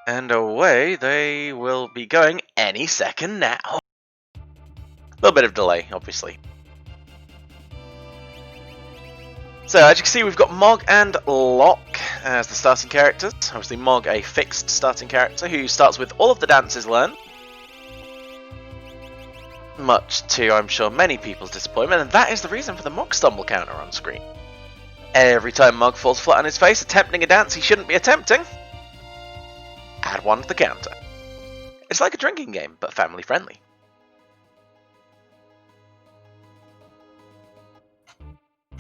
And away they will be going any second now. A little bit of delay, obviously. So, as you can see, we've got Mog and Locke as the starting characters. Obviously, Mog, a fixed starting character who starts with all of the dances learned. Much to, I'm sure, many people's disappointment, and that is the reason for the Mog stumble counter on screen. Every time Mog falls flat on his face attempting a dance he shouldn't be attempting, add one to the counter. It's like a drinking game, but family friendly.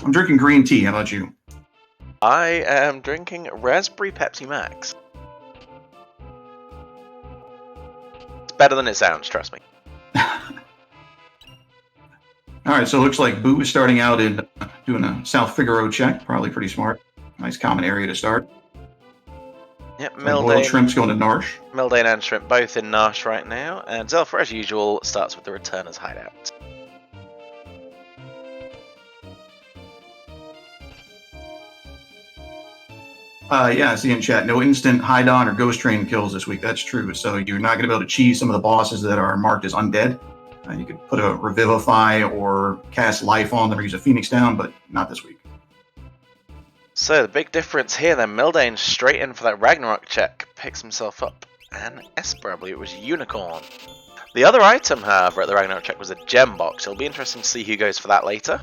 I'm drinking green tea, how about you? I am drinking Raspberry Pepsi Max. It's better than it sounds, trust me. Alright, so it looks like Boo is starting out in doing a South Figaro check. Probably pretty smart. Nice common area to start. Yep, Boiled shrimp's going to Narsh. Mildane and Shrimp both in Narsh right now, and Zelfa, as usual, starts with the Returner's hideout. Yeah, I see in chat, no instant hide-on or ghost train kills this week. That's true. So you're not going to be able to cheese some of the bosses that are marked as undead. You could put a Revivify or cast Life on them or use a Phoenix down, but not this week. So the big difference here then, Mildane straight in for that Ragnarok check, picks himself up an Esper, I believe it was Unicorn. The other item, however, at the Ragnarok check was a gem box. It'll be interesting to see who goes for that later.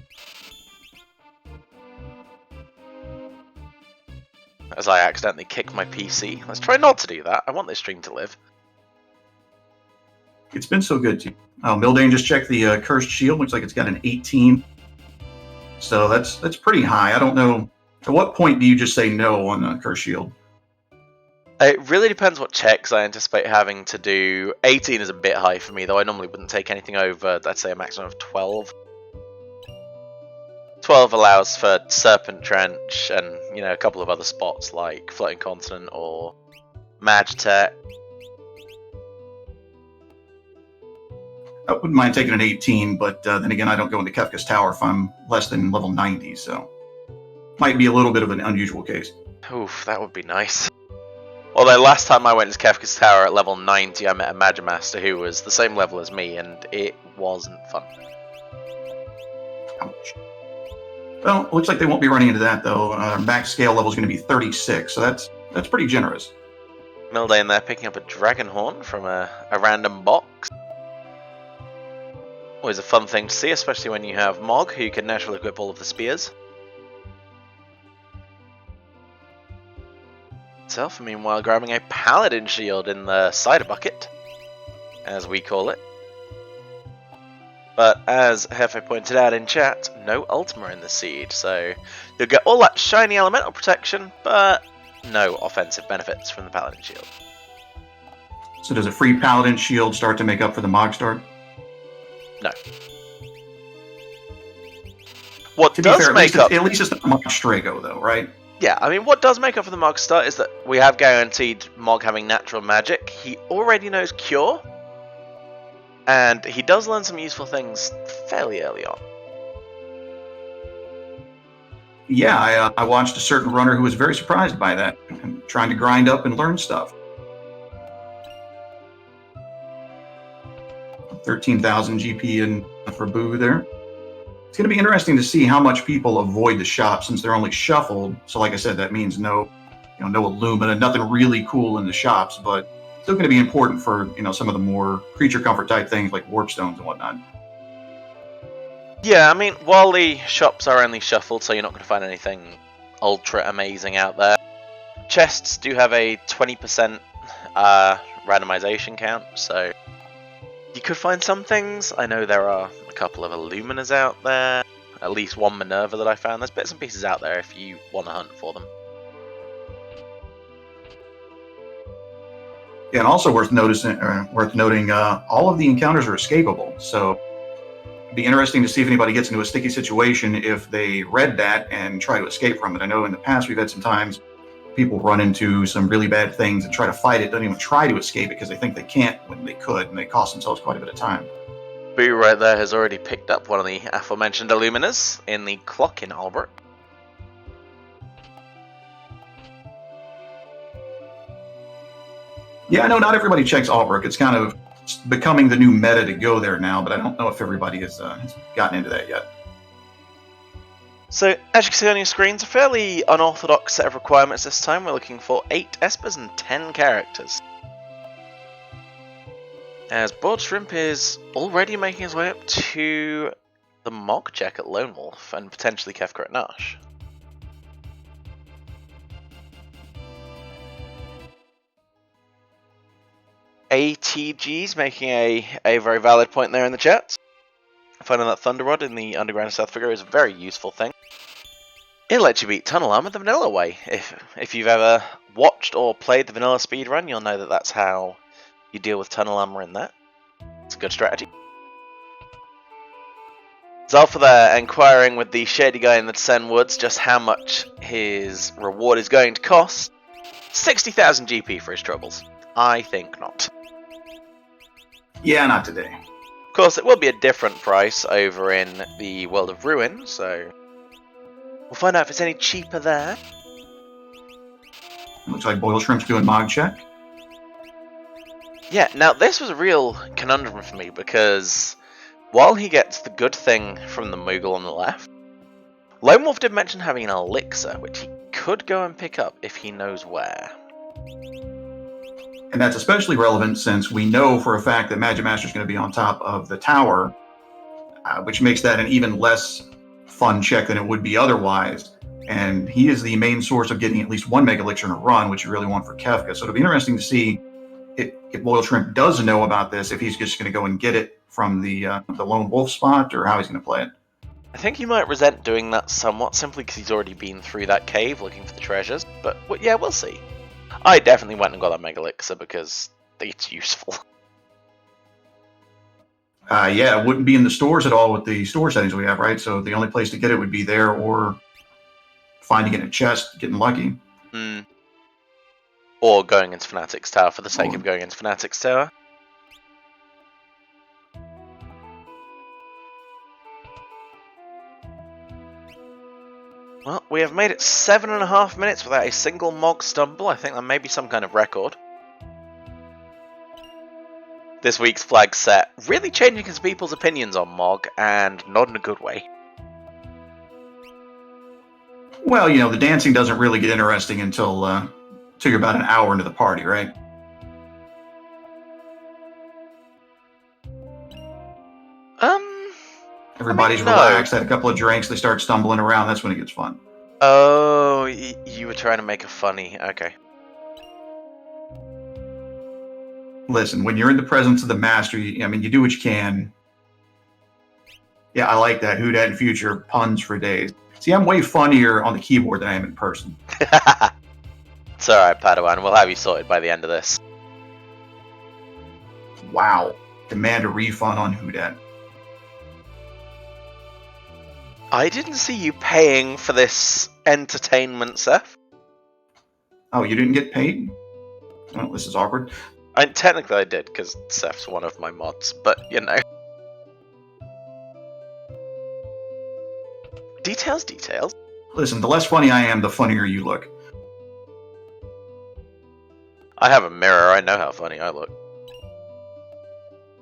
As I accidentally kick my PC. Let's try not to do that. I want this stream to live. It's been so good, too. Oh, Mildane just checked the Cursed Shield. Looks like it's got an 18. So that's pretty high. I don't know. At what point do you just say no on the Cursed Shield? It really depends what checks I anticipate having to do. 18 is a bit high for me, though I normally wouldn't take anything over, let's say, a maximum of 12. 12 allows for Serpent Trench and, you know, a couple of other spots like Floating Continent or Magitech. I wouldn't mind taking an 18, but then again, I don't go into Kefka's Tower if I'm less than level 90, so might be a little bit of an unusual case. Oof, that would be nice. Although last time I went to Kefka's Tower at level 90, I met a Magimaster who was the same level as me, and it wasn't fun. Ouch. Well, it looks like they won't be running into that, though. Max scale level is going to be 36, so that's pretty generous. Mildane there picking up a Dragon Horn from a random box. Always a fun thing to see, especially when you have Mog, who can naturally equip all of the spears. Self, meanwhile, grabbing a Paladin Shield in the cider bucket, as we call it. But as Hefe pointed out in chat, no Ultima in the Siege, so you'll get all that shiny elemental protection, but no offensive benefits from the Paladin Shield. So does a free Paladin Shield start to make up for the Mog start? No. What to does be fair, make up... At least it's not Mog Strago, though, right? Yeah, I mean, what does make up for the Mog start is that we have guaranteed Mog having natural magic. He already knows Cure, and he does learn some useful things fairly early on. Yeah, I watched a certain runner who was very surprised by that, and trying to grind up and learn stuff. 13,000 GP and for Boo there. It's going to be interesting to see how much people avoid the shop since they're only shuffled. So like I said, that means no Illumina, nothing really cool in the shops, but still going to be important for, some of the more creature comfort type things like warp stones and whatnot. Yeah, I mean, while the shops are only shuffled, so you're not going to find anything ultra amazing out there, chests do have a 20% randomization count, so you could find some things. I know there are a couple of Illuminas out there, at least one Minerva that I found. There's bits and pieces out there if you want to hunt for them. Yeah, and also worth noting, all of the encounters are escapable. So it'd be interesting to see if anybody gets into a sticky situation if they read that and try to escape from it. I know in the past we've had some times people run into some really bad things and try to fight it, don't even try to escape it because they think they can't when they could, and they cost themselves quite a bit of time. Boo right there has already picked up one of the aforementioned Illuminas in the clock in Albert. Yeah, I know not everybody checks Albrook. It's kind of becoming the new meta to go there now, but I don't know if everybody has gotten into that yet. So, as you can see on your screens, a fairly unorthodox set of requirements this time. We're looking for 8 espers and 10 characters. As Boiled Shrimp is already making his way up to the Mog check at Lone Wolf, and potentially Kefka at Nash. ATG's making a very valid point there in the chat. Finding that Thunder Rod in the Underground South figure is a very useful thing. It'll let you beat Tunnel Armor the vanilla way. If you've ever watched or played the vanilla speedrun, you'll know that that's how you deal with Tunnel Armor in that. It's a good strategy. Zalfa there inquiring with the shady guy in the Sen Woods just how much his reward is going to cost. 60,000 GP for his troubles. I think not. Yeah, not today. Of course, it will be a different price over in the World of Ruin, so we'll find out if it's any cheaper there. Looks like Boiled Shrimp's doing Mog check. Yeah, now this was a real conundrum for me because while he gets the good thing from the Moogle on the left, Lone Wolf did mention having an elixir, which he could go and pick up if he knows where. And that's especially relevant since we know for a fact that Magic Master's going to be on top of the tower, which makes that an even less fun check than it would be otherwise. And he is the main source of getting at least one Mega Elixir in a run, which you really want for Kefka. So it'll be interesting to see if Boiled Shrimp does know about this, if he's just going to go and get it from the Lone Wolf spot, or how he's going to play it. I think he might resent doing that somewhat, simply because he's already been through that cave looking for the treasures. But yeah, we'll see. I definitely went and got that Mega Elixir because it's useful. Yeah, it wouldn't be in the stores at all with the store settings we have, right? So the only place to get it would be there, or finding it in a chest, getting lucky. Or going into Fnatic's Tower for the sake of going into Fnatic's Tower. Well, we have made it 7.5 minutes without a single Mog stumble. I think that may be some kind of record. This week's flag set really changing his people's opinions on Mog, and not in a good way. Well, you know, the dancing doesn't really get interesting until you're about an hour into the party, right? Everybody's relaxed, had a couple of drinks, they start stumbling around, that's when it gets fun. Oh, you were trying to make a funny, okay. Listen, when you're in the presence of the master, I mean, you do what you can. Yeah, I like that. Who Dat in future, puns for days. See, I'm way funnier on the keyboard than I am in person. It's alright, Padawan, we'll have you sorted by the end of this. Wow. Demand a refund on Who Dat. I didn't see you paying for this entertainment, Seth. Oh, you didn't get paid? Well, this is awkward. Technically I did, because Seth's one of my mods, but you know. Details. Listen, the less funny I am, the funnier you look. I have a mirror, I know how funny I look.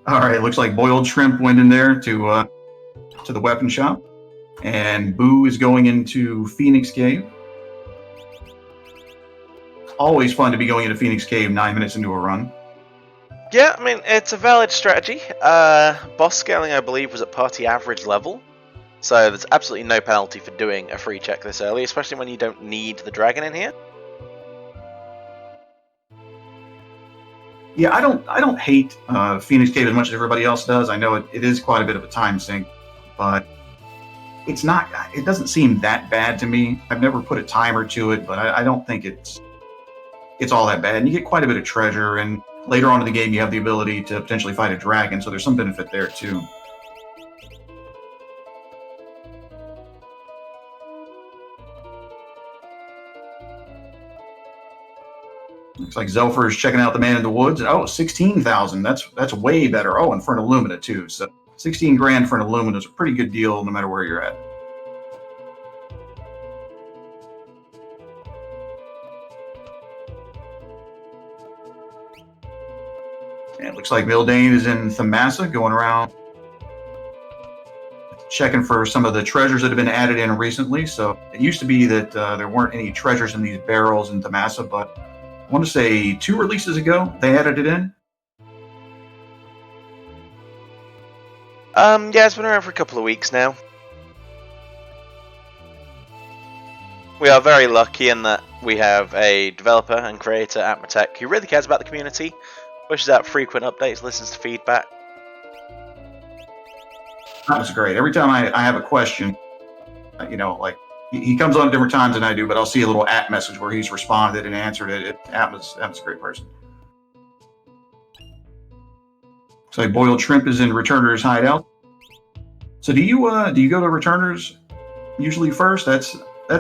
Alright, looks like Boiled Shrimp went in there to the weapon shop. And Boo is going into Phoenix Cave. Always fun to be going into Phoenix Cave 9 minutes into a run. Yeah, I mean, it's a valid strategy. Boss scaling, I believe, was at party average level. So there's absolutely no penalty for doing a free check this early, especially when you don't need the dragon in here. Yeah, I don't hate Phoenix Cave as much as everybody else does. I know it is quite a bit of a time sink, but it doesn't seem that bad to me. I've never put a timer to it, but I don't think it's all that bad. And you get quite a bit of treasure, and later on in the game you have the ability to potentially fight a dragon, so there's some benefit there too. Looks like Zelfer is checking out the Man in the Woods. Oh, 16,000. That's way better. Oh, and for an Illumina too. So 16 grand for an Illumina is a pretty good deal no matter where you're at. And it looks like Mildane is in Thamasa, going around checking for some of the treasures that have been added in recently. So it used to be that there weren't any treasures in these barrels in Thamasa, but I want to say 2 releases ago they added it in. Yeah, it's been around for a couple of weeks now. We are very lucky in that we have a developer and creator at Matech who really cares about the community, pushes out frequent updates, listens to feedback. That was great. Every time I have a question, like he comes on at different times than I do, but I'll see a little @ message where he's responded and answered it. That was a great person. So boiled shrimp is in Returner's hideout. So do you go to Returners usually first? That's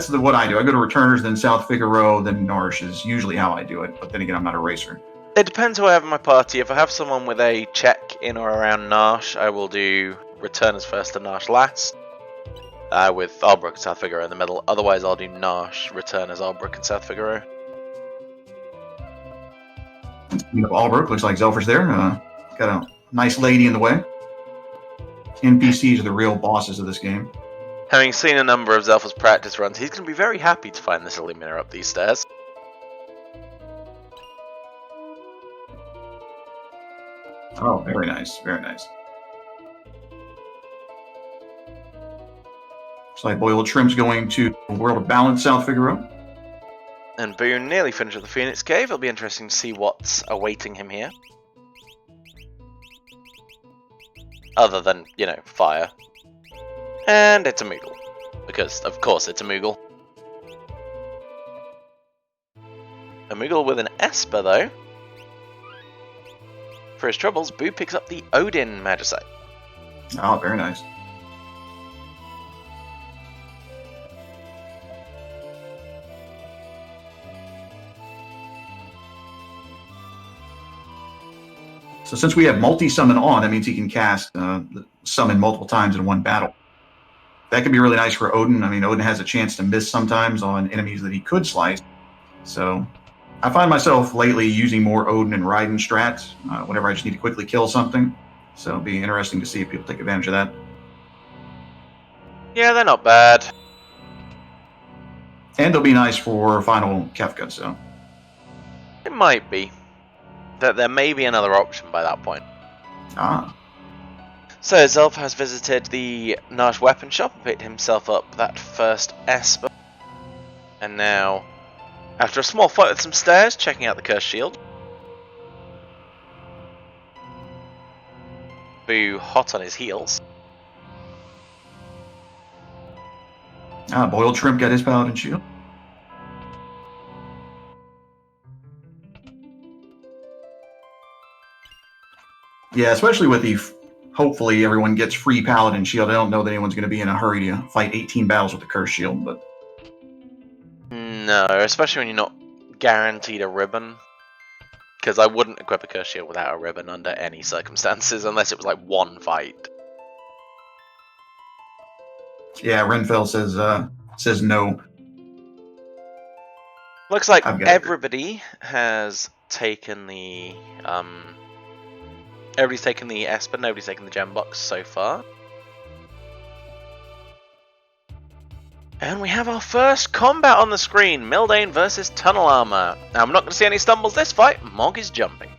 what I do. I go to Returners, then South Figaro, then Nourish is usually how I do it. But then again, I'm not a racer. It depends who I have in my party. If I have someone with a check in or around Nash, I will do Returners first and Nash last. With Albrook and South Figaro in the middle. Otherwise, I'll do Nash, Returners, Albrook, and South Figaro. Albrook looks like Zelfer's there. Got a nice lady in the way. NPCs are the real bosses of this game. Having seen a number of Zelfer's practice runs, he's going to be very happy to find this Illumina up these stairs. Oh, very nice, very nice. Looks like boiled shrimp's going to World of Balance, South Figaro. And Boone nearly finished at the Phoenix Cave. It'll be interesting to see what's awaiting him here. Other than, fire. And it's a Moogle. Because, of course, it's a Moogle. A Moogle with an Esper, though. For his troubles, Boo picks up the Odin Magicite. Oh, very nice. So since we have multi-summon on, that means he can cast summon multiple times in one battle. That could be really nice for Odin. I mean, Odin has a chance to miss sometimes on enemies that he could slice. So I find myself lately using more Odin and Raiden strats whenever I just need to quickly kill something. So it'll be interesting to see if people take advantage of that. Yeah, they're not bad. And they'll be nice for final Kefka, so. It might be. There may be another option by that point. Ah. So Zelf has visited the Nash weapon shop and picked himself up that first Esper. And now, after a small fight with some stairs, checking out the cursed shield. Boo hot on his heels. Boiled shrimp got his paladin shield. Yeah, especially with the, hopefully everyone gets free paladin shield. I don't know that anyone's going to be in a hurry to fight 18 battles with the curse shield, but... No, especially when you're not guaranteed a ribbon. Because I wouldn't equip a curse shield without a ribbon under any circumstances, unless it was like one fight. Yeah, Renfell says no. Looks like everybody has taken the... Everybody's taken the Esper, nobody's taken the gem box so far. And we have our first combat on the screen, Mildane versus Tunnel Armor. Now I'm not going to see any stumbles this fight, Mog is jumping.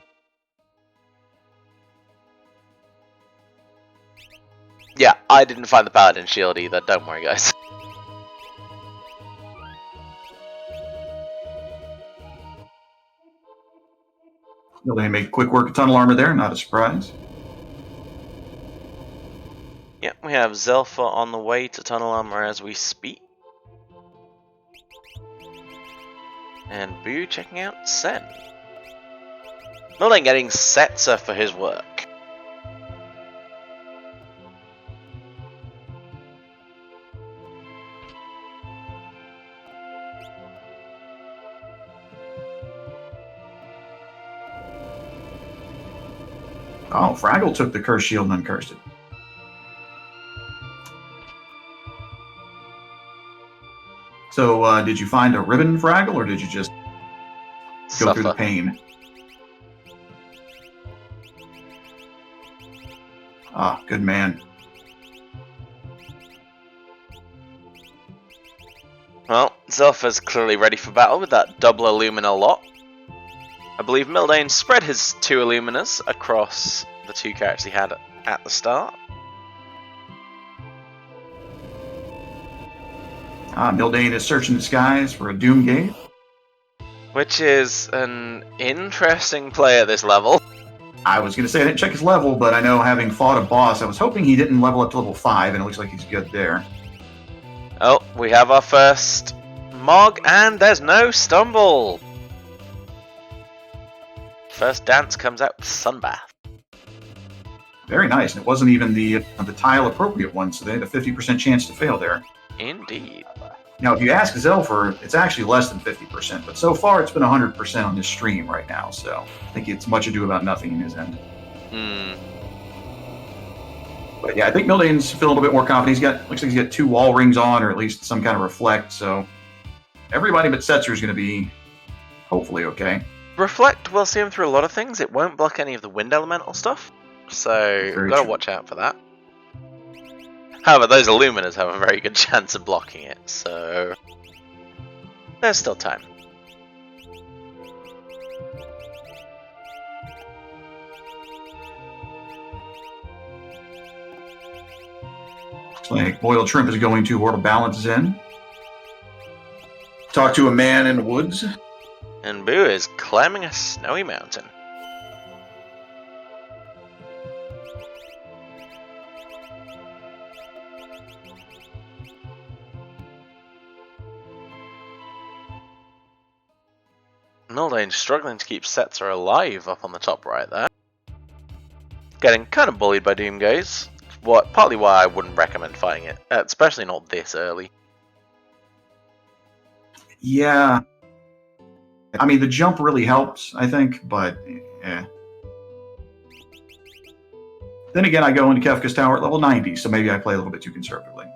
Yeah, I didn't find the Paladin shield either, don't worry guys. Mildane made quick work of Tunnel Armor there, not a surprise. Yep, we have Zelfa on the way to Tunnel Armor as we speak. And Boo checking out Sen. Mildane getting Setzer for his work. Oh, Fraggle took the curse shield and uncursed it. So, did you find a ribbon, Fraggle, or did you just go through the pain? Ah, good man. Well, Zelfa's clearly ready for battle with that double Illumina lot. I believe Mildane spread his 2 Illuminas across the 2 characters he had at the start. Mildane is searching the skies for a Doom Gate. Which is an interesting play at this level. I was going to say I didn't check his level, but I know having fought a boss, I was hoping he didn't level up to level 5, and it looks like he's good there. Oh, we have our first Mog, and there's no stumble. First dance comes out with Sunbath. Very nice, and it wasn't even the tile appropriate one, so they had a 50% chance to fail there. Indeed. Now, if you ask Zelfer, it's actually less than 50%, but so far it's been 100% on this stream right now, so I think it's much ado about nothing in his end. But yeah, I think Mildane's feeling a little bit more confident. Looks like he's got 2 wall rings on, or at least some kind of reflect, so everybody but Setzer is going to be hopefully okay. Reflect will see him through a lot of things. It won't block any of the wind elemental stuff, so gotta watch out for that. However, those Illuminas have a very good chance of blocking it, so there's still time. Looks like Boiled Shrimp is going to World of Balance in. Talk to a man in the woods. And Boo is climbing a snowy mountain. Mildane's struggling to keep Setzer alive up on the top right there. Getting kind of bullied by Doomgaze. Partly why I wouldn't recommend fighting it, especially not this early. Yeah. I mean, the jump really helps, I think, but yeah. Then again, I go into Kefka's Tower at level 90, so maybe I play a little bit too conservatively.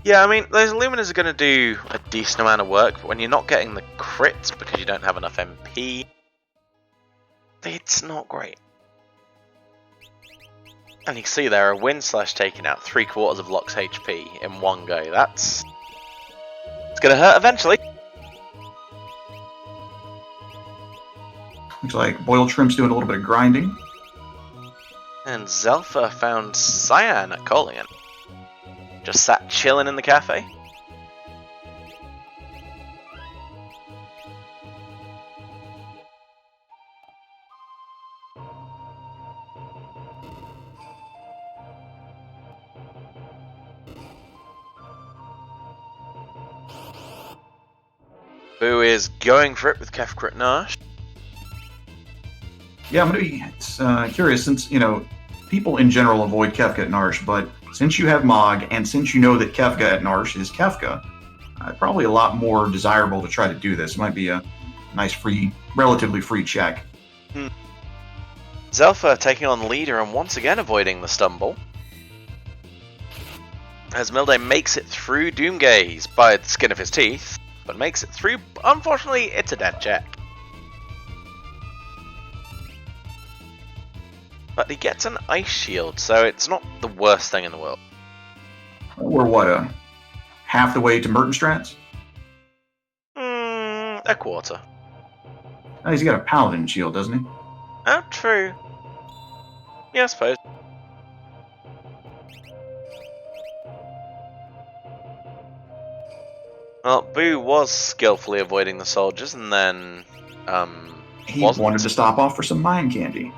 Yeah, I mean, those Illuminas are going to do a decent amount of work, but when you're not getting the crits because you don't have enough MP, it's not great. And you can see there, a Wind Slash taking out 3/4 of Locke's HP in one go. It's going to hurt eventually. Looks like Boiled Shrimp's doing a little bit of grinding. And Zelfa found Cyan at Colian. Just sat chilling in the cafe. Boo is going for it with Kefka Nash. Yeah, I'm going to be curious, since, people in general avoid Kefka at Narsh, but since you have Mog, and since you know that Kefka at Narsh is Kefka, probably a lot more desirable to try to do this. It might be a nice, relatively free check. Zelfa taking on the leader and once again avoiding the stumble. As Mildane makes it through Doomgaze by the skin of his teeth, but makes it through. Unfortunately, it's a dead check. But he gets an ice shield, so it's not the worst thing in the world. We're what, half the way to Merton Strats? A quarter. Oh, he's got a paladin shield, doesn't he? Oh, true. Yeah, I suppose. Well, Boo was skillfully avoiding the soldiers, and then he wanted to stop off for some mind candy.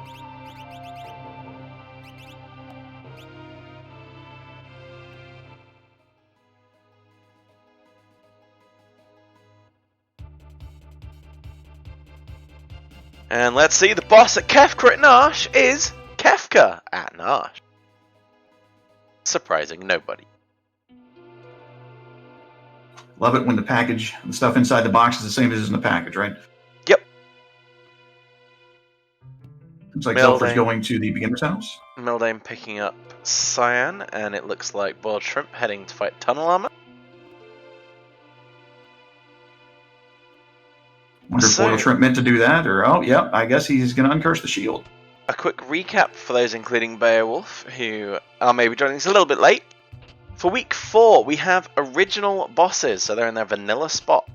And let's see, the boss at Kefka at Nash is Kefka at Nash. Surprising nobody. Love it when the stuff inside the box is the same as is in the package, right? Yep. Looks like Zelfer's going to the beginner's house. Mildane picking up Cyan, and it looks like Boiled Shrimp heading to fight Tunnel Armor. Wonder if Boil Shrimp meant to do that, or oh, yep, I guess he's going to uncurse the shield. A quick recap for those including Beowulf, who are maybe joining us a little bit late. For week 4, we have original bosses, so they're in their vanilla spot.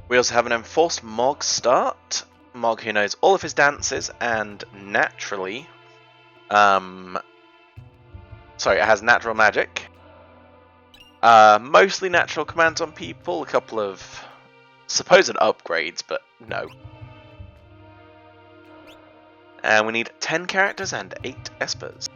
We also have an enforced Mog start. Mog who knows all of his dances, and naturally, it has natural magic. Mostly natural commands on people, a couple of supposed upgrades, but no. And we need 10 characters and 8 espers.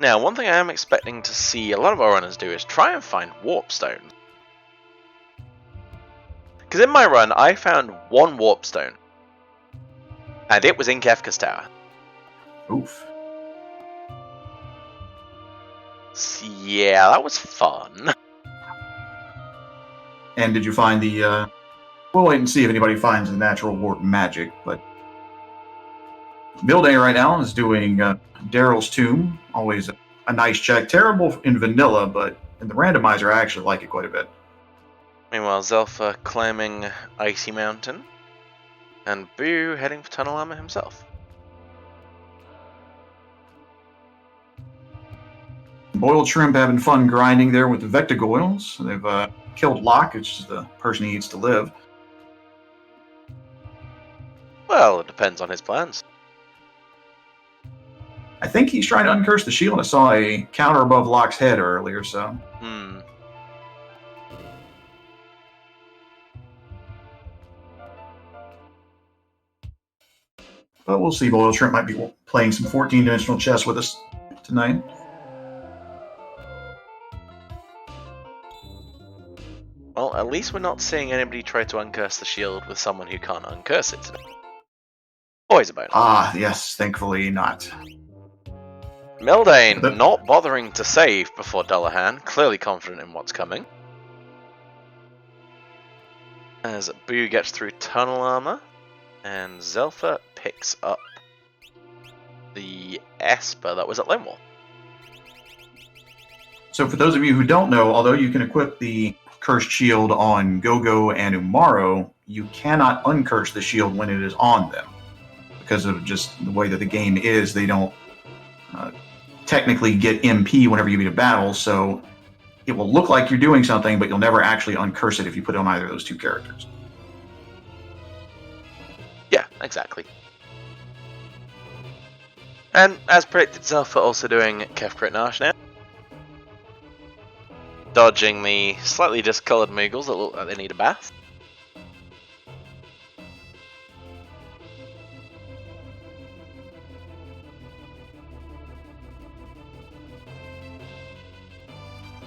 Now, one thing I am expecting to see a lot of our runners do is try and find warp stones. Because in my run, I found 1 warp stone. And it was in Kefka's tower. Oof. So, yeah, that was fun. And did you find the... we'll wait and see if anybody finds the natural warp magic, but... Mildane right now is doing Daryl's Tomb. Always a nice check. Terrible in vanilla, but in the randomizer I actually like it quite a bit. Meanwhile, Zelfa climbing Icy Mountain. And Boo heading for Tunnel Armor himself. Boiled Shrimp having fun grinding there with the Vectigoils. They've killed Locke, which is the person he needs to live. Well, it depends on his plans. I think he's trying to uncurse the shield. I saw a counter above Locke's head earlier, so... But we'll see. Boiled Shrimp might be playing some 14-dimensional chess with us tonight. Well, at least we're not seeing anybody try to uncurse the shield with someone who can't uncurse it today. Always a bonus. Ah, yes, thankfully not. Mildane not bothering to save before Dullahan, clearly confident in what's coming. As Boo gets through Tunnel Armor, and Zelfa picks up the Esper that was at Lone Wolf. So for those of you who don't know, although you can equip the Cursed Shield on Gogo and Umaro, you cannot uncurse the shield when it is on them. Because of just the way that the game is, they don't technically get MP whenever you beat a battle, so it will look like you're doing something, but you'll never actually uncurse it if you put it on either of those two characters. Yeah, exactly. And as predicted, Zelfa also doing Kefka at Nash now. Dodging the slightly discoloured Moogles that look like they need a bath.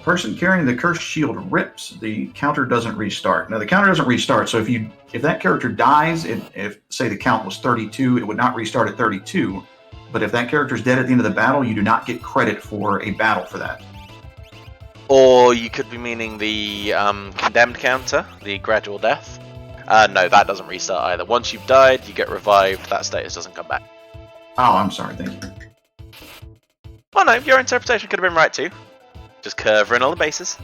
Person carrying the Cursed Shield rips, the counter doesn't restart. Now the counter doesn't restart, so if that character dies, if say the count was 32, it would not restart at 32. But if that character is dead at the end of the battle, you do not get credit for a battle for that. Or you could be meaning the condemned counter, the gradual death. No, that doesn't restart either. Once you've died, you get revived, that status doesn't come back. Oh, I'm sorry, thank you. Well, no, your interpretation could have been right too. Just covering all the bases.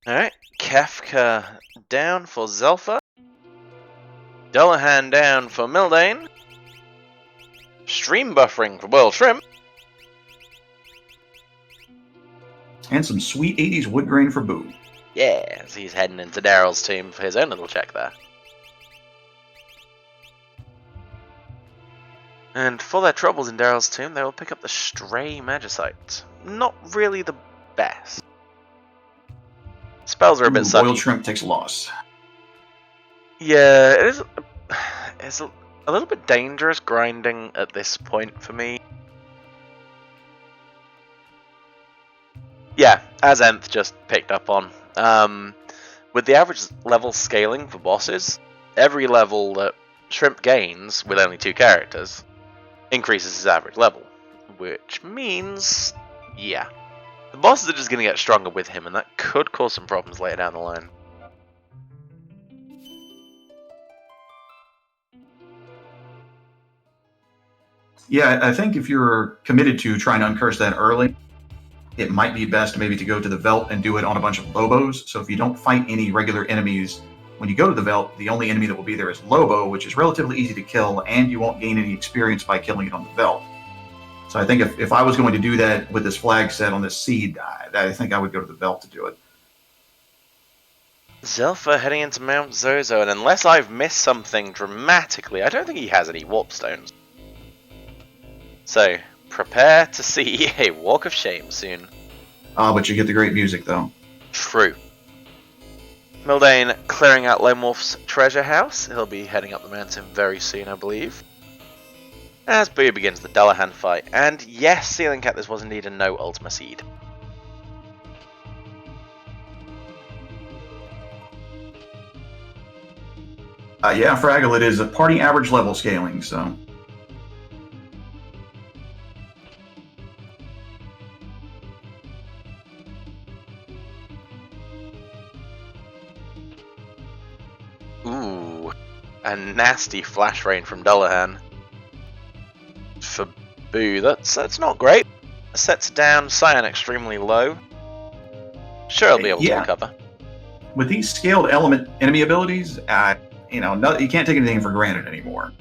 Alright, Kefka down for Zelfa. Dullahan down for Mildane. Stream buffering for Boiled Shrimp. And some sweet 80s wood grain for Boo. Yeah, as he's heading into Daryl's team for his own little check there. And for their troubles in Daryl's team, they will pick up the Stray Magicite. Not really the best. Spells are a bit sucky. Boiled Shrimp takes a loss. Yeah, it is. It's a little bit dangerous grinding at this point for me. Yeah, as Nth just picked up on. With the average level scaling for bosses, every level that Shrimp gains with only 2 characters increases his average level. Which means, yeah, the bosses are just going to get stronger with him, and that could cause some problems later down the line. Yeah, I think if you're committed to trying to uncurse that early, it might be best maybe to go to the Veld and do it on a bunch of Lobos. So if you don't fight any regular enemies, when you go to the Veld, the only enemy that will be there is Lobo, which is relatively easy to kill, and you won't gain any experience by killing it on the Veld. So I think if I was going to do that with this flag set on this seed, I think I would go to the Veld to do it. Zelfa heading into Mount Zozo, and unless I've missed something dramatically, I don't think he has any warp stones. So, prepare to see a walk of shame soon. But you get the great music, though. True. Mildane clearing out Lone Wolf's treasure house. He'll be heading up the mountain very soon, I believe. As Boo begins the Dullahan fight. And yes, Ceiling Cat, this was indeed a no Ultima Seed. Yeah, Fraggle, it is a party average level scaling, so... Ooh, a nasty flash rain from Dullahan. For Boo, that's not great. Sets down Cyan extremely low. Sure, he'll be able to recover. With these scaled element enemy abilities, you can't take anything for granted anymore.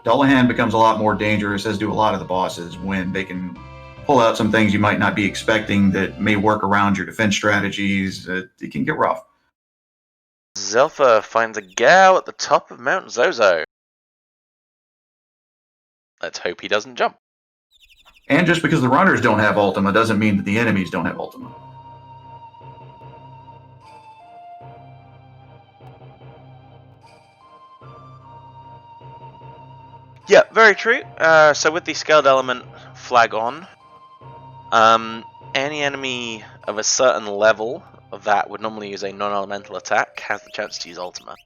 Dullahan becomes a lot more dangerous, as do a lot of the bosses, when they can pull out some things you might not be expecting that may work around your defense strategies. It can get rough. Zelfa finds a gal at the top of Mount Zozo. Let's hope he doesn't jump. And just because the runners don't have Ultima doesn't mean that the enemies don't have Ultima. Yeah, very true. So with the scaled element flag on, any enemy of a certain level of that would normally use a non-elemental attack has the chance to use Ultima.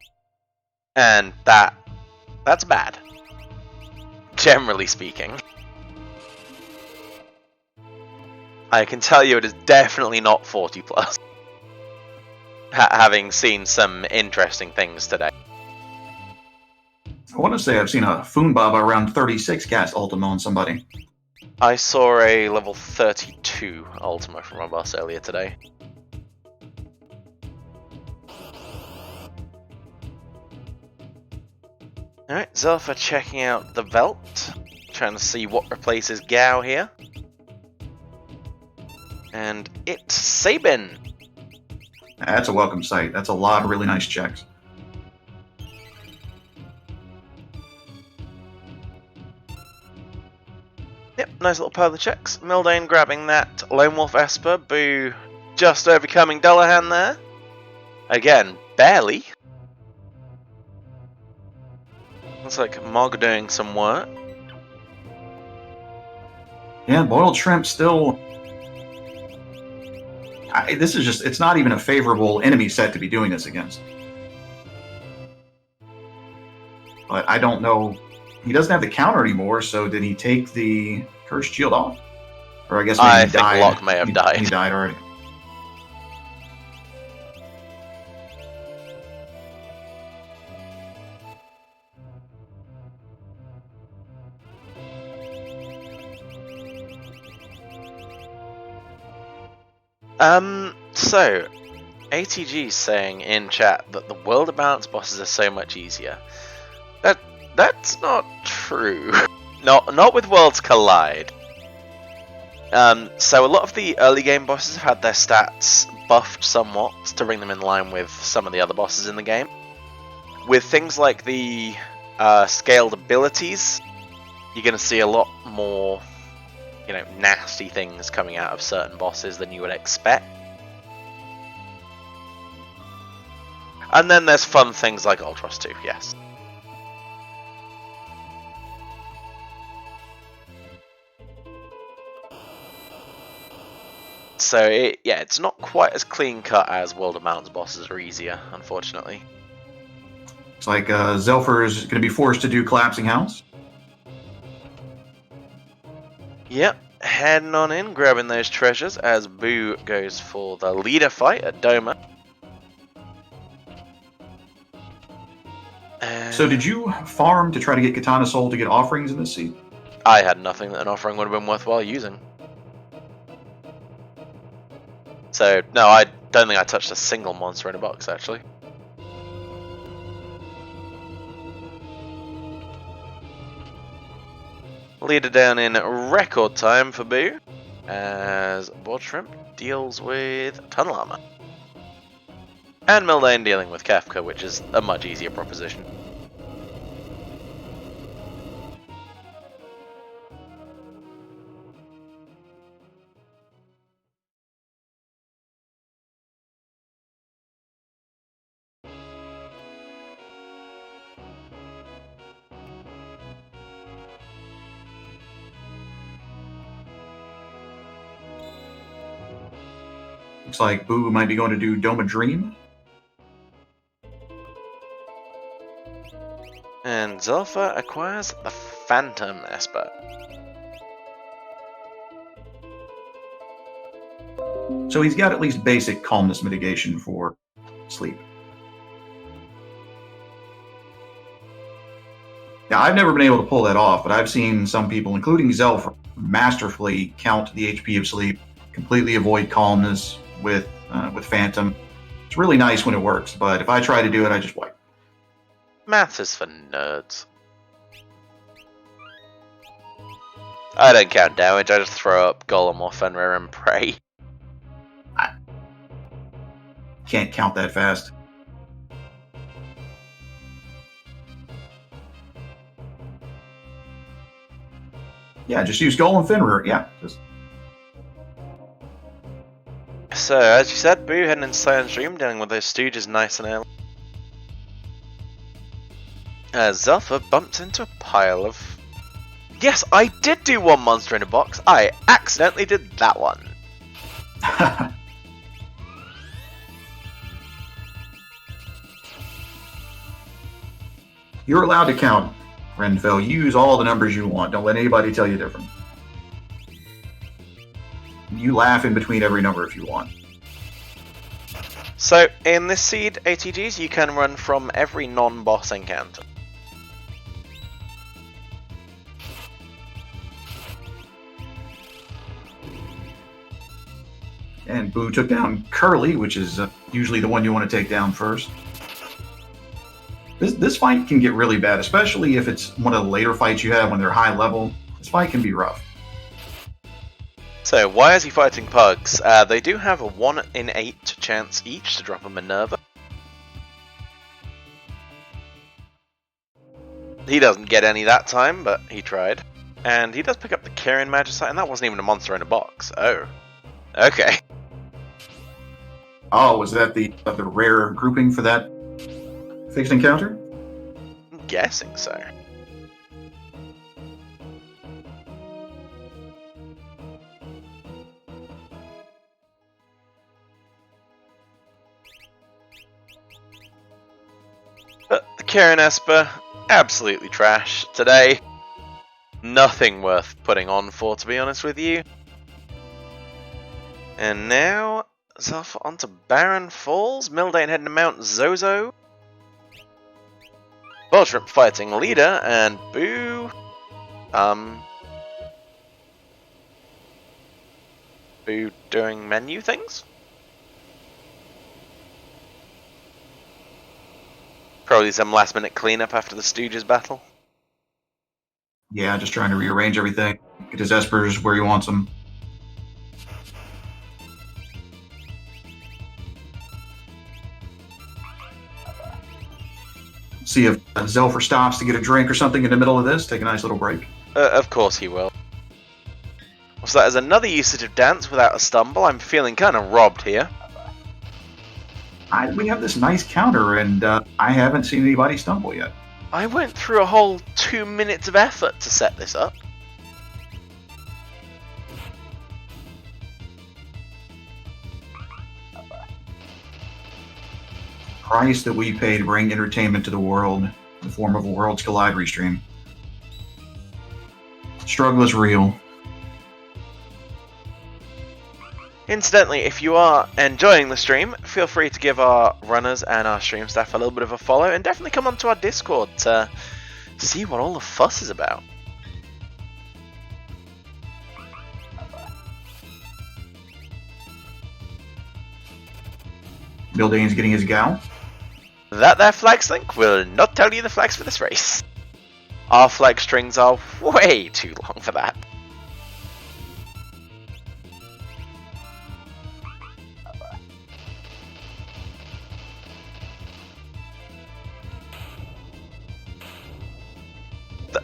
And that's bad. Generally speaking. I can tell you it is definitely not 40 plus. Having seen some interesting things today. I want to say I've seen a Foonbaba around 36 cast Ultima on somebody. I saw a level 32 Ultima from a boss earlier today. Alright, Zelfa checking out the Velt, trying to see what replaces Gao here. And it's Sabin. That's a welcome sight. That's a lot of really nice checks. Yep, nice little pile of checks. Mildane grabbing that Lone Wolf Esper. Boo just overcoming Dullahan there. Again, barely. Looks like Mog doing some work. Yeah, boiled shrimp still... this is just... It's not even a favorable enemy set to be doing this against. But I don't know... He doesn't have the counter anymore, so did he take the cursed shield off? Or I guess maybe he died. Locke may have died. He died already. So, ATG saying in chat that the world of balance bosses are so much easier. That's not true. Not with Worlds Collide. So a lot of the early game bosses had their stats buffed somewhat to bring them in line with some of the other bosses in the game. With things like the scaled abilities, you're going to see a lot more, nasty things coming out of certain bosses than you would expect. And then there's fun things like Ultros 2, yes. So, it's not quite as clean cut as World of Mountains bosses are easier, unfortunately. like Zelfer is going to be forced to do Collapsing House. Yep, heading on in, grabbing those treasures as Boo goes for the leader fight at Doma. So did you farm to try to get Katana Soul to get offerings in this seed? I had nothing that an offering would have been worthwhile using. So, no, I don't think I touched a single monster in a box, actually. Leader down in record time for Boo, as Board Shrimp deals with Tunnel Armor. And Mildane dealing with Kefka, which is a much easier proposition. Looks like Boo might be going to do Doma Dream. And Zelfa acquires the Phantom Esper. So he's got at least basic calmness mitigation for sleep. Now, I've never been able to pull that off, but I've seen some people, including Zelf, masterfully count the HP of sleep, completely avoid calmness with Phantom. It's really nice when it works, but if I try to do it, I just wipe. Math is for nerds. I don't count damage, I just throw up Golem or Fenrir and Prey. I can't count that fast. Yeah, just use Golem Fenrir. Yeah. So, as you said, Boo heading into Silent Stream, dealing with those stooges nice and early. As Zelfa bumps into a pile of... Yes, I did do one monster in a box. I accidentally did that one. You're allowed to count, Renfell. Use all the numbers you want. Don't let anybody tell you different. You laugh in between every number if you want. So, in this seed ATGs, you can run from every non-boss encounter. And Boo took down Curly, which is usually the one you want to take down first. This fight can get really bad, especially if it's one of the later fights you have when they're high level. This fight can be rough. So, why is he fighting Pugs? They do have a 1 in 8 chance each to drop a Minerva. He doesn't get any that time, but he tried. And he does pick up the Kirin Magicite, and that wasn't even a monster in a box. Oh. Okay. Oh, was that the rare grouping for that fixed encounter? I'm guessing so. But the Kirin Esper, absolutely trash today. Nothing worth putting on for, to be honest with you. And now, Zelfa onto Barren Falls. Mildane heading to Mount Zozo. Boltrip fighting Leader, and Boo... Boo doing menu things? Probably some last minute cleanup after the Stooges battle. Yeah, just trying to rearrange everything. Get his Espers where he wants them. See if Zelfer stops to get a drink or something in the middle of this. Take a nice little break. Of course he will. So that is another usage of dance without a stumble. I'm feeling kind of robbed here. We have this nice counter, and I haven't seen anybody stumble yet. I went through a whole 2 minutes of effort to set this up. price that we pay to bring entertainment to the world in the form of a Worlds Collide restream. Struggle is real. Incidentally, if you are enjoying the stream, feel free to give our runners and our stream staff a little bit of a follow, and definitely come onto our Discord to see what all the fuss is about. Mildane's getting his gal. That there flags link will not tell you the flags for this race. Our flag strings are way too long for that.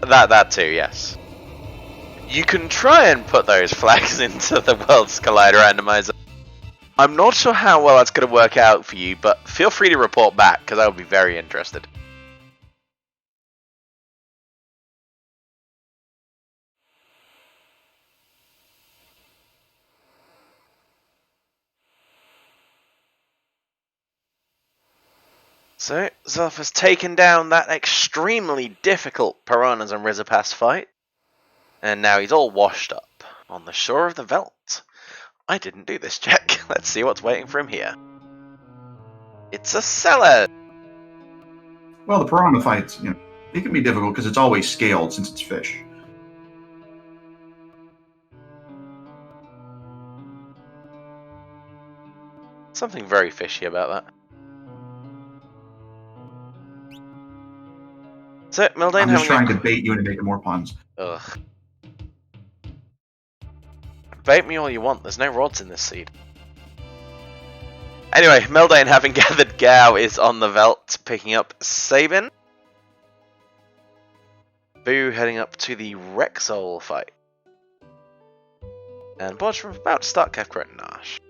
That too, yes. You can try and put those flags into the Worlds Collide randomizer. I'm not sure how well that's going to work out for you, but feel free to report back, because I would be very interested. So, Zelf has taken down that extremely difficult Piranhas and Rizapass fight, and now he's all washed up on the shore of the Veldt. I didn't do this check. Let's see what's waiting for him here. It's a cellar! Well, the piranha fights, it can be difficult because it's always scaled since it's fish. Something very fishy about that. So, Mildane, I'm just trying to bait you into making more puns. Ugh. Bait me all you want, there's no rods in this seed. Anyway, Mildane, having gathered Gao, is on the Veldt, picking up Sabin. Boo heading up to the Rexel fight. And Bodgrim about to start Kefka and Nash.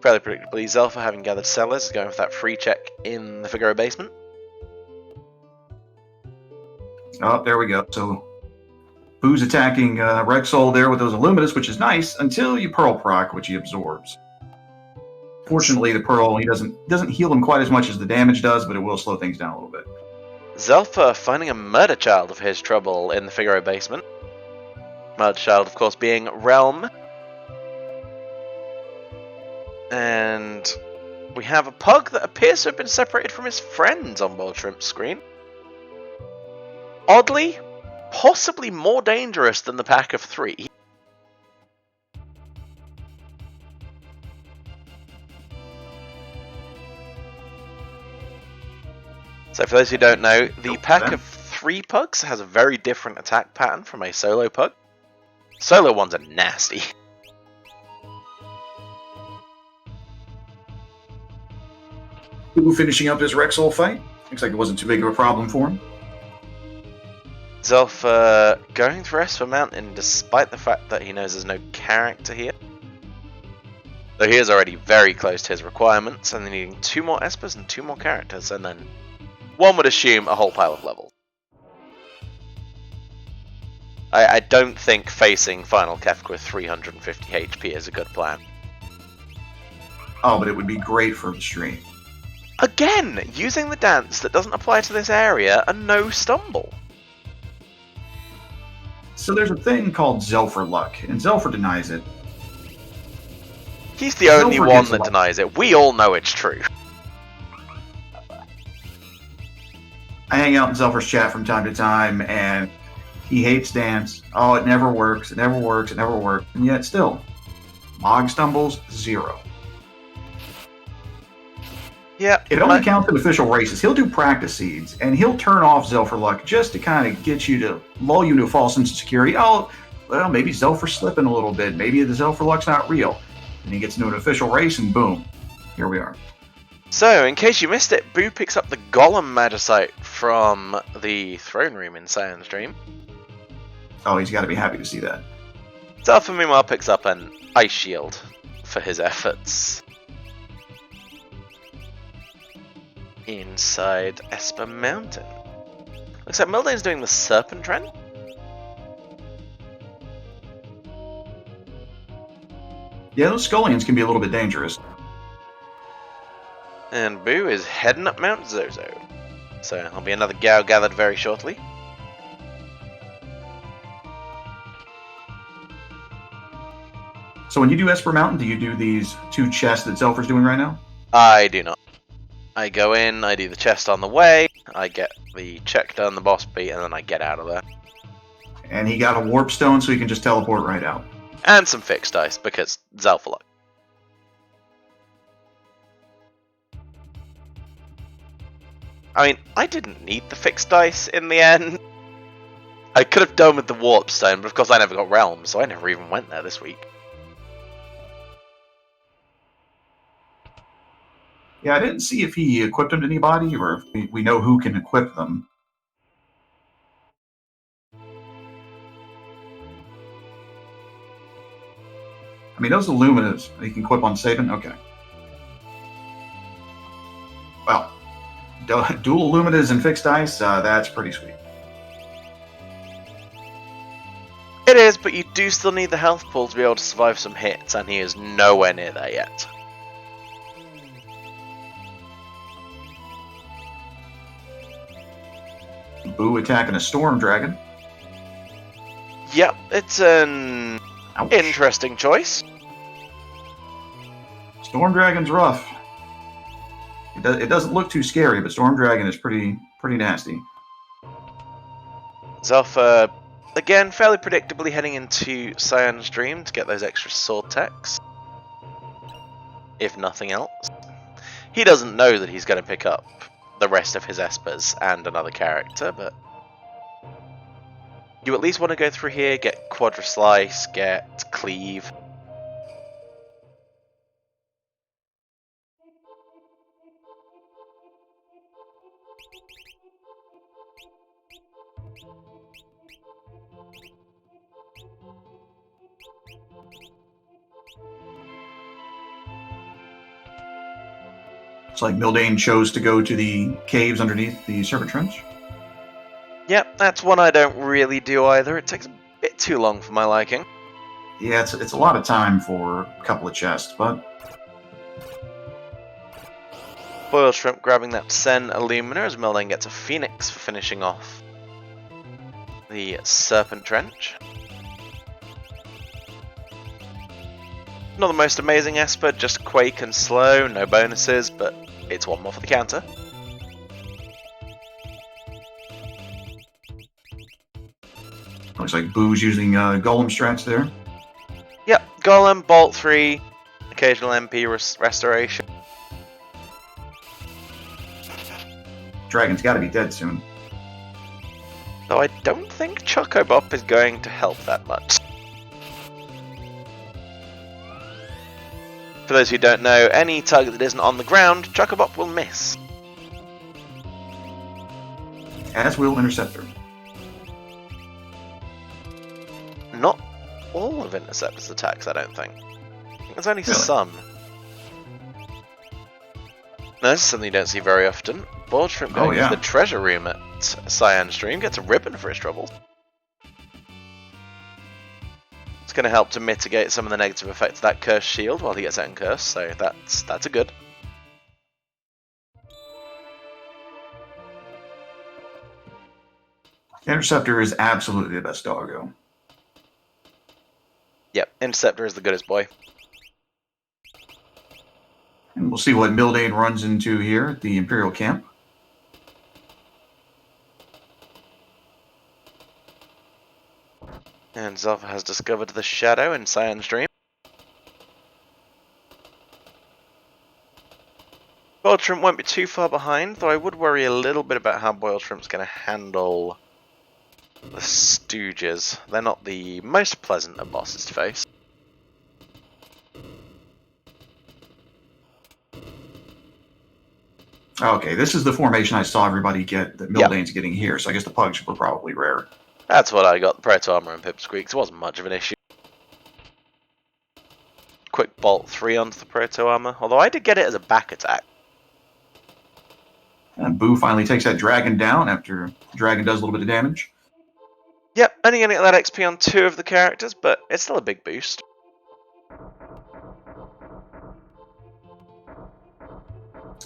Fairly predictably, Zelfa, having gathered Sellers, is going for that free check in the Figaro basement. Oh, there we go. So, Boo's attacking Rexel there with those Illuminous, which is nice, until you Pearl proc, which he absorbs. Fortunately, the Pearl, he doesn't heal him quite as much as the damage does, but it will slow things down a little bit. Zelfa finding a murder child of his trouble in the Figaro basement. Murder child, of course, being Realm. And we have a pug that appears to have been separated from his friends on Bold Shrimp's screen. Oddly, possibly more dangerous than the pack of 3. So for those who don't know, the pack of 3 pugs has a very different attack pattern from a solo pug. Solo ones are nasty. Boo finishing up his Rexel fight. Looks like it wasn't too big of a problem for him. Zelf going for Esper Mountain despite the fact that he knows there's no character here. So he is already very close to his requirements, and then needing 2 more Espers and 2 more characters, and then one would assume a whole pile of levels. I don't think facing Final Kefka with 350 HP is a good plan. Oh, but it would be great for the stream. Again, using the dance that doesn't apply to this area and no stumble. So there's a thing called Zelfer luck, and Zelfer denies it. He's the only one that denies it. We all know it's true. I hang out in Zelfer's chat from time to time, and he hates dance. Oh, it never works, it never works, it never works. And yet still, Mog stumbles, 0. Yeah, it only counts in official races. He'll do practice seeds, and he'll turn off Zelfer luck just to kind of get you to lull you into a false sense of security. Oh, well, maybe Zelfer's slipping a little bit. Maybe the Zelfer luck's not real. And he gets into an official race, and boom, here we are. So, in case you missed it, Boo picks up the Golem Magicite from the throne room in Science Dream. Oh, he's got to be happy to see that. Zelfa, meanwhile, picks up an Ice Shield for his efforts inside Esper Mountain. Looks like Mildane's doing the Serpent Trend. Yeah, those Scullions can be a little bit dangerous. And Boo is heading up Mount Zozo. So there'll be another Gao gathered very shortly. So when you do Esper Mountain, do you do these 2 chests that Zelfer's doing right now? I do not. I go in, I do the chest on the way, I get the check done, the boss beat, and then I get out of there. And he got a warp stone, so he can just teleport right out. And some fixed dice, because Zelfer luck. I mean, I didn't need the fixed dice in the end. I could have done with the warp stone, but of course I never got realms, so I never even went there this week. Yeah, I didn't see if he equipped them to anybody, or if we know who can equip them. I mean, those Illuminas, he can equip on Sabin? Okay. Well, dual Illuminas and fixed dice, that's pretty sweet. It is, but you do still need the health pool to be able to survive some hits, and he is nowhere near there yet. Boo attacking a Storm Dragon. Yep, it's an Ouch. interesting choice. Storm Dragon's rough. It doesn't look too scary, but Storm Dragon is pretty nasty. Zelfer, again, fairly predictably heading into Cyan's Dream to get those extra sword techs. If nothing else. He doesn't know that he's going to pick up the rest of his Espers and another character, but you at least want to go through here, get Quadra Slice, get Cleave. It's like Mildane chose to go to the caves underneath the Serpent Trench. Yep, that's one I don't really do either. It takes a bit too long for my liking. Yeah, it's a lot of time for a couple of chests, but Boiled Shrimp grabbing that Sen Illumina as Mildane gets a Phoenix for finishing off the Serpent Trench. Not the most amazing Esper, just Quake and Slow, no bonuses, but it's one more for the counter. looks like Boo's using Golem strats there. Yep, Golem, Bolt 3, occasional MP restoration. Dragon's got to be dead soon. Though I don't think Chocobop is going to help that much. For those who don't know, any target that isn't on the ground, Chocobop will miss. As will Interceptor. Not all of Interceptor's attacks, I don't think. There's only Really? some. No, this is something you don't see very often. Boiled Shrimp going to the treasure room at Cyan's Dream, gets a ribbon for his troubles. It's going to help to mitigate some of the negative effects of that cursed shield while he gets uncursed, so that's a good. Interceptor is absolutely the best doggo. Yep, Interceptor is the goodest boy. And we'll see what Mildane runs into here at the Imperial camp. And Zelfa has discovered the shadow in Cyan's Dream. Boiled Shrimp won't be too far behind, though I would worry a little bit about how Boiled Shrimp's going to handle the Stooges. They're not the most pleasant of bosses to face. Okay, this is the formation I saw everybody get that Mildane's getting here, so I guess the pugs were probably rare. That's what I got, the Proto Armor and Pipsqueaks. It wasn't much of an issue. Quick Bolt 3 onto the Proto Armor, although I did get it as a back attack. And Boo finally takes that dragon down after the dragon does a little bit of damage. Yep, only going to get that XP on 2 of the characters, but it's still a big boost.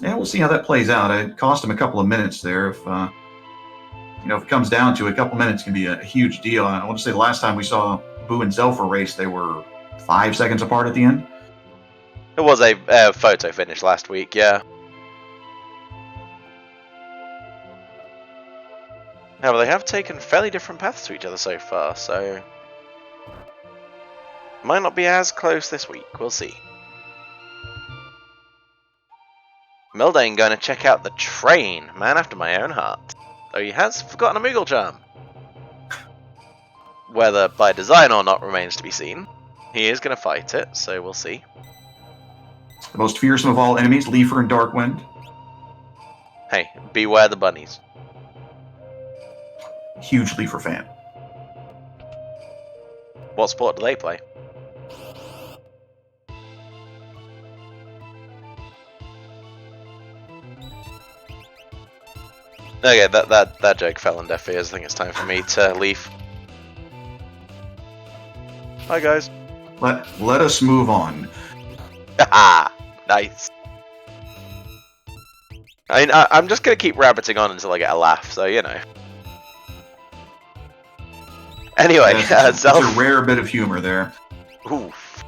Yeah, we'll see how that plays out. It cost him a couple of minutes there. If if it comes down to it, a couple minutes can be a huge deal. I want to say the last time we saw Boo and Zelfer race, they were 5 seconds apart at the end. It was a photo finish last week, yeah. However, they have taken fairly different paths to each other so far, so might not be as close this week. We'll see. Mildane going to check out the train, man after my own heart. Though he has forgotten a Moogle charm. Whether by design or not remains to be seen. He is going to fight it, so we'll see. The most fearsome of all enemies, Leafer and Darkwind. Hey, beware the bunnies. Huge Leafer fan. What sport do they play? Okay, that joke fell on deaf ears. I think it's time for me to leave. Hi guys. Let us move on. Haha, nice. I mean, I'm just gonna keep rabbiting on until I get a laugh. So you know. Anyway, it's a rare bit of humor there. Oof.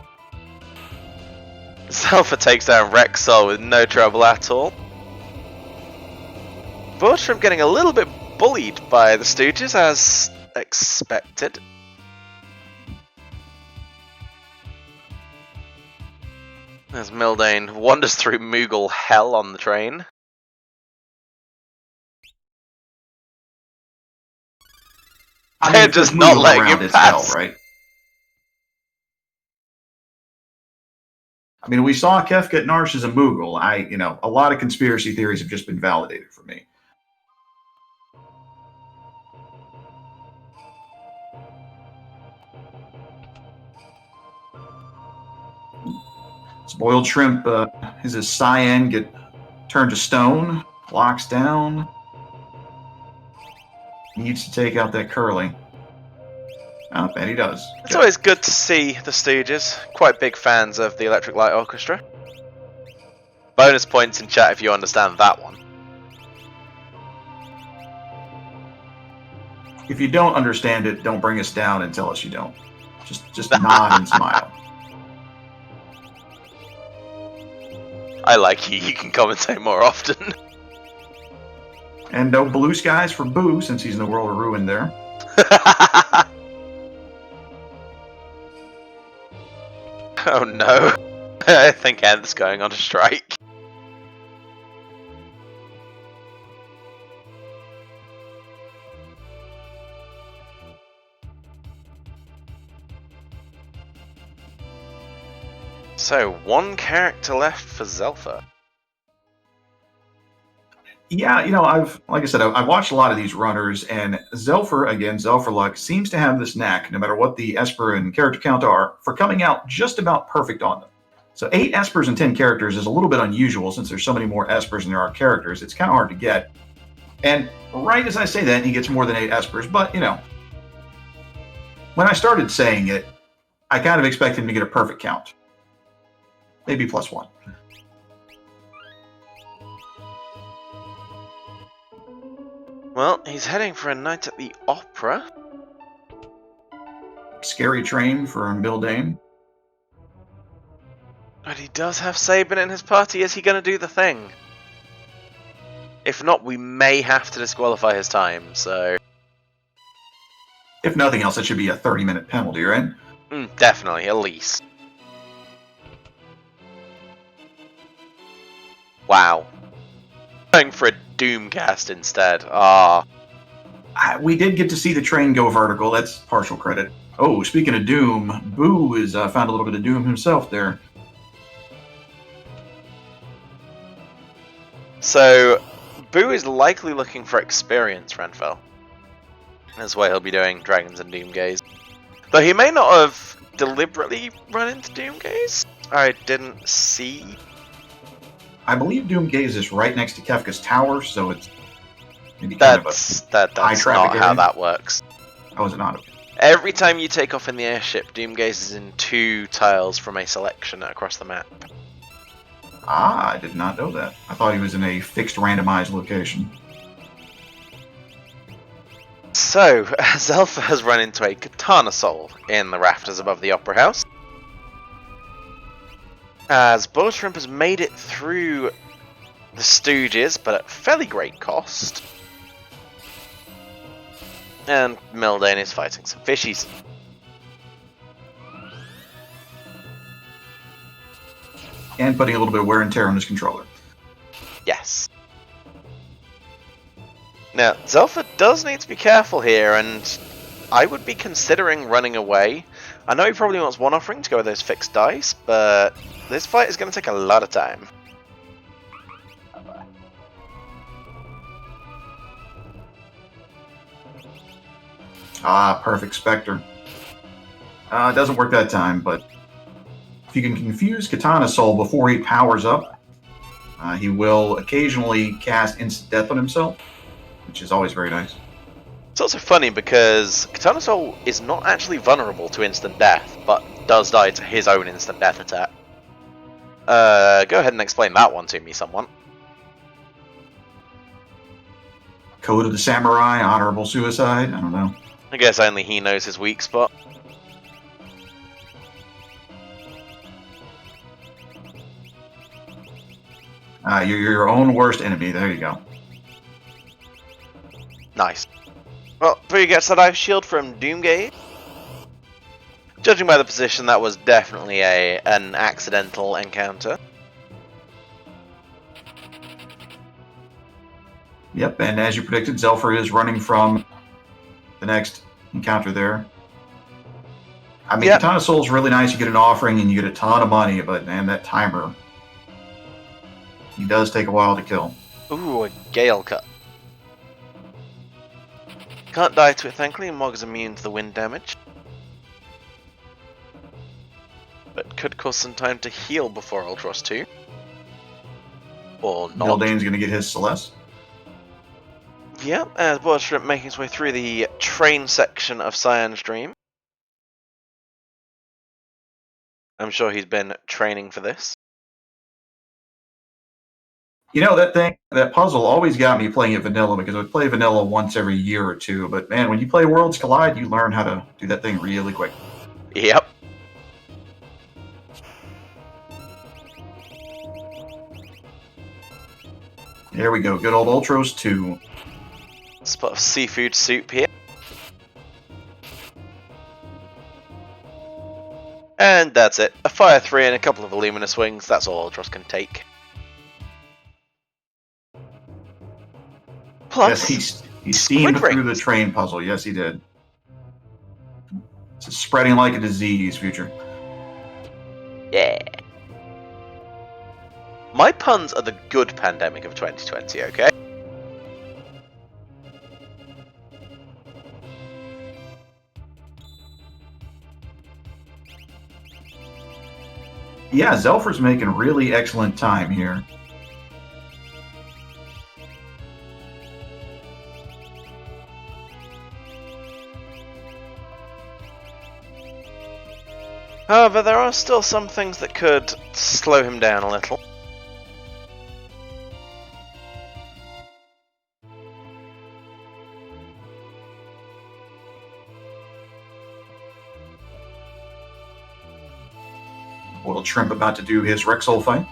Zelfa takes down Rexel with no trouble at all. Bortram getting a little bit bullied by the Stooges, as expected. As Mildane wanders through Moogle hell on the train. They're just not letting him pass. Hell, right? I mean, we saw Kefka at Narsh as a Moogle. A lot of conspiracy theories have just been validated for me. Spoiled shrimp is his cyan get turned to stone, locks down. Needs to take out that curly. Oh, and he does. It's always good to see the Stooges. Quite big fans of the Electric Light Orchestra. Bonus points in chat if you understand that one. If you don't understand it, don't bring us down and tell us you don't. Just nod and smile. I like you. You can commentate more often. And no blue skies for Boo, since he's in the world of ruin there. Oh no. I think Nth's going on a strike. So, one character left for Zelfa. Yeah, I've watched a lot of these runners, and Zelferluck seems to have this knack, no matter what the Esper and character count are, for coming out just about perfect on them. So 8 Espers and 10 characters is a little bit unusual, since there's so many more Espers than there are characters. It's kind of hard to get. And right as I say that, he gets more than 8 Espers, but, when I started saying it, I kind of expected him to get a perfect count. Maybe +1. Well, he's heading for a night at the opera. Scary train for Mildane. But he does have Sabin in his party. Is he going to do the thing? If not, we may have to disqualify his time, so... If nothing else, it should be a 30-minute penalty, right? Definitely, at least. Wow. Going for a Doomcast instead. We did get to see the train go vertical. That's partial credit. Oh, speaking of Doom, Boo has found a little bit of Doom himself there. So, Boo is likely looking for experience, Renfell. That's why he'll be doing Dragons and Doomgaze. Though he may not have deliberately run into Doomgaze. I didn't see. I believe Doomgaze is right next to Kefka's tower, so it's maybe that's not how that works. Oh, is it not? Every time you take off in the airship, Doomgaze is in 2 tiles from a selection across the map. Ah, I did not know that. I thought he was in a fixed randomized location. So, Zelfa has run into a katana soul in the rafters above the Opera House. As Boa Shrimp has made it through the Stooges, but at fairly great cost. And Mildane is fighting some fishies. And putting a little bit of wear and tear on his controller. Yes. Now, Zelfa does need to be careful here, and I would be considering running away. I know he probably wants one offering to go with those fixed dice, but this fight is going to take a lot of time. Ah, perfect Spectre. It doesn't work that time, but if you can confuse Katana Soul before he powers up, he will occasionally cast Instant Death on himself, which is always very nice. It's also funny because Katana Soul is not actually vulnerable to instant death, but does die to his own instant death attack. Go ahead and explain that one to me, someone. Code of the Samurai, Honorable Suicide, I don't know. I guess only he knows his weak spot. You're your own worst enemy, there you go. Nice. Well, Prix gets that ice shield from Doomgate. Judging by the position, that was definitely an accidental encounter. Yep, and as you predicted, Zelfer is running from the next encounter there. I mean, Katana Soul's really nice. You get an offering and you get a ton of money, but man, that timer, he does take a while to kill. Ooh, a Gale Cut. Can't die to it, thankfully. Mog is immune to the wind damage. But could cost some time to heal before Ultros 2. Or not. Mildane's going to get his Celeste. Yeah, as Boa Shrimp making his way through the train section of Cyan's Dream. I'm sure he's been training for this. You know, that puzzle always got me playing it vanilla, because I would play vanilla once every year or two. But man, when you play Worlds Collide, you learn how to do that thing really quick. Yep. There we go. Good old Ultros 2. Spot of seafood soup here. And that's it. A Fire 3 and a couple of Luminous Wings. That's all Ultros can take. Plus, yes, he steamed through the train puzzle. Yes, he did. It's spreading like a disease, Future. Yeah. My puns are the good pandemic of 2020, okay? Yeah, Zelfer's making really excellent time here. However, there are still some things that could slow him down a little. Little Shrimp about to do his Rexel fight.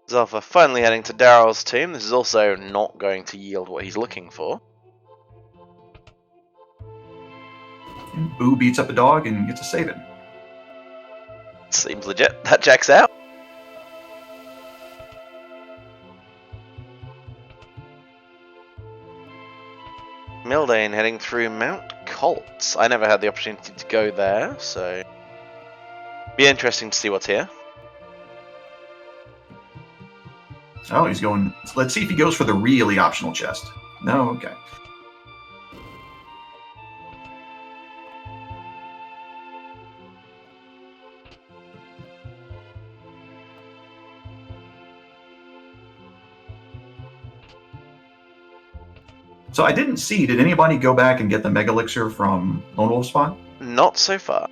Zelfa finally heading to Daryl's team. This is also not going to yield what he's looking for. And Boo beats up a dog and gets a save-in. Seems legit. That checks out. Mildane heading through Mount Colts. I never had the opportunity to go there, so be interesting to see what's here. Oh, he's going... Let's see if he goes for the really optional chest. No? Okay. So I didn't see, did anybody go back and get the Mega Elixir from Lone Wolf Spot? Not so far.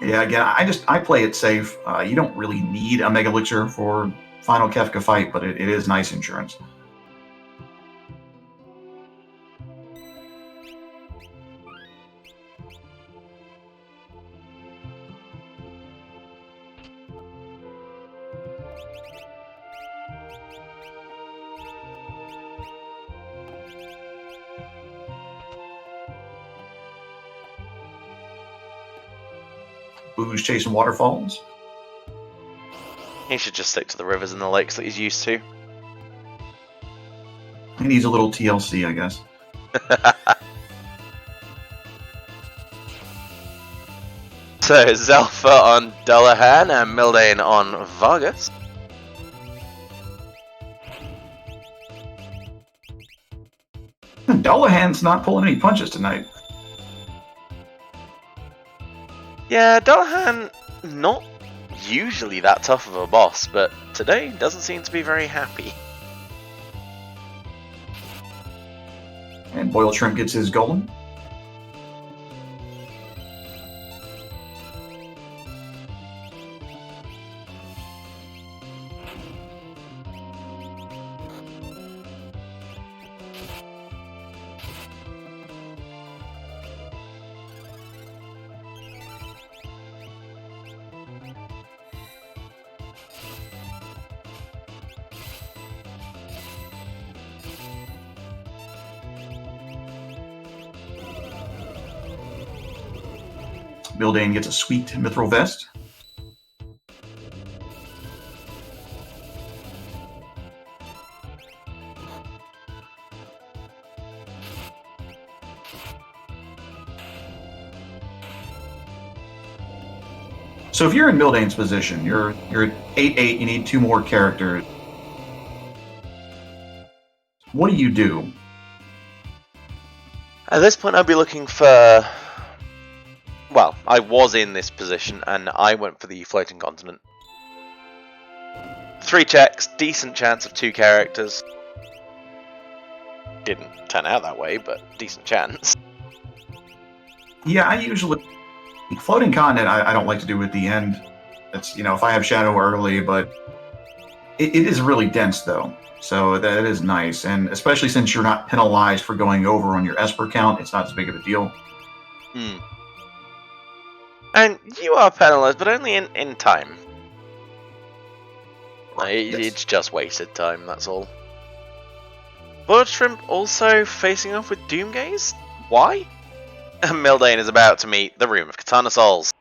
Yeah, again, I play it safe. You don't really need a Mega Elixir for final Kefka fight, but it is nice insurance. Boo's chasing waterfalls. He should just stick to the rivers and the lakes that he's used to. He needs a little TLC, I guess. So, Zelfa on Dullahan and Mildane on Vargas. Dullahan's not pulling any punches tonight. Yeah, Dullahan, not usually that tough of a boss, but today doesn't seem to be very happy. And Boiled Shrimp gets his golem. Mildane gets a sweet mithril vest. So if you're in Mildane's position, you're at 8/8, you need 2 more characters. What do you do? At this point, I'd be looking for... Well, I was in this position, and I went for the floating continent. 3 checks, decent chance of 2 characters. Didn't turn out that way, but decent chance. Yeah, I usually... Floating continent, I don't like to do at the end. It's, if I have shadow early, but it is really dense, though. So that is nice, and especially since you're not penalized for going over on your Esper count, it's not as big of a deal. Hmm. And you are penalized, but only in time. It's just wasted time, that's all. Boiled Shrimp also facing off with Doomgaze? Why? Mildane is about to meet the Room of Katana Souls.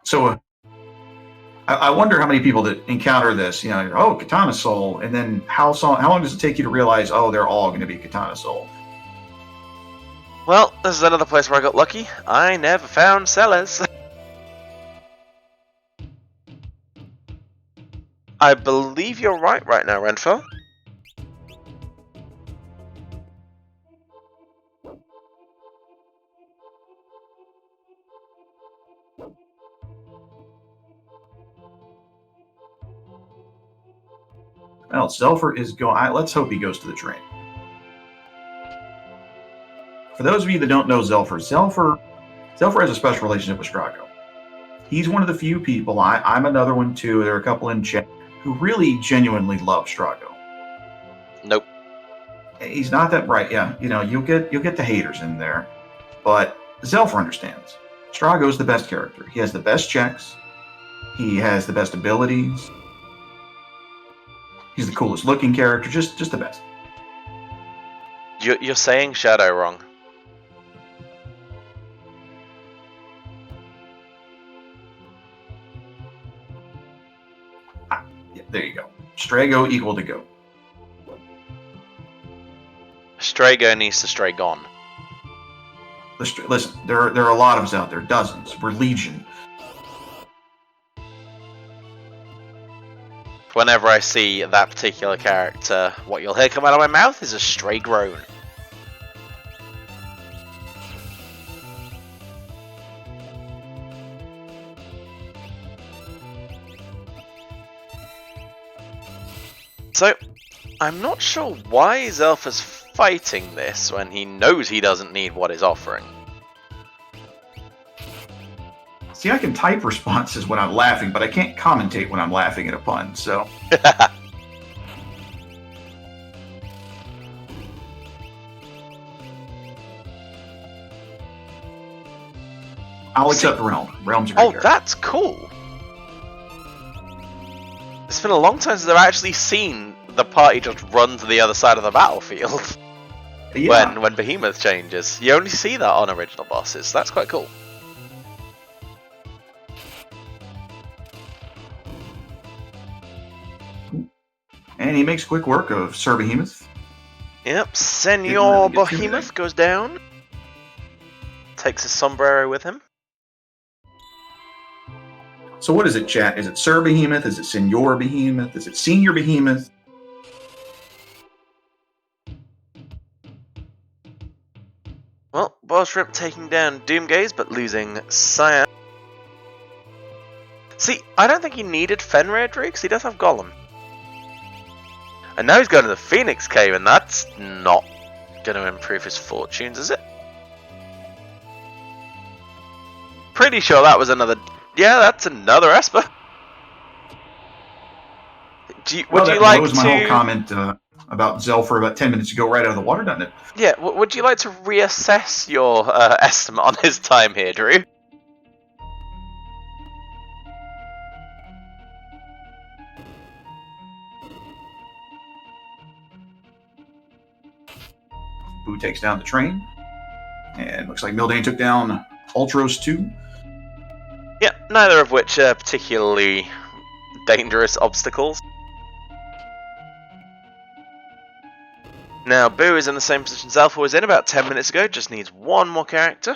So I wonder how many people that encounter this, oh, Katana Soul, and then how long does it take you to realize, oh, they're all going to be Katana Soul? Well, this is another place where I got lucky. I never found sellers. I believe you're right now, Renfell. Well, Zelfer is going. Let's hope he goes to the train. For those of you that don't know Zelfer has a special relationship with Strago. He's one of the few people. I'm another one too. There are a couple in chat who really genuinely love Strago. Nope. He's not that bright. Yeah, you'll get the haters in there, but Zelfer understands. Strago's the best character. He has the best checks. He has the best abilities. He's the coolest looking character. Just the best. You're saying Shadow wrong. Yeah, there you go. Strago equal to go. Strago needs to stray gone. Listen, there are a lot of us out there, dozens. We're legion. Whenever I see that particular character, what you'll hear come out of my mouth is a stray groan. So, I'm not sure why Zelfa's fighting this when he knows he doesn't need what he's offering. See, I can type responses when I'm laughing, but I can't commentate when I'm laughing at a pun, so... I'll accept the realm. Realm's a great character. That's cool. It's been a long time since I've actually seen the party just run to the other side of the battlefield. Yeah. When Behemoth changes. You only see that on original bosses. That's quite cool. And he makes quick work of Sir Behemoth. Yep, Senor Behemoth goes down. Takes his sombrero with him. So what is it, chat? Is it Sir Behemoth? Is it Senor Behemoth? Is it Senior Behemoth? Well, Bostrip taking down Doomgaze, but losing Cyan. See, I don't think he needed Fenrir Drew, because he does have Golem. And now he's going to the Phoenix Cave, and that's not going to improve his fortunes, is it? Pretty sure that was another... Yeah, that's another Esper. Would you like to... my whole comment about Zelfa about 10 minutes ago right out of the water, doesn't it? Yeah, would you like to reassess your estimate on his time here, Drew? Boo takes down the train. And looks like Mildane took down Ultros too. Yeah, neither of which are particularly dangerous obstacles. Now, Boo is in the same position Zelfa was in about 10 minutes ago, just needs one more character.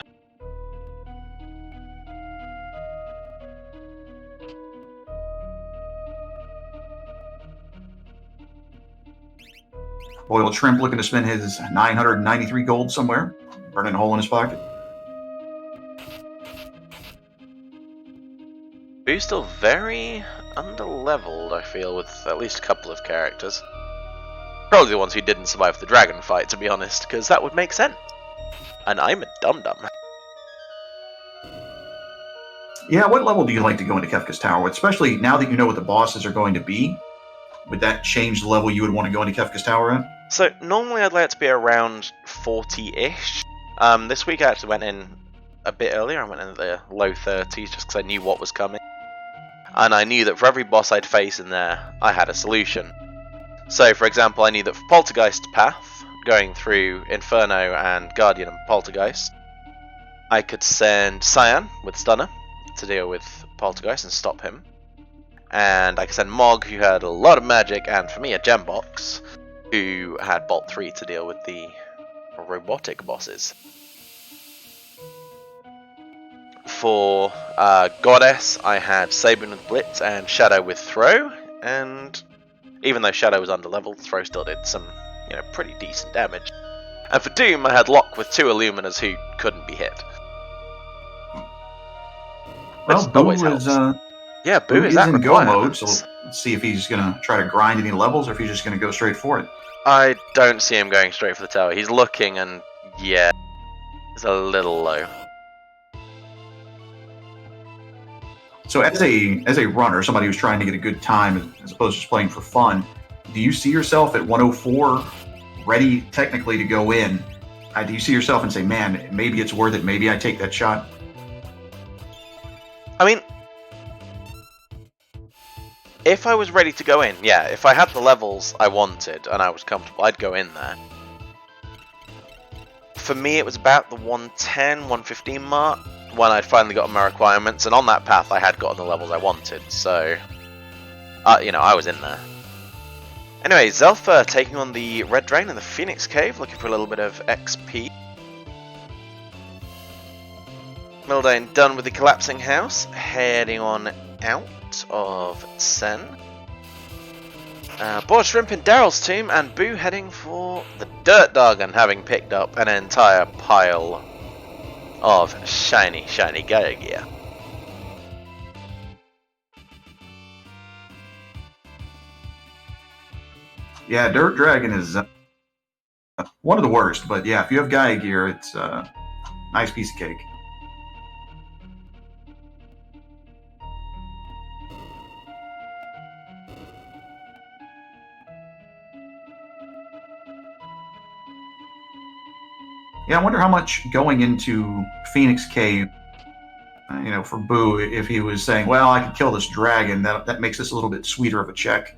Boiled Shrimp looking to spend his 993 gold somewhere, burning a hole in his pocket. Boo's still very underleveled, I feel, with at least a couple of characters. Probably the ones who didn't survive the dragon fight, to be honest, because that would make sense. And I'm a dum-dum. Yeah, what level do you like to go into Kefka's Tower with? Especially now that you know what the bosses are going to be. Would that change the level you would want to go into Kefka's Tower at? So, normally I'd like it to be around 40-ish. This week I actually went in a bit earlier. I went in the low 30s just because I knew what was coming. And I knew that for every boss I'd face in there, I had a solution. So, for example, I knew that for Poltergeist path, going through Inferno and Guardian and Poltergeist, I could send Cyan with Stunner to deal with Poltergeist and stop him. And I could send Mog, who had a lot of magic, and for me a gem box, who had Bolt 3 to deal with the robotic bosses. For Goddess, I had Sabin with Blitz and Shadow with Throw, and even though Shadow was underleveled, Throw still did some, pretty decent damage. And for Doom, I had Lock with 2 Illuminas who couldn't be hit. Well, Boo is yeah, Boo is in go mode, so let's see if he's going to try to grind any levels or if he's just going to go straight for it. I don't see him going straight for the tower. He's looking and, yeah, it's a little low. So as a runner, somebody who's trying to get a good time as opposed to just playing for fun, do you see yourself at 104 ready technically to go in? Do you see yourself and say, man, maybe it's worth it, maybe I take that shot? I mean, if I was ready to go in, yeah, if I had the levels I wanted and I was comfortable, I'd go in there. For me, it was about the 110, 115 mark when I'd finally gotten my requirements, and on that path I had gotten the levels I wanted, so, I was in there. Anyway, Zelfa taking on the Red Drain in the Phoenix Cave, looking for a little bit of XP. Mildane done with the collapsing house, heading on out of Sen. Board Shrimp in Daryl's team, and Boo heading for the Dirt Dog and having picked up an entire pile of shiny Gaia gear. Yeah, Dirt Dragon is one of the worst, but yeah, if you have Gaia gear, it's a nice piece of cake. Yeah, I wonder how much going into Phoenix Cave, for Boo, if he was saying, well, I could kill this dragon, that makes this a little bit sweeter of a check.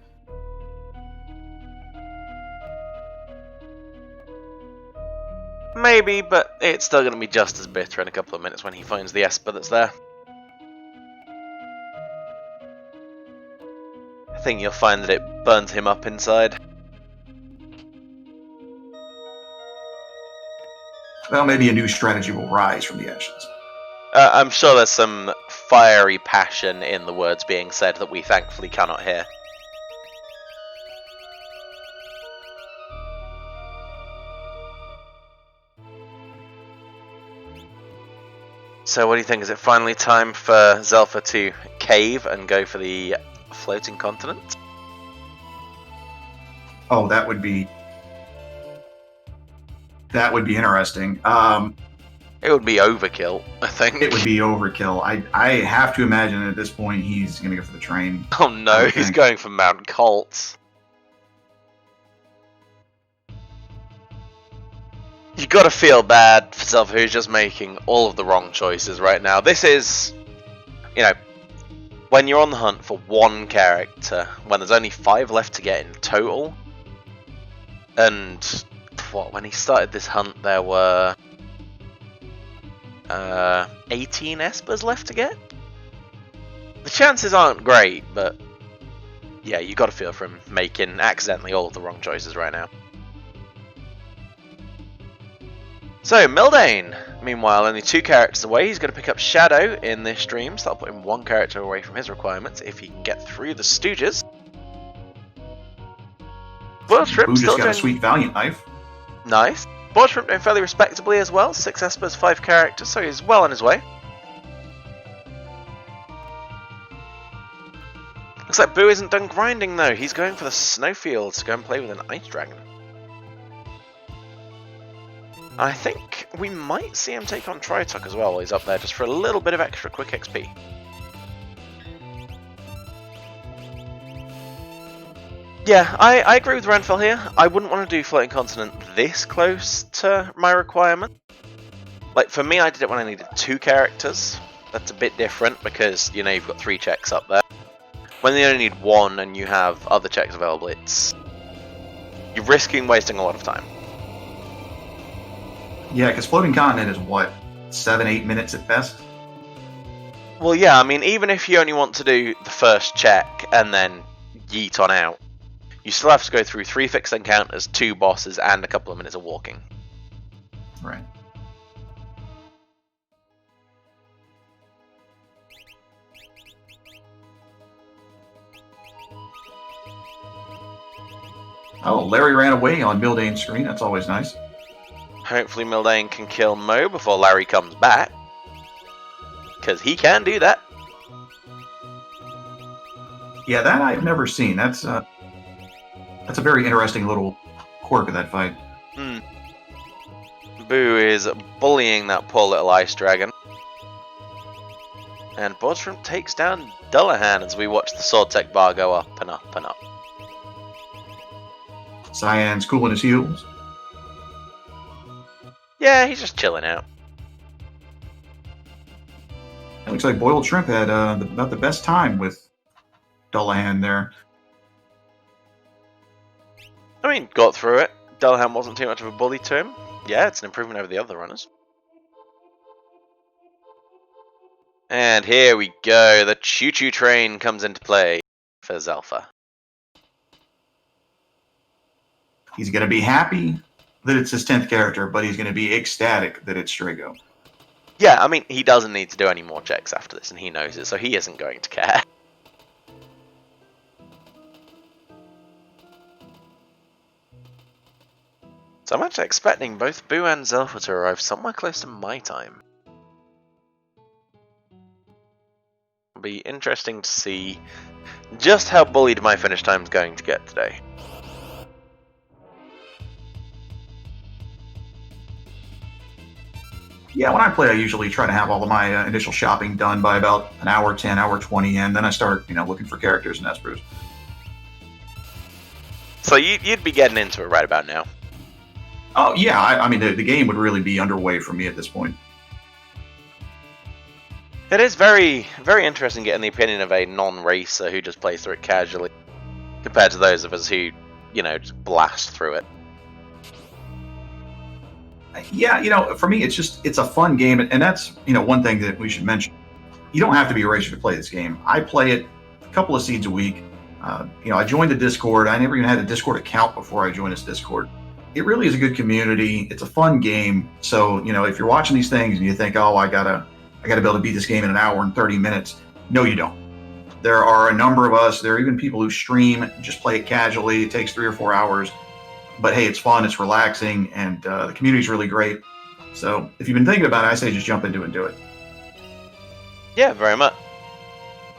Maybe, but it's still going to be just as bitter in a couple of minutes when he finds the Esper that's there. I think you'll find that it burns him up inside. Well, maybe a new strategy will rise from the ashes. I'm sure there's some fiery passion in the words being said that we thankfully cannot hear. So what do you think? Is it finally time for Zelfa to cave and go for the floating continent? Oh, that would be interesting. It would be overkill, I think. It would be overkill. I have to imagine at this point he's going to go for the train. Oh no, he's going for Mount Colts. You gotta feel bad for Zelfa, who's just making all of the wrong choices right now. This is, when you're on the hunt for one character, when there's only 5 left to get in total, and when he started this hunt there were 18 Espers left to get? The chances aren't great, but yeah, you gotta feel for him making accidentally all of the wrong choices right now. So, Mildane, meanwhile, only 2 characters away. He's going to pick up Shadow in this stream, so that'll put him 1 character away from his requirements if he can get through the Stooges. Boiled Shrimp Boo just still got doing... a sweet Valiant knife. Nice. Boiled Shrimp doing fairly respectably as well. 6 Espers, 5 characters, so he's well on his way. Looks like Boo isn't done grinding though. He's going for the snowfields to go and play with an Ice Dragon. I think we might see him take on Tritok as well while he's up there, just for a little bit of extra quick XP. Yeah, I agree with Renfell here. I wouldn't want to do Floating Continent this close to my requirement. Like, for me, I did it when I needed 2 characters. That's a bit different because, you've got 3 checks up there. When you only need 1 and you have other checks available, you're risking wasting a lot of time. Yeah, because Floating Continent is what, 7-8 minutes at best? Well, yeah, I mean, even if you only want to do the first check and then yeet on out, you still have to go through 3 fixed encounters, 2 bosses, and a couple of minutes of walking. Right. Oh, Larry ran away on Mildane's screen. That's always nice. Hopefully Mildane can kill Mo before Larry comes back. Because he can do that. Yeah, that I've never seen. That's a very interesting little quirk of that fight. Boo is bullying that poor little ice dragon. And Bodstrom takes down Dullahan as we watch the sword tech bar go up and up and up. Cyan's cooling his heels. Yeah, he's just chilling out. It looks like Boiled Shrimp had about the best time with Dullahan there. I mean, got through it. Dullahan wasn't too much of a bully to him. Yeah, it's an improvement over the other runners. And here we go. The choo-choo train comes into play for Zelfa. He's going to be happy that it's his 10th character, but he's going to be ecstatic that it's Strago. Yeah, I mean, he doesn't need to do any more checks after this, and he knows it, so he isn't going to care. So I'm actually expecting both Boo and Zelfa to arrive somewhere close to my time. It'll be interesting to see just how bullied my finish time's going to get today. Yeah, when I play, I usually try to have all of my initial shopping done by about an hour 10, hour 20 in. Then I start, looking for characters and Espers. So you'd be getting into it right about now. Oh, yeah. I mean, the game would really be underway for me at this point. It is very, very interesting getting the opinion of a non-racer who just plays through it casually, compared to those of us who, just blast through it. Yeah, for me, it's a fun game. And that's, one thing that we should mention. You don't have to be a racer to play this game. I play it a couple of seeds a week. I joined the Discord. I never even had a Discord account before I joined this Discord. It really is a good community. It's a fun game. So, if you're watching these things and you think, oh, I gotta be able to beat this game in an hour and 30 minutes. No, you don't. There are a number of us. There are even people who stream, just play it casually. It takes 3 or 4 hours. But hey, it's fun, it's relaxing, and the community's really great. So if you've been thinking about it, I say just jump into it and do it. Yeah, very much.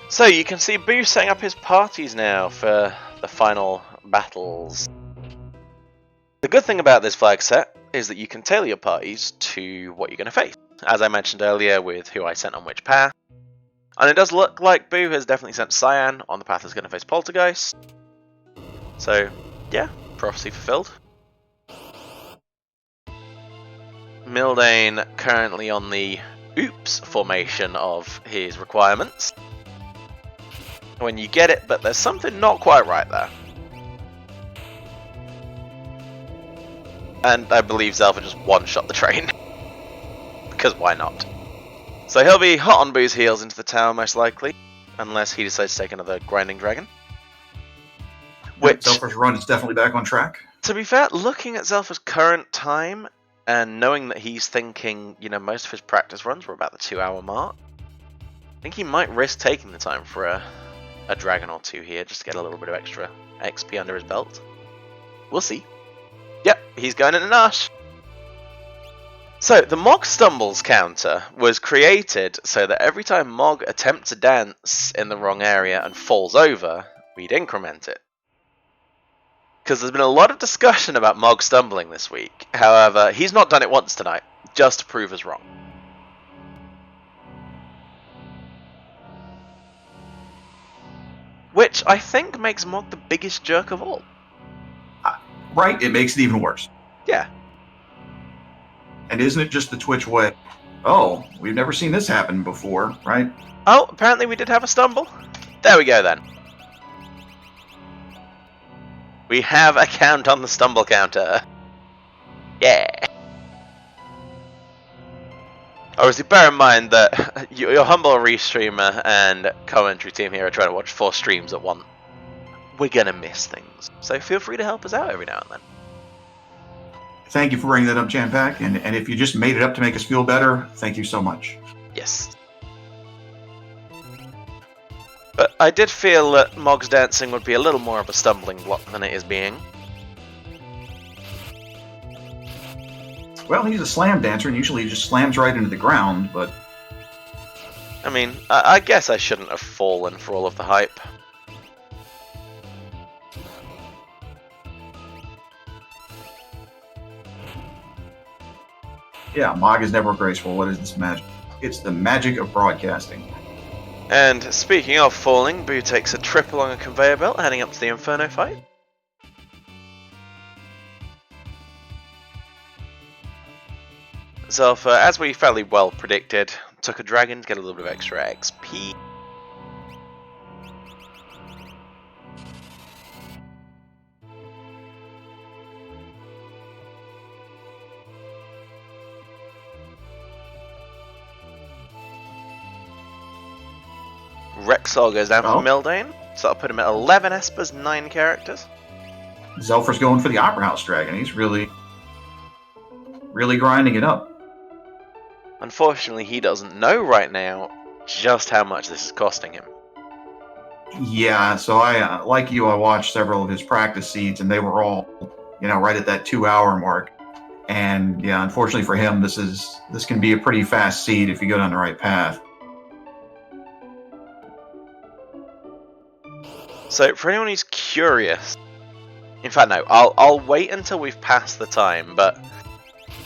So you can see Boo setting up his parties now for the final battles. The good thing about this flag set is that you can tailor your parties to what you're going to face, as I mentioned earlier with who I sent on which path. And it does look like Boo has definitely sent Cyan on the path that's going to face Poltergeist. So, yeah, prophecy fulfilled. Mildane currently on the oops formation of his requirements. When you get it, but there's something not quite right there. And I believe Zelfa just one-shot the train. Because why not? So he'll be hot on Boo's heels into the tower most likely. Unless he decides to take another Grinding Dragon. Which, Zelfa's run is definitely back on track. To be fair, looking at Zelfa's current time, and knowing that he's thinking, most of his practice runs were about the 2-hour mark, I think he might risk taking the time for a dragon or two here, just to get a little bit of extra XP under his belt. We'll see. Yep, he's going into Nash. So, the Mog Stumbles counter was created so that every time Mog attempts a dance in the wrong area and falls over, we'd increment it. Because there's been a lot of discussion about Mog stumbling this week. However, he's not done it once tonight, just to prove us wrong. Which I think makes Mog the biggest jerk of all. Right? It makes it even worse. Yeah. And isn't it just the Twitch way? Oh, we've never seen this happen before, right? Oh, apparently we did have a stumble. There we go then. We have a count on the stumble counter. Yeah. Obviously, bear in mind that your humble restreamer and commentary team here are trying to watch 4 streams at once. We're gonna miss things, so feel free to help us out every now and then. Thank you for bringing that up, Jam-Pack, and if you just made it up to make us feel better, thank you so much. Yes. But I did feel that Mog's dancing would be a little more of a stumbling block than it is being. Well, he's a slam dancer, and usually he just slams right into the ground, but... I mean, I guess I shouldn't have fallen for all of the hype. Yeah, Mog is never graceful. What is this magic? It's the magic of broadcasting. And speaking of falling, Boo takes a trip along a conveyor belt heading up to the Inferno fight. Zelfa, as we fairly well predicted, took a dragon to get a little bit of extra XP. Rexel goes down for Mildane, so that'll put him at 11 Espers, 9 characters. Zelfa's going for the Opera House Dragon. He's really grinding it up. Unfortunately, he doesn't know right now just how much this is costing him. Yeah, so I, like you, I watched several of his practice seeds, and they were all, right at that 2-hour mark. And yeah, unfortunately for him, this can be a pretty fast seed if you go down the right path. So, for anyone who's curious, in fact, no, I'll wait until we've passed the time, but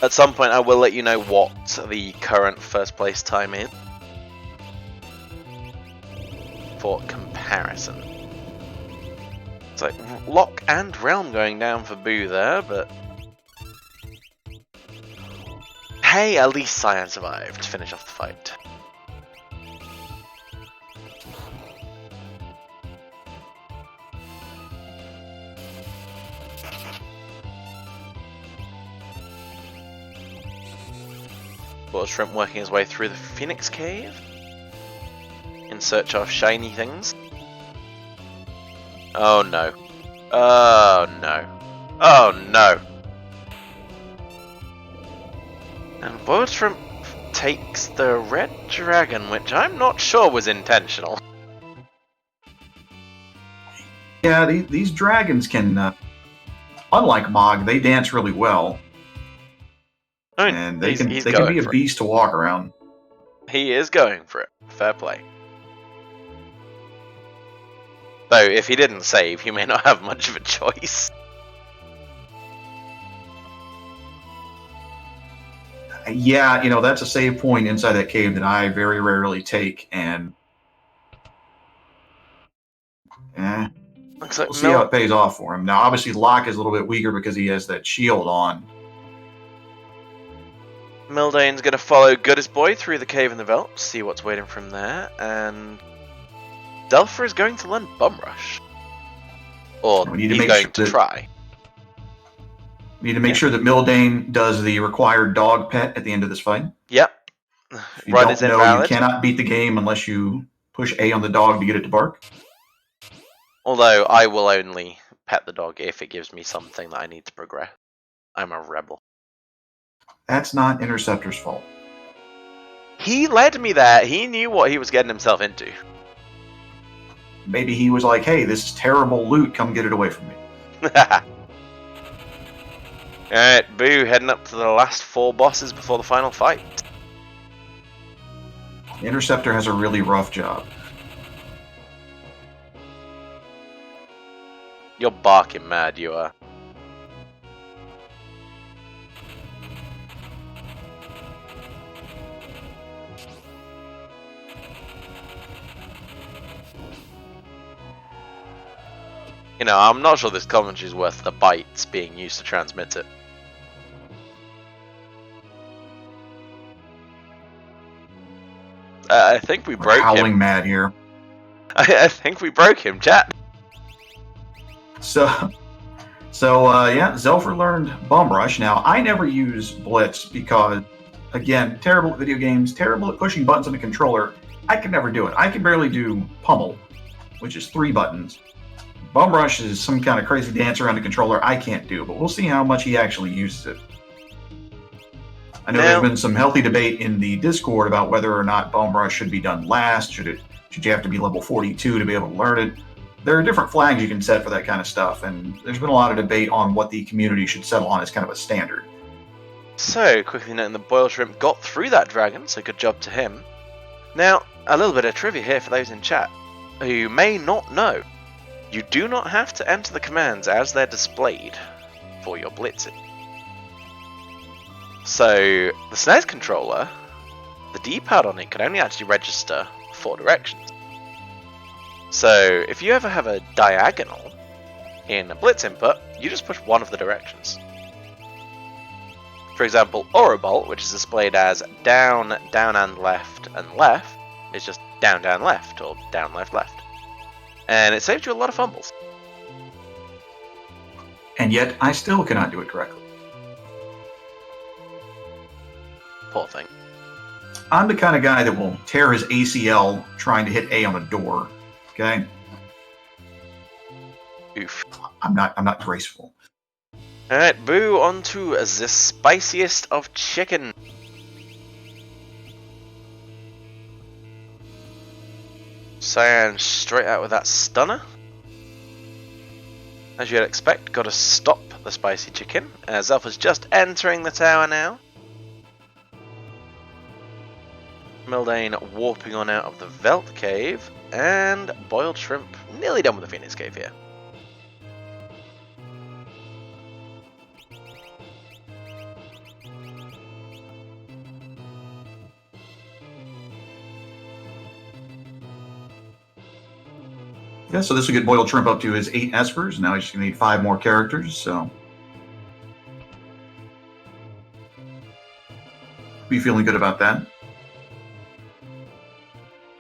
At some point I will let you know what the current first place time is for comparison. It's like Lock and Realm going down for Boo there, but hey, at least Cyan survived to finish off the fight. Boiled Shrimp working his way through the Phoenix Cave in search of shiny things. Oh no. Oh no. Oh no. And Boiled Shrimp takes the red dragon, which I'm not sure was intentional. Yeah, these dragons can, unlike Mog, they dance really well. I mean, And they can be a for beast to walk around. He is going for it. Fair play. Though, if he didn't save, he may not have much of a choice. Yeah, that's a save point inside that cave that I very rarely take, and Looks like we'll see how it pays off for him. Now, obviously, Locke is a little bit weaker because he has that shield on. Mildane's going to follow Goodest Boy through the cave in the Veldt, see what's waiting for him there, and Delpher is going to learn Bum Rush. Or he's going to try. We need to make sure that Mildane does the required dog pet at the end of this fight. Yep. If you don't know, you cannot beat the game unless you push A on the dog to get it to bark. Although I will only pet the dog if it gives me something that I need to progress. I'm a rebel. That's not Interceptor's fault. He led me there. He knew what he was getting himself into. Maybe he was like, hey, this is terrible loot. Come get it away from me. Alright, Boo heading up to the last 4 bosses before the final fight. The Interceptor has a really rough job. You're barking mad, you are. I'm not sure this commentary is worth the bytes being used to transmit it. I think we broke him. Howling mad here. I think we broke him, chat. So yeah, Zelfer learned Bum Rush. Now, I never use Blitz because, again, terrible at video games, terrible at pushing buttons on the controller. I can never do it. I can barely do Pummel, which is 3 buttons. Bum Rush is some kind of crazy dance around the controller I can't do, but we'll see how much he actually uses it. I know there's been some healthy debate in the Discord about whether or not Bum Rush should be done last. Should you have to be level 42 to be able to learn it? There are different flags you can set for that kind of stuff, and there's been a lot of debate on what the community should settle on as kind of a standard. So, quickly noting the Boiled Shrimp got through that dragon, so good job to him. Now, a little bit of trivia here for those in chat who may not know. You do not have to enter the commands as they're displayed for your blitzing. So, the SNES controller, the D-pad on it can only actually register 4 directions. So, if you ever have a diagonal in a blitz input, you just push one of the directions. For example, Orobolt, which is displayed as down, down and left, is just down, down, left, or down, left, left. And it saves you a lot of fumbles. And yet, I still cannot do it correctly. Poor thing. I'm the kind of guy that will tear his ACL trying to hit A on a door. Okay? Oof. I'm not graceful. Alright, Boo, on to the spiciest of chicken. Cyan straight out with that stunner. As you'd expect, gotta stop the spicy chicken, as Alpha's just entering the tower now. Mildane warping on out of the Veldt Cave, and Boiled Shrimp nearly done with the Phoenix Cave here. Yeah, so this will get Boiled Shrimp up to his 8 espers. Now he's just going to need 5 more characters, so... Be feeling good about that.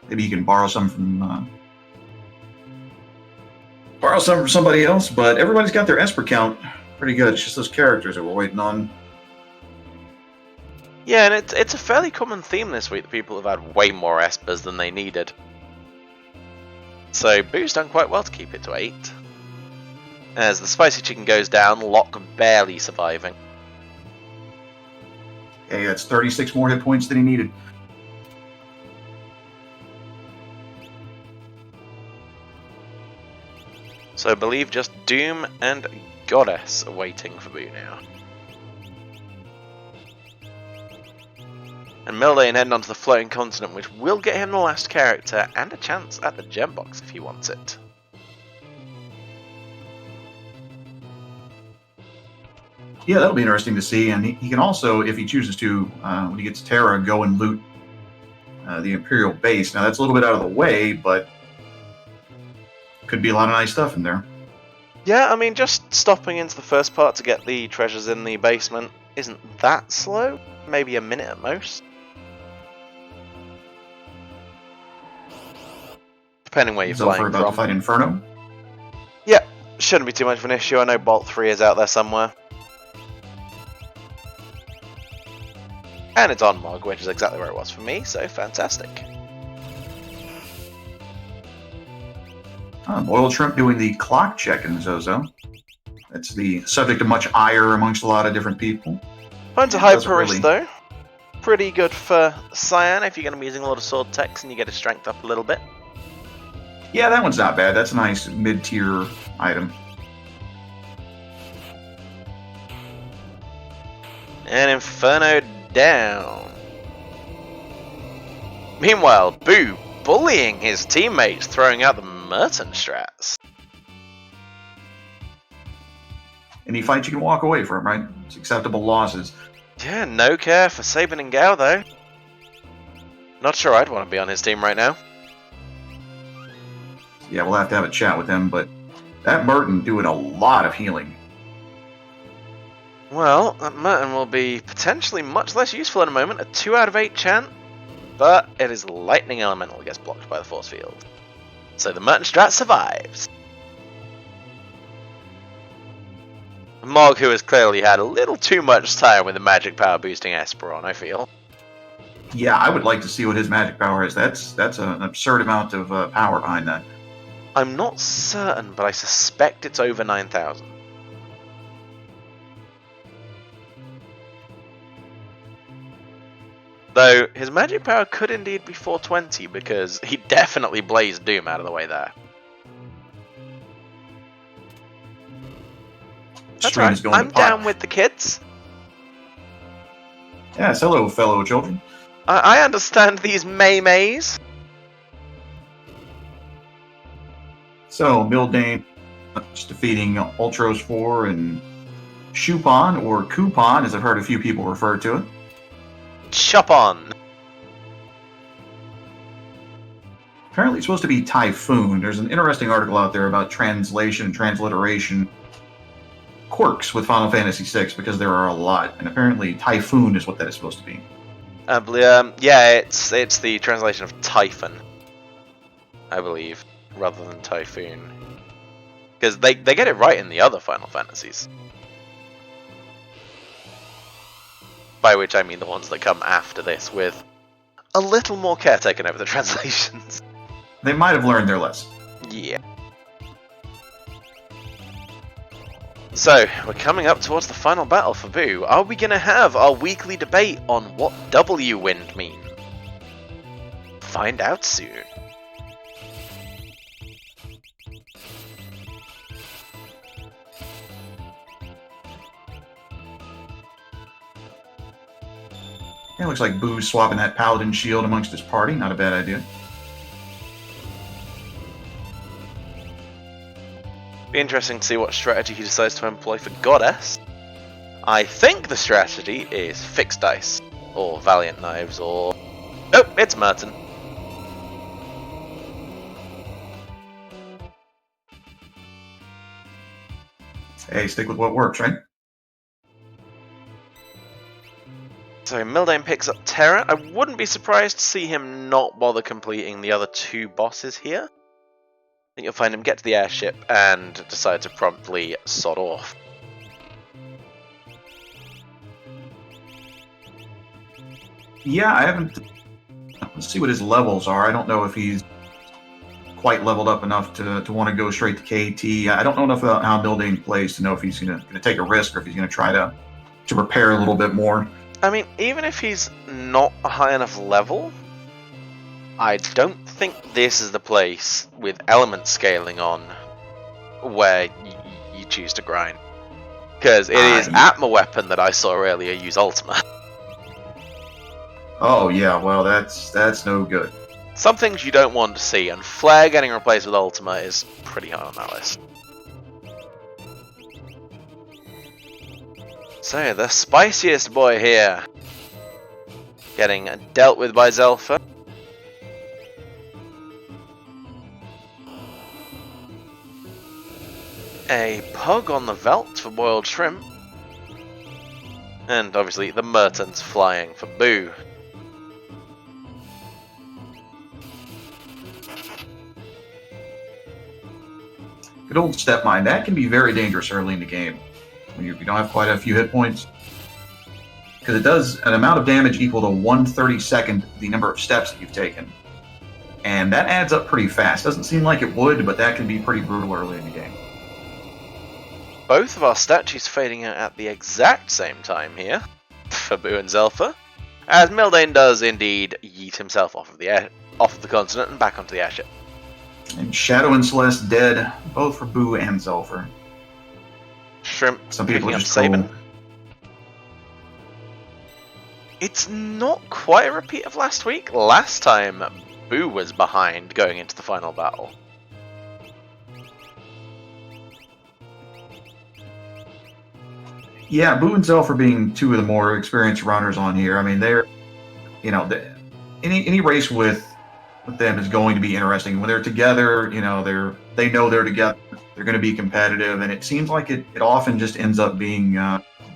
Maybe you can borrow some from somebody else, but everybody's got their esper count pretty good. It's just those characters that we're waiting on. Yeah, and it's a fairly common theme this week that people have had way more espers than they needed. So Boo's done quite well to keep it to 8. As the spicy chicken goes down, Locke barely surviving. Okay, that's 36 more hit points than he needed. So I believe just Doom and Goddess are waiting for Boo now. And Mildane heading onto the floating continent, which will get him the last character and a chance at the gem box if he wants it. Yeah, that'll be interesting to see, and he can also, if he chooses to, when he gets Terra, go and loot the Imperial base. Now that's a little bit out of the way, but could be a lot of nice stuff in there. Yeah, I mean, just stopping into the first part to get the treasures in the basement isn't that slow. Maybe a minute at most. Depending where you're flying about from. to fight Inferno? Yeah, shouldn't be too much of an issue. I know Bolt 3 is out there somewhere. And it's on Mog, which is exactly where it was for me, so fantastic. Boiled Shrimp doing the clock check in Zozo. That's the subject of much ire amongst a lot of different people. Finds a Hyperist though. Pretty good for Cyan if you're going to be using a lot of sword techs and you get his strength up a little bit. Yeah, that one's not bad. That's a nice mid-tier item. And Inferno down. Meanwhile, Boo bullying his teammates, throwing out the Merton strats. Any fight you can walk away from, right? It's acceptable losses. Yeah, no care for Sabin and Gao though. Not sure I'd want to be on his team right now. Yeah, we'll have to have a chat with him, but that Merton doing a lot of healing. Well, that Merton will be potentially much less useful in a moment. A 2 out of 8 chant, but it is Lightning Elemental gets blocked by the force field. So the Merton strat survives. Mog, who has clearly had a little too much time with the magic power boosting Esperon, I feel. Yeah, I would like to see what his magic power is. That's an absurd amount of power behind that. I'm not certain, but I suspect it's over 9,000. Though, his magic power could indeed be 420, because he definitely blazed Doom out of the way there. That's right, I'm down with the kids. Yes, hello, fellow children. I understand these May-Mays. So, Mildane just defeating Ultros 4 and Chupon, or Coupon, as I've heard a few people refer to it. Chop on. Apparently it's supposed to be Typhoon. There's an interesting article out there about translation and transliteration quirks with Final Fantasy VI, because there are a lot, and apparently Typhoon is what that is supposed to be. Yeah, it's the translation of Typhon, I believe, rather than Typhoon. Because they get it right in the other Final Fantasies. By which I mean the ones that come after this, with a little more care taken over the translations. They might have learned their lesson. Yeah. So, we're coming up towards the final battle for Boo. Are we going to have our weekly debate on what W-Wind mean? Find out soon. Yeah, looks like Boo's swapping that Paladin shield amongst his party. Not a bad idea. Be interesting to see what strategy he decides to employ for Goddess. I think the strategy is Fixed Dice, or Valiant Knives, or... Nope, it's Merton. Hey, stick with what works, right? So Mildane picks up Terra. I wouldn't be surprised to see him not bother completing the other two bosses here. I think you'll find him get to the airship and decide to promptly sod off. Yeah, I haven't. Let's see what his levels are. I don't know if he's quite leveled up enough to want to go straight to KT. I don't know enough about how Mildane plays to know if he's going to take a risk or if he's going to try to prepare a little bit more. I mean, even if he's not a high enough level, I don't think this is the place with element scaling on where you choose to grind. Because it is Atma Weapon that I saw earlier use Ultima. Oh yeah, well that's no good. Some things you don't want to see, and Flare getting replaced with Ultima is pretty high on that list. So, the spiciest boy here, getting dealt with by Zelfa. A pug on the Velt for boiled shrimp. And obviously the Mertens flying for Boo. Good old Step Mine. That can be very dangerous early in the game when you don't have quite a few hit points. Because it does an amount of damage equal to 1/32 the number of steps that you've taken. And that adds up pretty fast. Doesn't seem like it would, but that can be pretty brutal early in the game. Both of our statues fading out at the exact same time here for Boo and Zelfa, as Mildane does indeed yeet himself off of the continent and back onto the airship. And Shadow and Celeste dead, both for Boo and Zelfa. Shrimp Some people picking up just Sabin. It's not quite a repeat of last week. Last time, Boo was behind going into the final battle. Yeah, Boo and Zelfa being two of the more experienced runners on here. I mean, they're, any race with them is going to be interesting. When they're together, they know they're together. They're going to be competitive, and it seems like it often just ends up being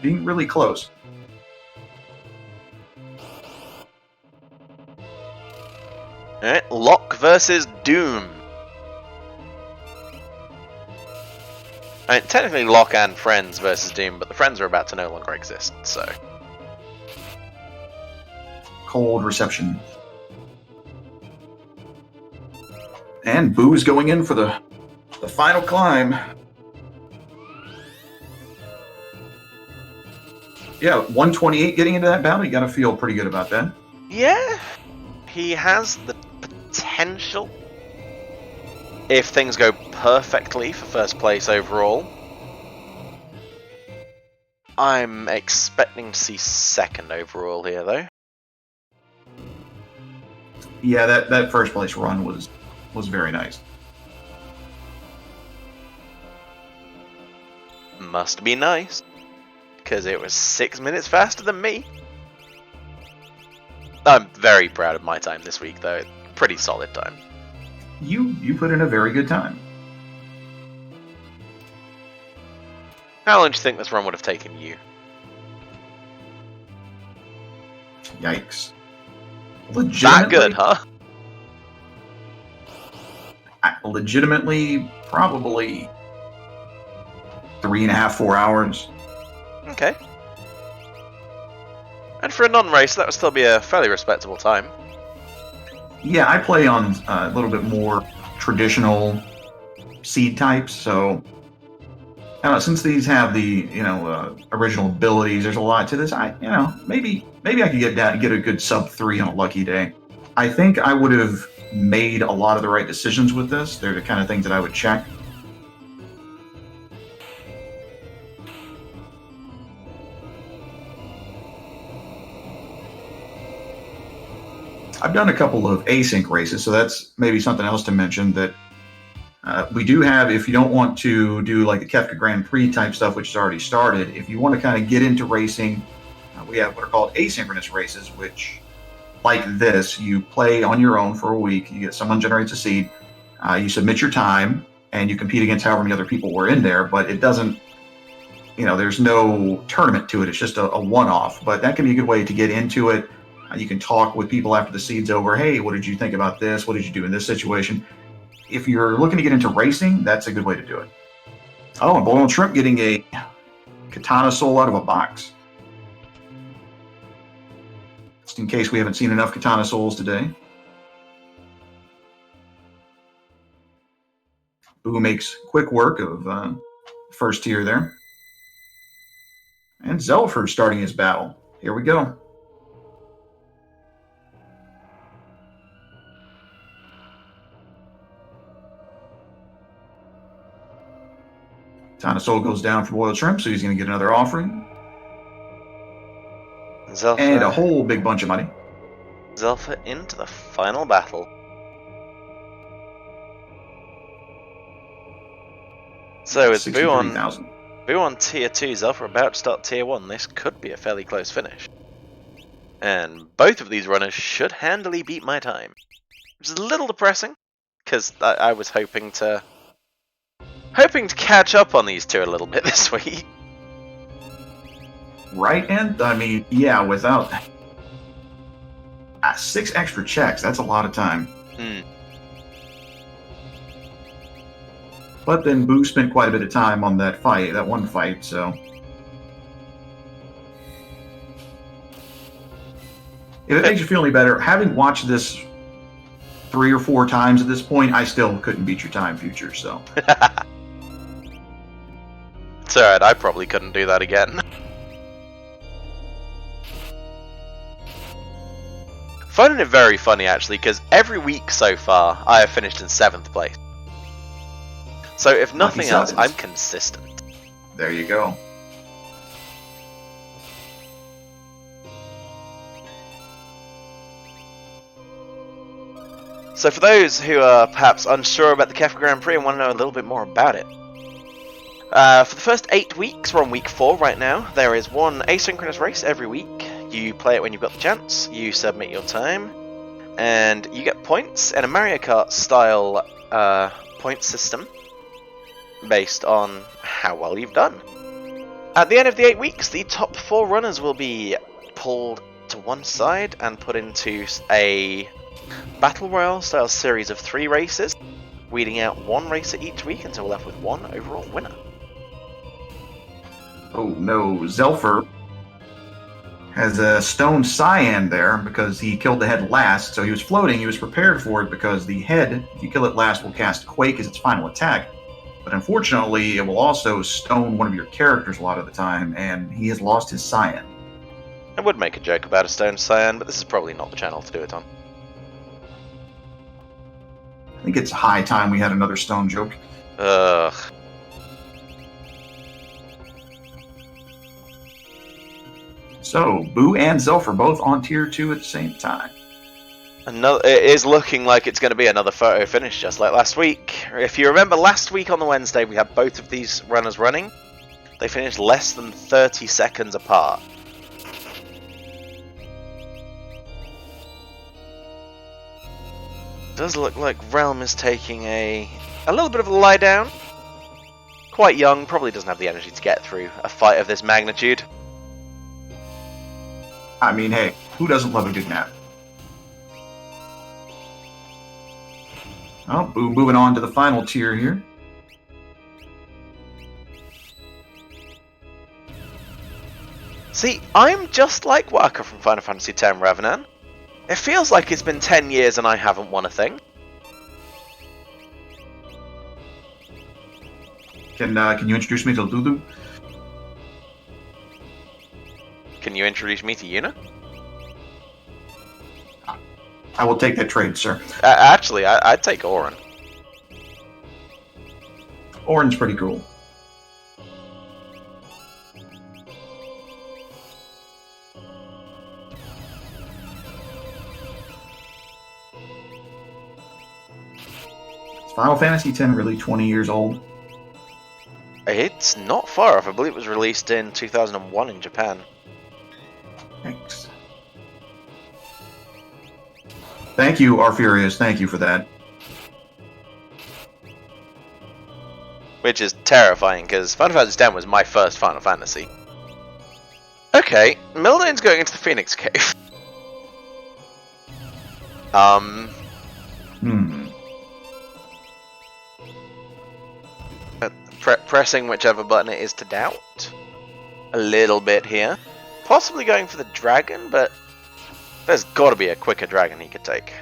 really close. Alright, Locke versus Doom. I mean, technically Locke and Friends versus Doom, but the Friends are about to no longer exist, so... Cold reception. And Boo's going in for the final climb. Yeah, 128 getting into that battle, you gotta feel pretty good about that. Yeah, he has the potential, if things go perfectly, for first place overall. I'm expecting to see second overall here, though. Yeah, that first place run was very nice. Must be nice, because it was 6 minutes faster than me. I'm very proud of my time this week, though. Pretty solid time. You put in a very good time. How long do you think this run would have taken you? Yikes. That good, huh? Legitimately, probably 3.5, 4 hours. Okay. And for a non-race, that would still be a fairly respectable time. Yeah, I play on a little bit more traditional seed types, so since these have the original abilities, there's a lot to this. Maybe I could get a good sub 3 on a lucky day. I think I would have made a lot of the right decisions with this. They're the kind of things that I would check. I've done a couple of async races, so that's maybe something else to mention that we do have. If you don't want to do like the Kefka Grand Prix type stuff, which is already started, if you want to kind of get into racing, we have what are called asynchronous races, which, like this, you play on your own for a week. Someone generates a seed, you submit your time, and you compete against however many other people were in there. But it doesn't there's no tournament to it. It's just a one-off, but that can be a good way to get into it. You can talk with people after the seed's over. Hey, what did you think about this? What did you do in this situation? If you're looking to get into racing, that's a good way to do it. Oh, and Boiled Shrimp getting a Katana Soul out of a box. Just in case we haven't seen enough Katana Souls today. Boo makes quick work of first tier there. And Zelfer starting his battle. Here we go. Katana Soul goes down for Boiled Shrimp, so he's going to get another offering. Zelfer. And a whole big bunch of money. Zelfer into the final battle. So with Boo on tier 2, Zelfer about to start tier 1, this could be a fairly close finish. And both of these runners should handily beat my time. Which is a little depressing, because I was hoping to catch up on these two a little bit this week. Right, and I mean, yeah, without 6 extra checks, that's a lot of time. But then Boo spent quite a bit of time on that one fight, so. If it makes you feel any better, having watched this 3 or 4 times at this point, I still couldn't beat your time, Future, so. It's alright, I probably couldn't do that again. Finding it very funny, actually, because every week so far, I have finished in 7th place. So if nothing else, I'm consistent. There you go. So for those who are perhaps unsure about the Kefka Grand Prix and want to know a little bit more about it, for the first 8 weeks, we're on week 4 right now, there is one asynchronous race every week. You play it when you've got the chance, you submit your time, and you get points in a Mario Kart style point system based on how well you've done. At the end of the 8 weeks, the top 4 runners will be pulled to one side and put into a Battle Royale style series of 3 races, weeding out 1 racer each week until we're left with 1 overall winner. Oh no, Zelfer has a stone cyan there because he killed the head last, so he was floating, he was prepared for it because the head, if you kill it last, will cast Quake as its final attack. But unfortunately, it will also stone one of your characters a lot of the time, and he has lost his cyan. I would make a joke about a stone cyan, but this is probably not the channel to do it on. I think it's high time we had another stone joke. Ugh. So, Boo and Zelfer both on tier 2 at the same time. It is looking like it's going to be another photo finish, just like last week. If you remember, last week on the Wednesday, we had both of these runners running. They finished less than 30 seconds apart. Does look like Realm is taking a little bit of a lie down. Quite young, probably doesn't have the energy to get through a fight of this magnitude. I mean, hey, who doesn't love a good nap? Oh, Boo moving on to the final tier here. See, I'm just like Waka from Final Fantasy X Revenant. It feels like it's been 10 years and I haven't won a thing. Can you introduce me to Lulu? Can you introduce me to Yuna? I will take that trade, sir. Actually, I'd take Auron. Auron's pretty cool. Is Final Fantasy X really 20 years old? It's not far off. I believe it was released in 2001 in Japan. Thanks. Thank you, Arfurious. Thank you for that. which is terrifying because Final Fantasy X was my first Final Fantasy. Okay, Mildane's going into the Phoenix Cave. Pressing whichever button it is to doubt. A little bit here. Possibly going for the dragon, but there's got to be a quicker dragon he could take.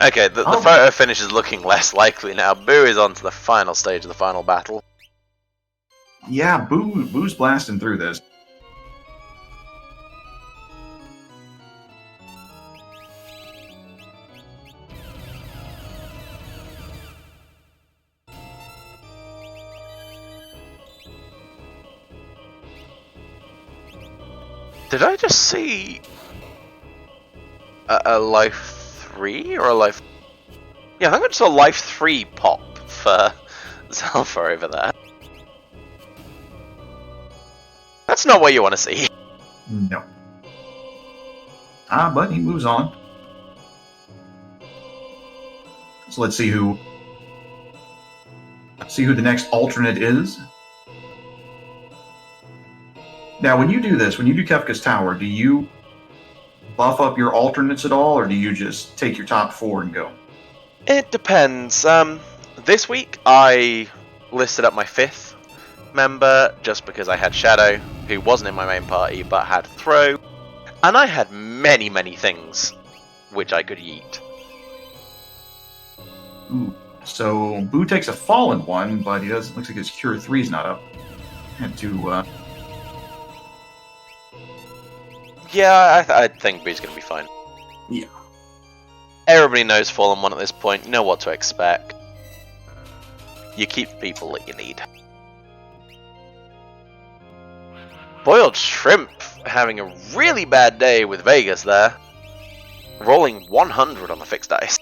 Okay, the photo finish is looking less likely now. Boo is on to the final stage of the final battle. Yeah, Boo's blasting through this. Did I just see a life 3 or a life? Yeah, I think I just saw life 3 pop for Zelfa over there. That's not what you want to see. No. But he moves on. So let's see who the next alternate is. Now, when you do this, when you do Kefka's Tower, do you buff up your alternates at all, or do you just take your top 4 and go? It depends. This week I listed up my 5th member just because I had Shadow, who wasn't in my main party but had Throw, and I had many things which I could yeet. Ooh. So Boo takes a fallen one, but he doesn't. Looks like his Cure 3's not up. Had to. Yeah, I think Boo's gonna be fine. Yeah. Everybody knows Fallen 1 at this point. You know what to expect. You keep the people that you need. Boiled Shrimp having a really bad day with Vegas there. Rolling 100 on the fixed dice.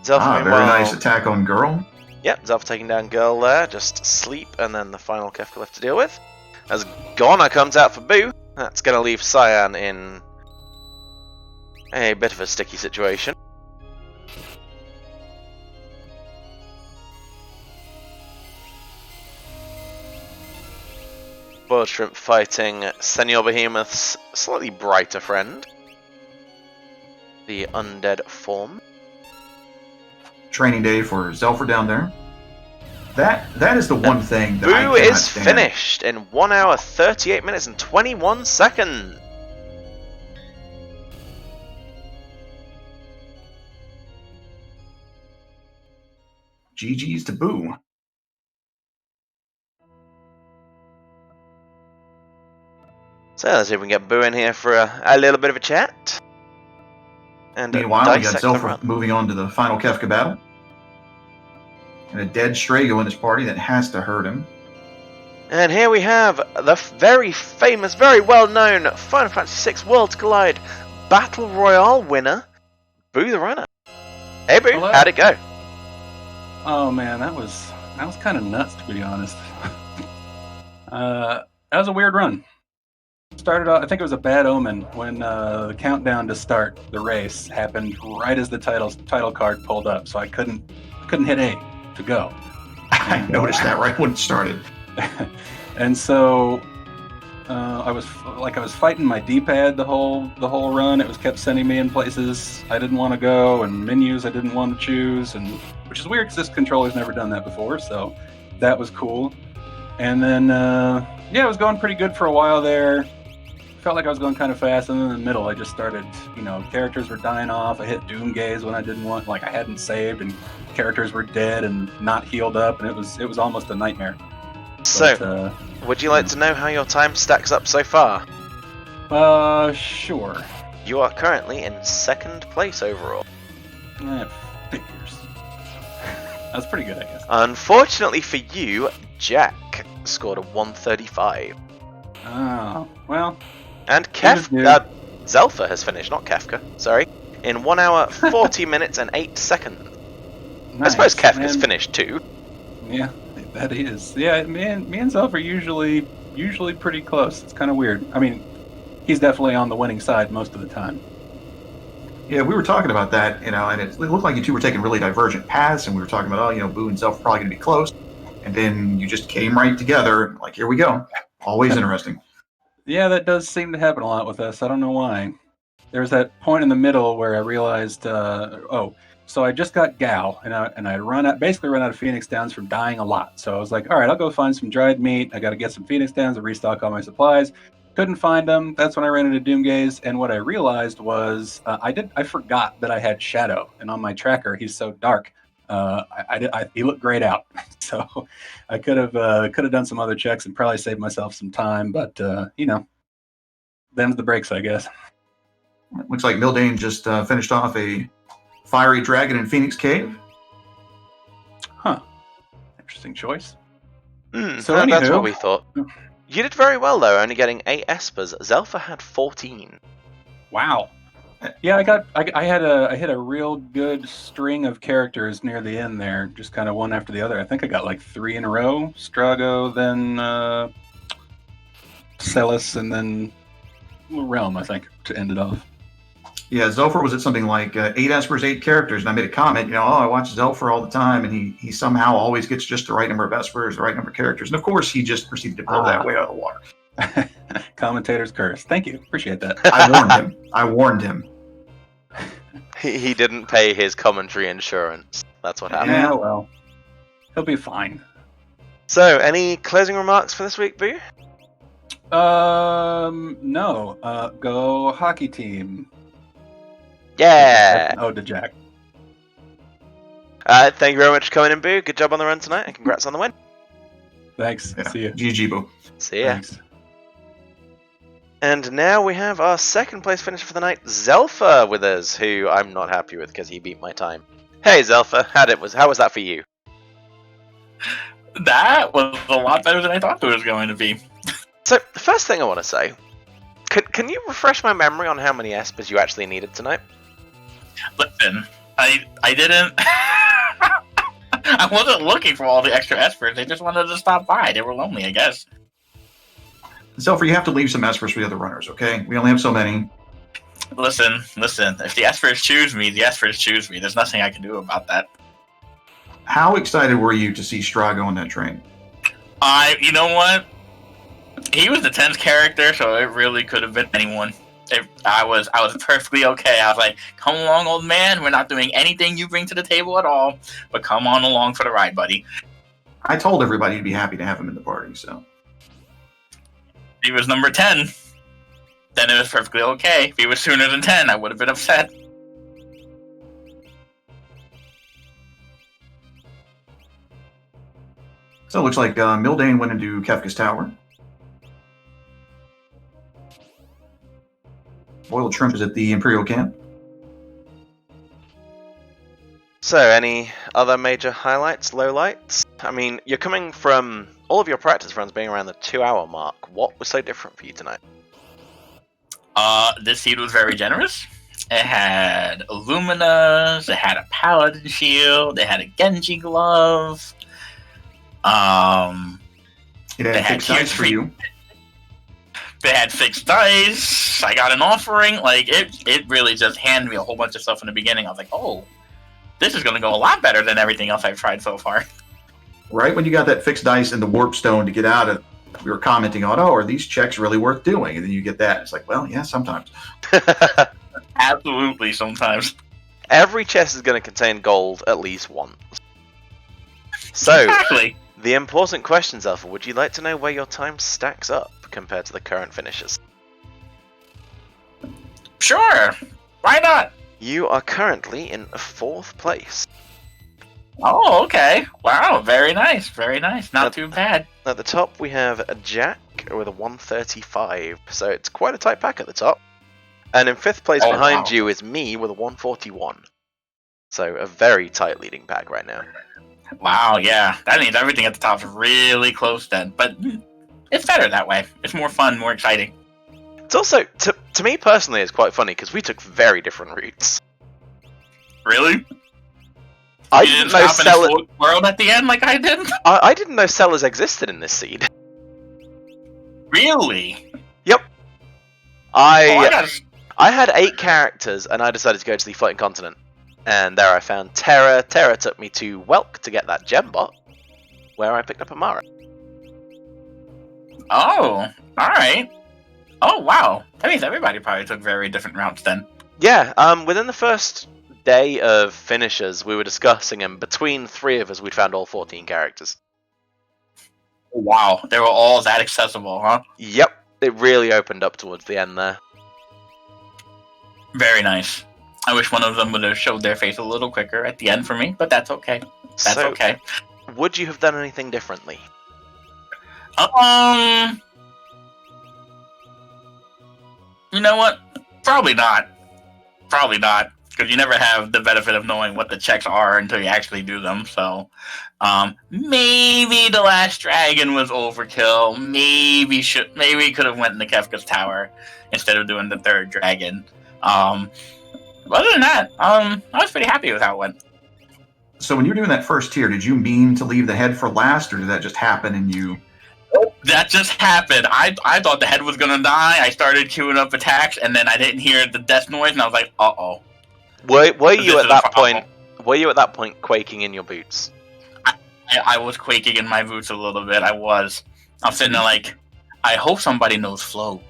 Zelfa, very nice attack on Girl. Yep, Zelfa taking down Girl there. Just sleep, and then the final Kefka left to deal with. As Goner comes out for Boo, that's going to leave Cyan in a bit of a sticky situation. Boiled Shrimp fighting Senor Behemoth's slightly brighter friend, the undead form. Training day for Zelfa down there. That is the one thing that Boo is finished in 1 hour 38 minutes and 21 seconds. GG's to Boo. So let's see if we can get Boo in here for a little bit of a chat. And meanwhile, we got Zelfa moving on to the final Kefka battle. And a dead Strago in his party that has to hurt him. And here we have the very famous, very well-known Final Fantasy VI Worlds Collide Battle Royale winner, Boo the Runner. Hey Boo, hello. How'd it go? Oh man, that was kind of nuts, to be honest. That was a weird run. Started off, I think it was a bad omen when the countdown to start the race happened right as the title card pulled up, so I couldn't hit A to go. I noticed that right when it started. And so I was fighting my D-pad the whole run. It was kept sending me in places I didn't want to go and menus I didn't want to choose, and which is weird because this controller's never done that before, so that was cool. And then it was going pretty good for a while there. Felt like I was going kind of fast, and then in the middle I just started, characters were dying off. I hit Doom Gaze when I didn't want, like I hadn't saved, and characters were dead and not healed up, and it was almost a nightmare. So, would you like to know how your time stacks up so far? Sure. You are currently in 2nd place overall. Figures. That's pretty good, I guess. Unfortunately for you, Jack scored a 135. Oh, well. And Zelfa has finished, not Kefka, sorry. in 1 hour, 40 minutes, and 8 seconds. Nice. I suppose Kefka's Man. finished too. Yeah, that is. Yeah, me and Zelf are usually pretty close. It's kind of weird. I mean, he's definitely on the winning side most of the time. Yeah, we were talking about that, and it looked like you two were taking really divergent paths, and we were talking about, Boo and Zelf are probably going to be close, and then you just came right together. Like, here we go. Always interesting. Yeah, that does seem to happen a lot with us. I don't know why. There's that point in the middle where I realized, so I just got Gal, and I basically run out of Phoenix Downs from dying a lot. So I was like, all right, I'll go find some dried meat. I got to get some Phoenix Downs and restock all my supplies. Couldn't find them. That's when I ran into Doomgaze, and what I realized was I forgot that I had Shadow, and on my tracker he's so dark. He looked grayed out, so I could have done some other checks and probably saved myself some time. But them's the breaks, I guess. Looks like Mildane just finished off a fiery dragon in Phoenix Cave. Huh. Interesting choice. That's what we thought. You did very well though, only getting 8 espers. Zelfa had 14. Wow. Yeah, I hit a real good string of characters near the end there, just kind of one after the other. I think I got like 3 in a row. Strago, then Celis, and then Realm, I think, to end it off. Yeah, Zelfer was at something like 8 espers, 8 characters, and I made a comment, I watch Zelfer all the time, and he somehow always gets just the right number of espers, the right number of characters, and of course he just proceeded to blow that way out of the water. Commentator's curse. Thank you. Appreciate that. I warned him. He didn't pay his commentary insurance. That's what happened. Yeah, well, he'll be fine. So, any closing remarks for this week, Boo? No. Go hockey team. Yeah. To Jack. Thank you very much for coming in, Boo. Good job on the run tonight, and congrats on the win. Thanks. Yeah. See you. GG, Boo. See ya. Thanks. And now we have our second place finisher for the night, Zelfa, with us, who I'm not happy with because he beat my time. Hey, Zelfa, how was that for you? That was a lot better than I thought it was going to be. So, the first thing I want to say, can you refresh my memory on how many espers you actually needed tonight? Listen, I didn't... I wasn't looking for all the extra espers. They just wanted to stop by. They were lonely, I guess. Zelfer, you have to leave some espers for the other runners, okay? We only have so many. Listen. If the espers choose me, the espers choose me. There's nothing I can do about that. How excited were you to see Strago on that train? You know what? He was the 10th character, so it really could have been anyone. I was perfectly okay. I was like, come along, old man. We're not doing anything you bring to the table at all, but come on along for the ride, buddy. I told everybody you'd be happy to have him in the party, so... If he was number 10, then it was perfectly okay. If he was sooner than 10, I would have been upset. So it looks like Mildane went into Kefka's tower. Boiled shrimp is at the Imperial camp. So, any other major highlights, lowlights? I mean, you're coming from all of your practice runs being around the 2-hour mark. What was so different for you tonight? This seed was very generous. It had Illuminas, it had a Paladin shield, it had a Genji glove. It had fixed dice for you. They had fixed dice. I got an offering. Like, it really just handed me a whole bunch of stuff in the beginning. I was like, oh, this is going to go a lot better than everything else I've tried so far. Right when you got that fixed dice and the warp stone to get out of, we were commenting on, are these checks really worth doing? And then you get that. It's like, well, yeah, sometimes. Absolutely, sometimes. Every chest is going to contain gold at least once. So, exactly. The important questions, Alpha, would you like to know where your time stacks up compared to the current finishers? Sure. Why not? You are currently in 4th place. Oh, okay. Wow, very nice. Very nice. Not too bad. At the top, we have a Jack with a 135, so it's quite a tight pack at the top. And in 5th place behind you is me with a 141. So a very tight leading pack right now. Wow, yeah. That means everything at the top is really close then. But it's better that way. It's more fun, more exciting. It's also, to me personally, it's quite funny because we took very different routes. Really? I You didn't didn't know stop in his world at the end like I did? I didn't know sellers existed in this seed. Really? Yep. Oh, I had 8 characters, and I decided to go to the Floating Continent. And there I found Terra. Terra took me to Welk to get that gem bot, where I picked up Amara. Oh, alright. Oh, wow. That means everybody probably took very different routes then. Yeah, within the first day of finishers, we were discussing, and between 3 of us, we'd found all 14 characters. Wow, they were all that accessible, huh? Yep, it really opened up towards the end there. Very nice. I wish one of them would have showed their face a little quicker at the end for me, but that's okay. That's So, okay. Would you have done anything differently? You know what? Probably not. Probably not. Because you never have the benefit of knowing what the checks are until you actually do them. So, maybe the last dragon was overkill. Maybe could have went into Kefka's tower instead of doing the 3rd dragon. Other than that, I was pretty happy with how it went. So when you were doing that first tier, did you mean to leave the head for last, or did that just happen and you... That just happened. I thought the head was gonna die. I started queuing up attacks, and then I didn't hear the death noise, and I was like, "Uh-oh." Were you at that point? Were you at that point quaking in your boots? I was quaking in my boots a little bit. I was. I'm sitting there like, I hope somebody knows float.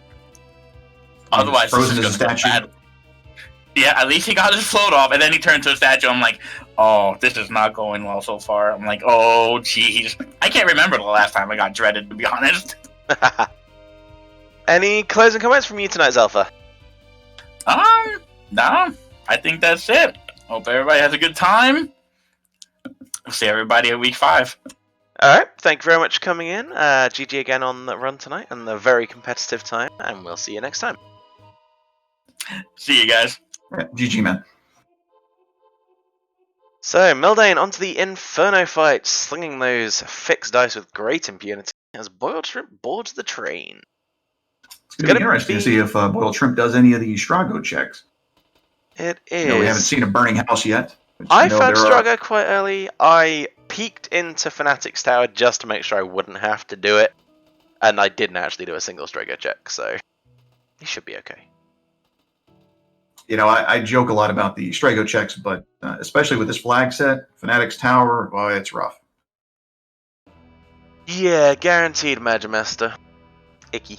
Otherwise, this is gonna go bad. Yeah, at least he got his float off, and then he turned to a statue. I'm like, oh, this is not going well so far. I'm like, oh, jeez. I can't remember the last time I got dreaded, to be honest. Any closing comments from you tonight, Zelfa? No. I think that's it. Hope everybody has a good time. We'll see everybody at week 5. Alright, thank you very much for coming in. GG again on the run tonight, and the very competitive time, and we'll see you next time. See you guys. Yeah, GG, man. So, Mildane onto the Inferno fight, slinging those fixed dice with great impunity as Boiled Shrimp boards the train. It's going to be interesting to see if Boiled Shrimp does any of the Strago checks. It is. We haven't seen a burning house yet. I found Strago quite early. I peeked into Fanatic's Tower just to make sure I wouldn't have to do it, and I didn't actually do a single Strago check, so he should be okay. You know, I joke a lot about the Strago checks, but especially with this flag set, Fanatic's Tower, well, it's rough. Yeah, guaranteed Magimester. Icky.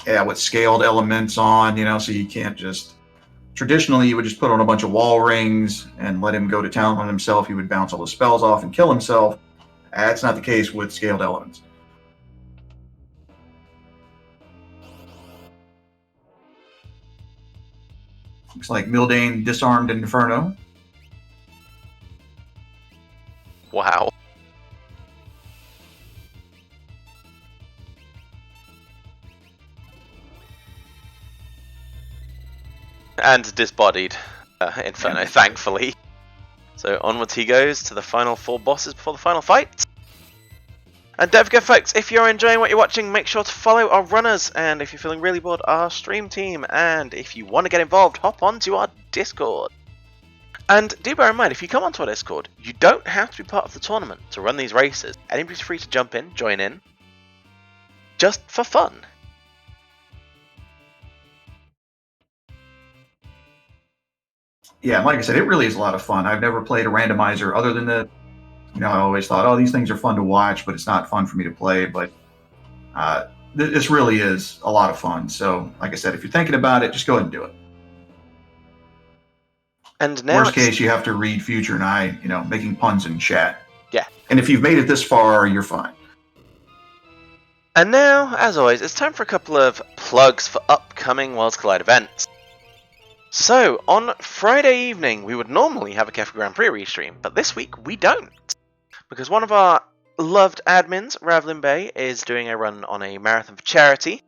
Yeah, with scaled elements on, you know, so you can't just... Traditionally, you would just put on a bunch of wall rings and let him go to town on himself. He would bounce all the spells off and kill himself. That's not the case with scaled elements. Looks like Mildane disarmed Inferno. Wow. And disbodied Inferno, thankfully. So onwards he goes to the final 4 bosses before the final fight. And don't forget, folks, if you're enjoying what you're watching, make sure to follow our runners, and if you're feeling really bored, our stream team, and if you want to get involved, hop onto our Discord. And do bear in mind, if you come onto our Discord, you don't have to be part of the tournament to run these races. Anybody's free to jump in, join in, just for fun. Yeah, like I said, it really is a lot of fun. I've never played a randomizer other than the... You know, I always thought, oh, these things are fun to watch, but it's not fun for me to play. But this really is a lot of fun. So, like I said, if you're thinking about it, just go ahead and do it. And now Worst case, you have to read Future and I, you know, making puns in chat. Yeah. And if you've made it this far, you're fine. And now, as always, it's time for a couple of plugs for upcoming Worlds Collide events. So, on Friday evening, we would normally have a Kefka Grand Prix restream, but this week we don't. Because one of our loved admins, Ravlin Bay, is doing a run on a marathon for charity.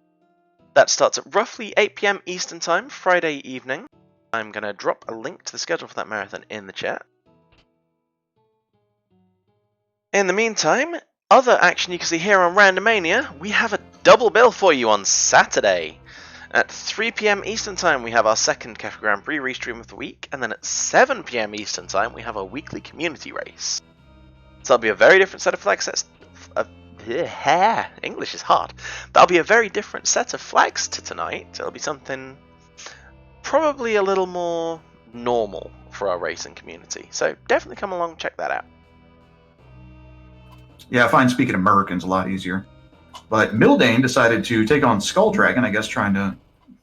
That starts at roughly 8 PM Eastern Time, Friday evening. I'm going to drop a link to the schedule for that marathon in the chat. In the meantime, other action you can see here on Randomania, we have a double bill for you on Saturday. At 3 PM Eastern Time, we have our second Kefka Grand Prix restream of the week, and then at 7 PM Eastern Time, we have our weekly community race. So that'll be a very different set of flag sets. English is hard. That'll be a very different set of flags to tonight. It'll be something probably a little more normal for our racing community. So definitely come along and check that out. Yeah, I find speaking Americans a lot easier. But Mildane decided to take on Skull Dragon, I guess trying to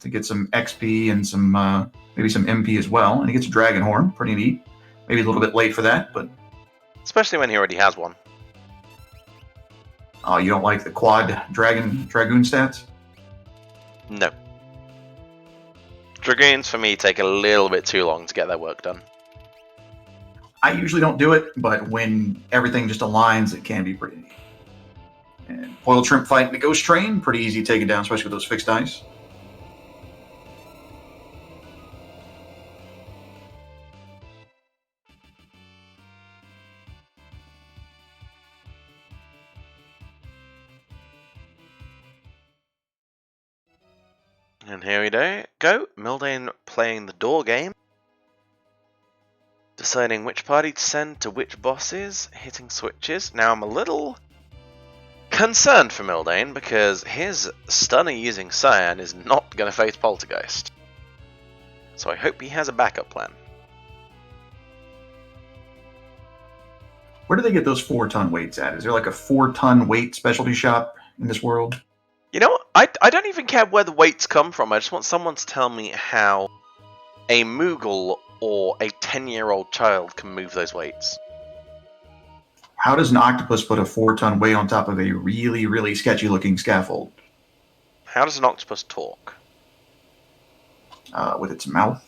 get some XP and some maybe some MP as well. And he gets a Dragon Horn, pretty neat. Maybe a little bit late for that, but... Especially when he already has one. Oh, you don't like the quad Dragoon stats? No. Dragoons, for me, take a little bit too long to get their work done. I usually don't do it, but when everything just aligns, it can be pretty neat. And Foil Shrimp fighting the Ghost Train, pretty easy to take it down, especially with those fixed dice. And here we go. Mildane playing the door game. Deciding which party to send to which bosses, hitting switches. Now I'm a little concerned for Mildane because his stunner using Cyan is not going to face Poltergeist. So I hope he has a backup plan. Where do they get those 4-ton weights at? Is there like a 4-ton weight specialty shop in this world? You know what? I don't even care where the weights come from. I just want someone to tell me how a Moogle or a 10-year-old child can move those weights. How does an octopus put a 4-ton weight on top of a really, really sketchy-looking scaffold? How does an octopus talk? With its mouth.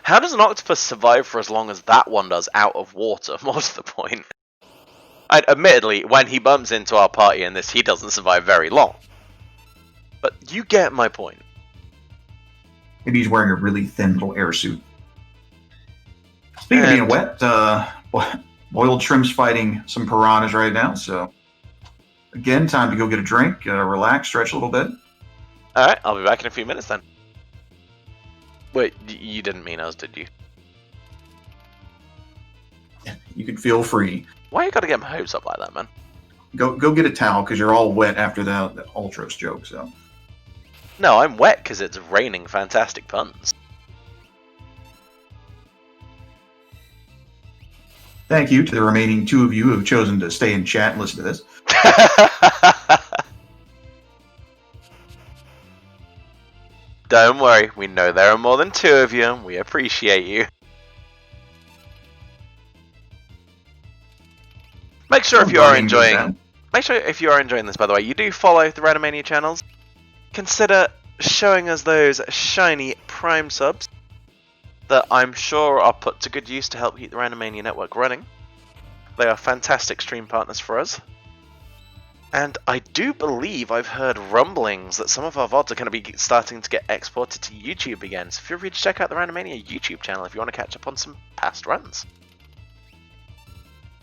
How does an octopus survive for as long as that one does out of water? What's the point? Admittedly, when he bumps into our party in this, he doesn't survive very long. But you get my point. Maybe he's wearing a really thin little air suit. Speaking of being wet, boiled shrimp's fighting some piranhas right now, so again, time to go get a drink, relax, stretch a little bit. Alright, I'll be back in a few minutes then. Wait, you didn't mean us, did you? You can feel free. Why you gotta get my hopes up like that, man? Go get a towel, because you're all wet after the Ultros joke, so. No, I'm wet because it's raining fantastic puns. Thank you to the remaining 2 of you who have chosen to stay in chat and listen to this. Don't worry, we know there are more than 2 of you, and we appreciate you. Make sure if you are enjoying this, by the way, you do follow the Randomania channels. Consider showing us those shiny Prime subs that I'm sure are put to good use to help keep the Randomania network running. They are fantastic stream partners for us. And I do believe I've heard rumblings that some of our VODs are going to be starting to get exported to YouTube again, so feel free to check out the Randomania YouTube channel if you want to catch up on some past runs.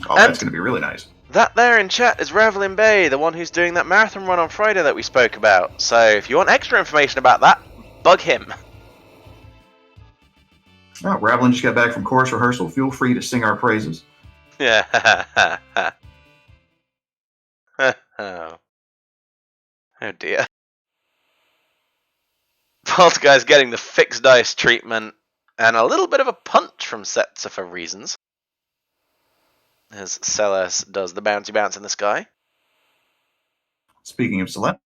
Oh, that's going to be really nice. That there in chat is Ravelin Bay, the one who's doing that marathon run on Friday that we spoke about. So if you want extra information about that, bug him. Oh, Ravelin just got back from chorus rehearsal. Feel free to sing our praises. Yeah. Oh dear. Poltergeist getting the fixed dice treatment and a little bit of a punch from Setzer for reasons. As Celes does the bouncy bounce in the sky. Speaking of Celeste.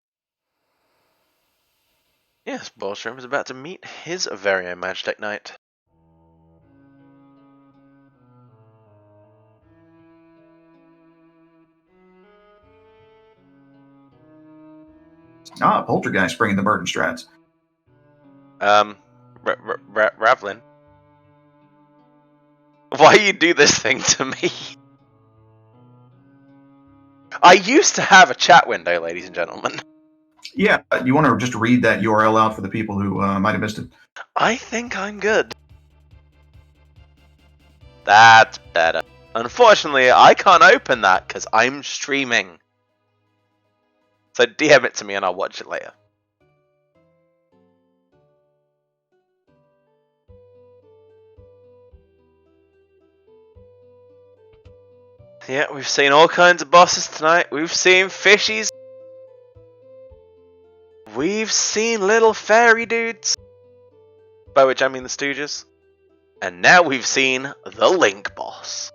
Yes, Ballstrom is about to meet his very own Magitech Knight. Poltergeist bringing the burden strats. Ravlin. Why you do this thing to me? I used to have a chat window, ladies and gentlemen. Yeah, you want to just read that URL out for the people who might have missed it? I think I'm good. That's better. Unfortunately, I can't open that because I'm streaming. So DM it to me and I'll watch it later. Yeah, we've seen all kinds of bosses tonight. We've seen fishies. We've seen little fairy dudes. By which I mean the Stooges. And now we've seen the Link boss.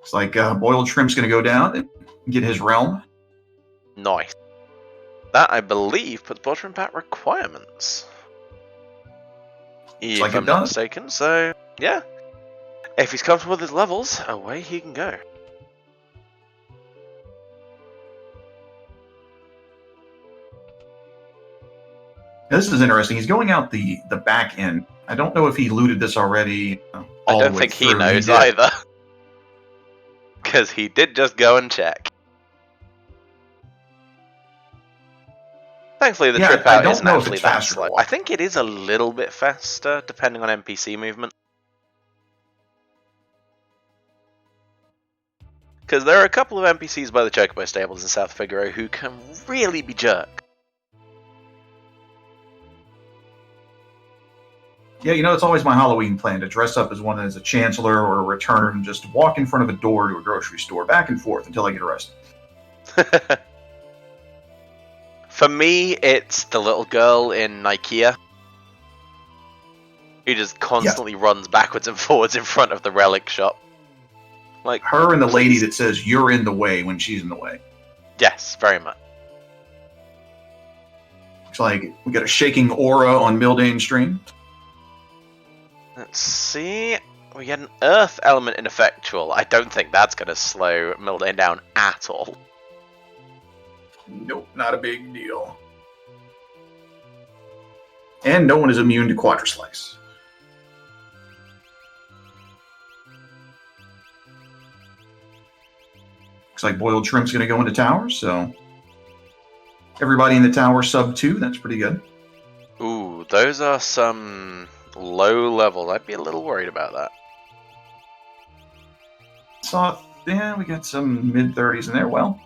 It's like Boiled Shrimp's going to go down and get his realm. Nice. That, I believe, puts Boiled Shrimp at requirements. If like I'm not mistaken, so yeah. If he's comfortable with his levels, away he can go. This is interesting. He's going out the back end. I don't know if he looted this already. I don't think he knows either. Because he did just go and check. Thankfully, the trip out isn't actually that slow. I think it is a little bit faster, depending on NPC movement. Because there are a couple of NPCs by the Chocobo stables in South Figaro who can really be jerk. Yeah, it's always my Halloween plan to dress up as one as a chancellor or a returner and just walk in front of a door to a grocery store, back and forth until I get arrested. For me, it's the little girl in IKEA who just constantly runs backwards and forwards in front of the relic shop. Like her and the lady that says you're in the way when she's in the way. Yes, very much. It's like we got a shaking aura on Mildane stream. Let's see. We get an earth element ineffectual. I don't think that's going to slow Mildane down at all. Nope, not a big deal. And no one is immune to Quadra Slice. Looks like Boiled Shrimp's going to go into tower, so everybody in the tower sub 2. That's pretty good. Ooh, those are some low levels. I'd be a little worried about that. Yeah, we got some mid-30s in there. Well,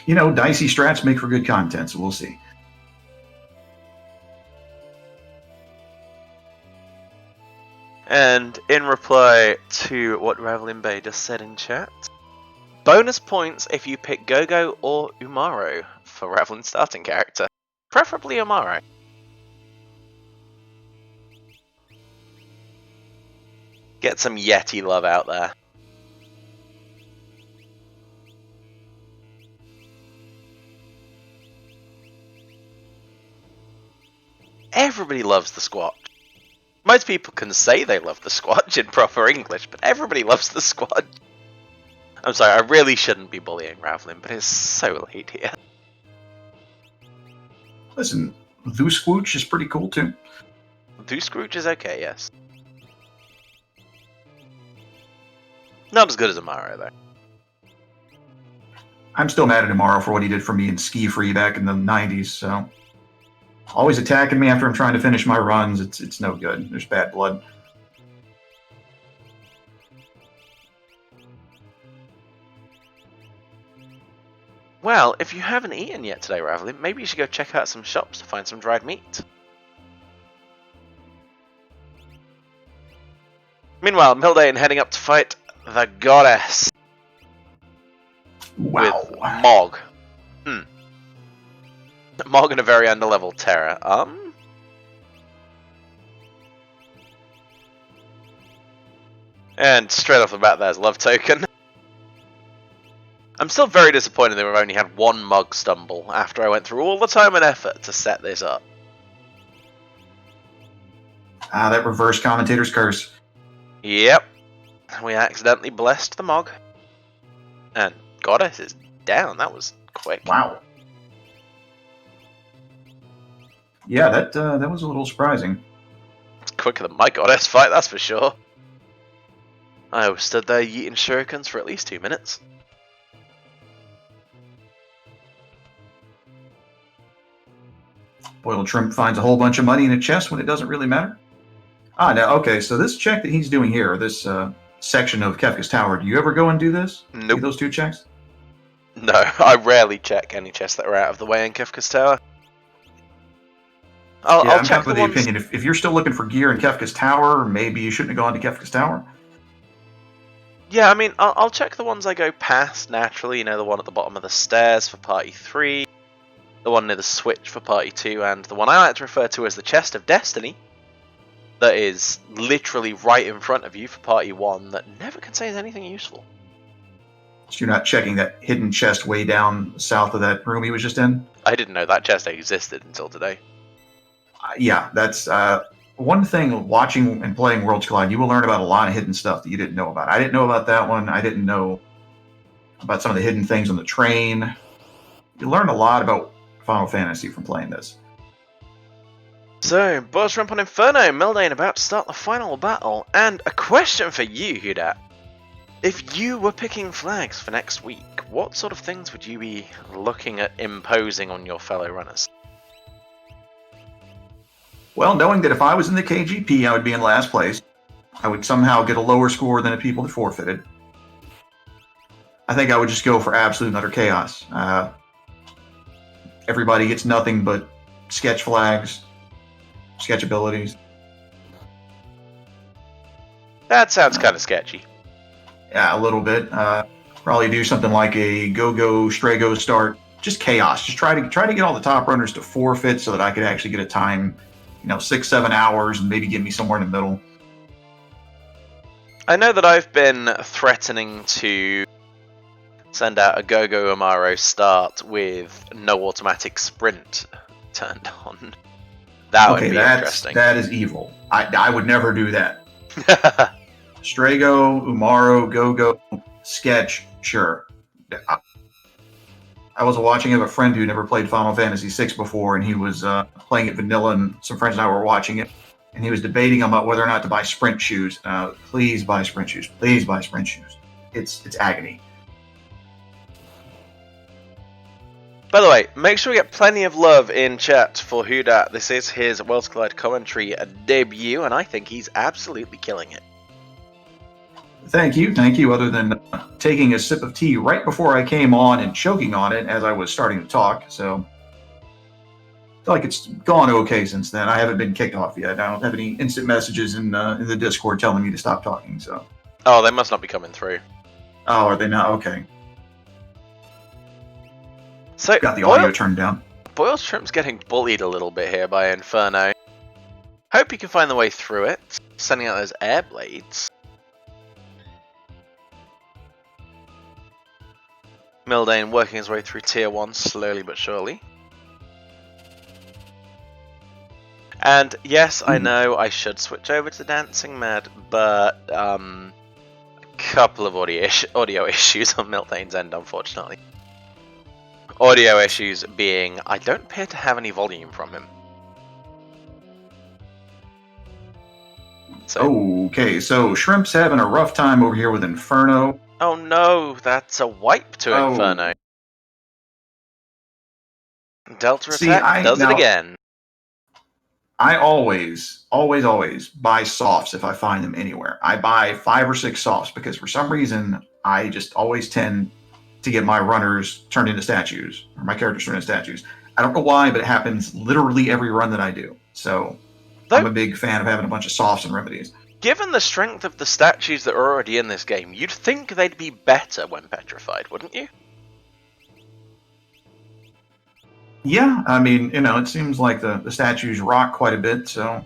dicey strats make for good content, so we'll see. And in reply to what Ravelin Bay just said in chat, bonus points if you pick Gogo or Umaro for Ravelin's starting character. Preferably Umaro. Get some Yeti love out there. Everybody loves the Squatch. Most people can say they love the Squatch in proper English, but everybody loves the Squatch. I'm sorry, I really shouldn't be bullying Ravelin, but it's so late here. Listen, Thu Squooch is pretty cool too. Thu Squooch is okay, yes. Not as good as Amaro, though. I'm still mad at Amaro for what he did for me in Ski Free back in the 90s, so... Always attacking me after I'm trying to finish my runs. It's no good. There's bad blood. Well, if you haven't eaten yet today, Ravelin, maybe you should go check out some shops to find some dried meat. Meanwhile, Mildane heading up to fight the goddess. Wow. With Mog. Mog and a very underleveled Terra. And straight off the bat there's Love Token. I'm still very disappointed that we've only had one Mog stumble after I went through all the time and effort to set this up. That reverse commentator's curse. Yep. We accidentally blessed the Mog. And Goddess is down. That was quick. Wow. Yeah, that was a little surprising. It's quicker than my Goddess fight, that's for sure. I stood there yeeting shurikens for at least 2 minutes. Boiled Shrimp finds a whole bunch of money in a chest when it doesn't really matter. Now, okay, so this check that he's doing here, this section of Kefka's Tower, do you ever go and do this? Nope. Do those 2 checks? No, I rarely check any chests that are out of the way in Kefka's Tower. I'll I'm check kind of the the ones. opinion. If you're still looking for gear in Kefka's Tower, maybe you shouldn't have gone to Kefka's Tower. Yeah, I mean, I'll check the ones I go past naturally. You know, the one at the bottom of the stairs for Party 3, the one near the switch for Party 2, and the one I like to refer to as the Chest of Destiny, that is literally right in front of you for Party 1, that never contains anything useful. So you're not checking that hidden chest way down south of that room he was just in? I didn't know that chest existed until today. Yeah, that's one thing watching and playing Worlds Collide. You will learn about a lot of hidden stuff that you didn't know about. I didn't know about that one. I didn't know about some of the hidden things on the train. You learn a lot about Final Fantasy from playing this. So, boss ramp on Inferno, Mildane about to start the final battle, and a question for you, Hudat. If you were picking flags for next week, what sort of things would you be looking at imposing on your fellow runners? Well, knowing that if I was in the KGP, I would be in last place. I would somehow get a lower score than the people that forfeited. I think I would just go for absolute and utter chaos. Everybody gets nothing but sketch flags, sketch abilities. That sounds kind of sketchy. Yeah, a little bit. Probably do something like a go-go, stray-go start. Just chaos. Just try to get all the top runners to forfeit so that I could actually get a time, 6-7 hours, and maybe get me somewhere in the middle. I know that I've been threatening to send out a Go-Go Amaro start with no automatic sprint turned on. That would be interesting. That is evil. I would never do that. Strago, Umaro, Go-Go, Sketch, sure. I was watching a friend who never played Final Fantasy VI before, and he was playing it vanilla, and some friends and I were watching it, and he was debating about whether or not to buy sprint shoes. Please buy sprint shoes. Please buy sprint shoes. It's agony. By the way, make sure we get plenty of love in chat for Hudat. This is his Worlds Collide commentary debut, and I think he's absolutely killing it. Thank you. Other than taking a sip of tea right before I came on and choking on it as I was starting to talk, so I feel like it's gone okay since then. I haven't been kicked off yet. I don't have any instant messages in the Discord telling me to stop talking. So. Oh, they must not be coming through. Oh, are they not? Okay. So got the audio turned down. Boiled Shrimp's getting bullied a little bit here by Inferno. Hope he can find the way through it, sending out those air blades. Mildane working his way through tier 1 slowly but surely. And yes, I know I should switch over to Dancing Mad, but a couple of audio issues on Mildane's end, unfortunately. Audio issues being, I don't appear to have any volume from him. So, okay, so Shrimp's having a rough time over here with Inferno. Oh no, that's a wipe to Inferno. Delta attack does it again. I always buy softs if I find them anywhere. I buy 5 or 6 softs because for some reason I just always tend to get my runners turned into statues, or my characters turned into statues. I don't know why, but it happens literally every run that I do. So I'm a big fan of having a bunch of softs and remedies. Given the strength of the statues that are already in this game, you'd think they'd be better when petrified, wouldn't you? Yeah, I mean, it seems like the statues rock quite a bit, so.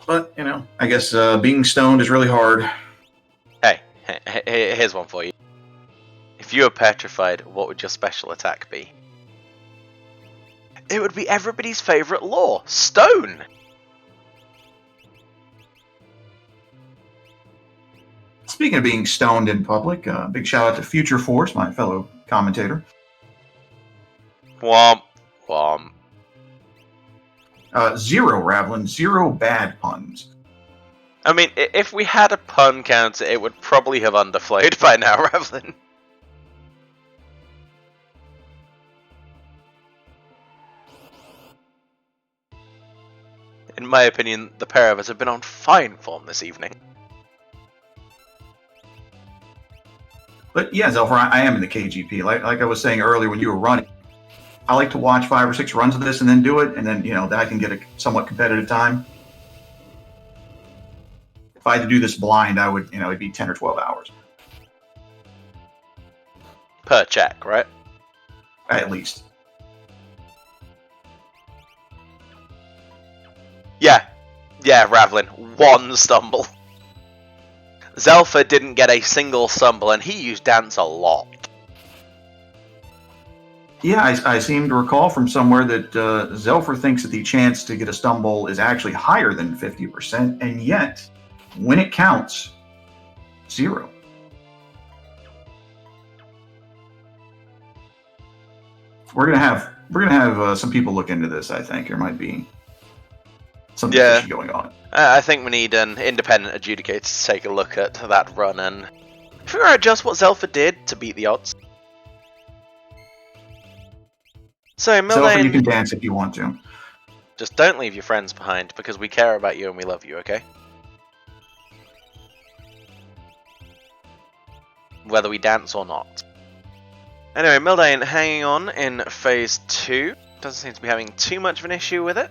But, I guess being stoned is really hard. Hey, here's one for you. If you were petrified, what would your special attack be? It would be everybody's favourite lore, stone! Speaking of being stoned in public, big shout out to Future Force, my fellow commentator. Womp, womp. 0, Ravlin, 0 bad puns. I mean, if we had a pun counter, it would probably have underflowed by now, Ravlin. In my opinion, the pair of us have been on fine form this evening. But yeah, Zelfar, I am in the KGP. Like I was saying earlier when you were running, I like to watch 5 or 6 runs of this and then do it, and then then I can get a somewhat competitive time. If I had to do this blind, I would it'd be 10 or 12 hours Per check, right? at least. Yeah, Ravlin, 1 stumble. Zelfa didn't get a single stumble, and he used dance a lot. Yeah, I seem to recall from somewhere that Zelfer thinks that the chance to get a stumble is actually higher than 50%, and yet, when it counts, 0. We're gonna have some people look into this. I think there might be something fishy going on. I think we need an independent adjudicator to take a look at that run and figure out just what Zelfa did to beat the odds. So, Zelfer, you Mildane, can dance if you want to. just don't leave your friends behind because we care about you and we love you, okay? Whether we dance or not. Anyway, Mildane hanging on in phase 2. Doesn't seem to be having too much of an issue with it.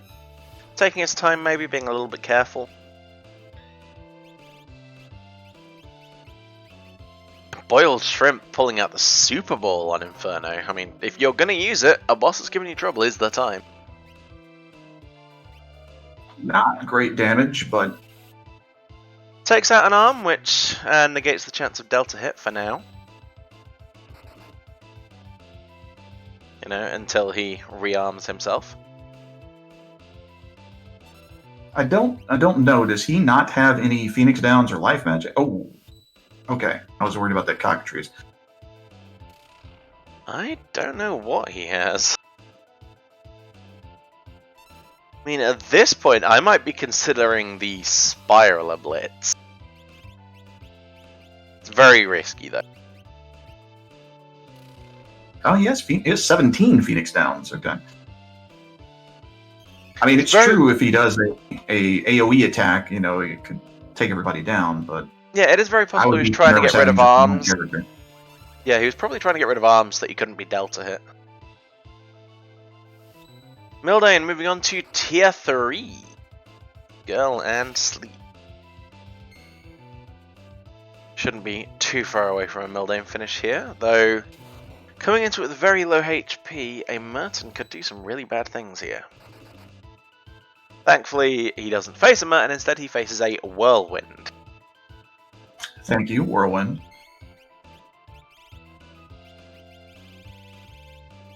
Taking his time, maybe being a little bit careful. Boiled shrimp pulling out the Super Bowl on Inferno. I mean, if you're going to use it, a boss that's giving you trouble is the time. Not great damage, but Takes out an arm, which negates the chance of Delta hit for now. Until he rearms himself. I don't know. Does he not have any Phoenix Downs or life magic? Oh, okay. I was worried about that cockatrice. I don't know what he has. I mean, at this point, I might be considering the Spiraler Blitz. It's very risky, though. Oh, yes, he has 17 Phoenix Downs. Okay. I mean, it's true if he does a AoE attack, it could take everybody down, but... Yeah, it is very possible he was trying to get rid of arms. Yeah, he was probably trying to get rid of arms so that he couldn't be Delta hit. Mildane moving on to Tier 3. Girl and Sleep. Shouldn't be too far away from a Mildane finish here, though coming into it with very low HP, a Merton could do some really bad things here. Thankfully, he doesn't face a Merton, instead he faces a Whirlwind. Thank you, Whirlwind.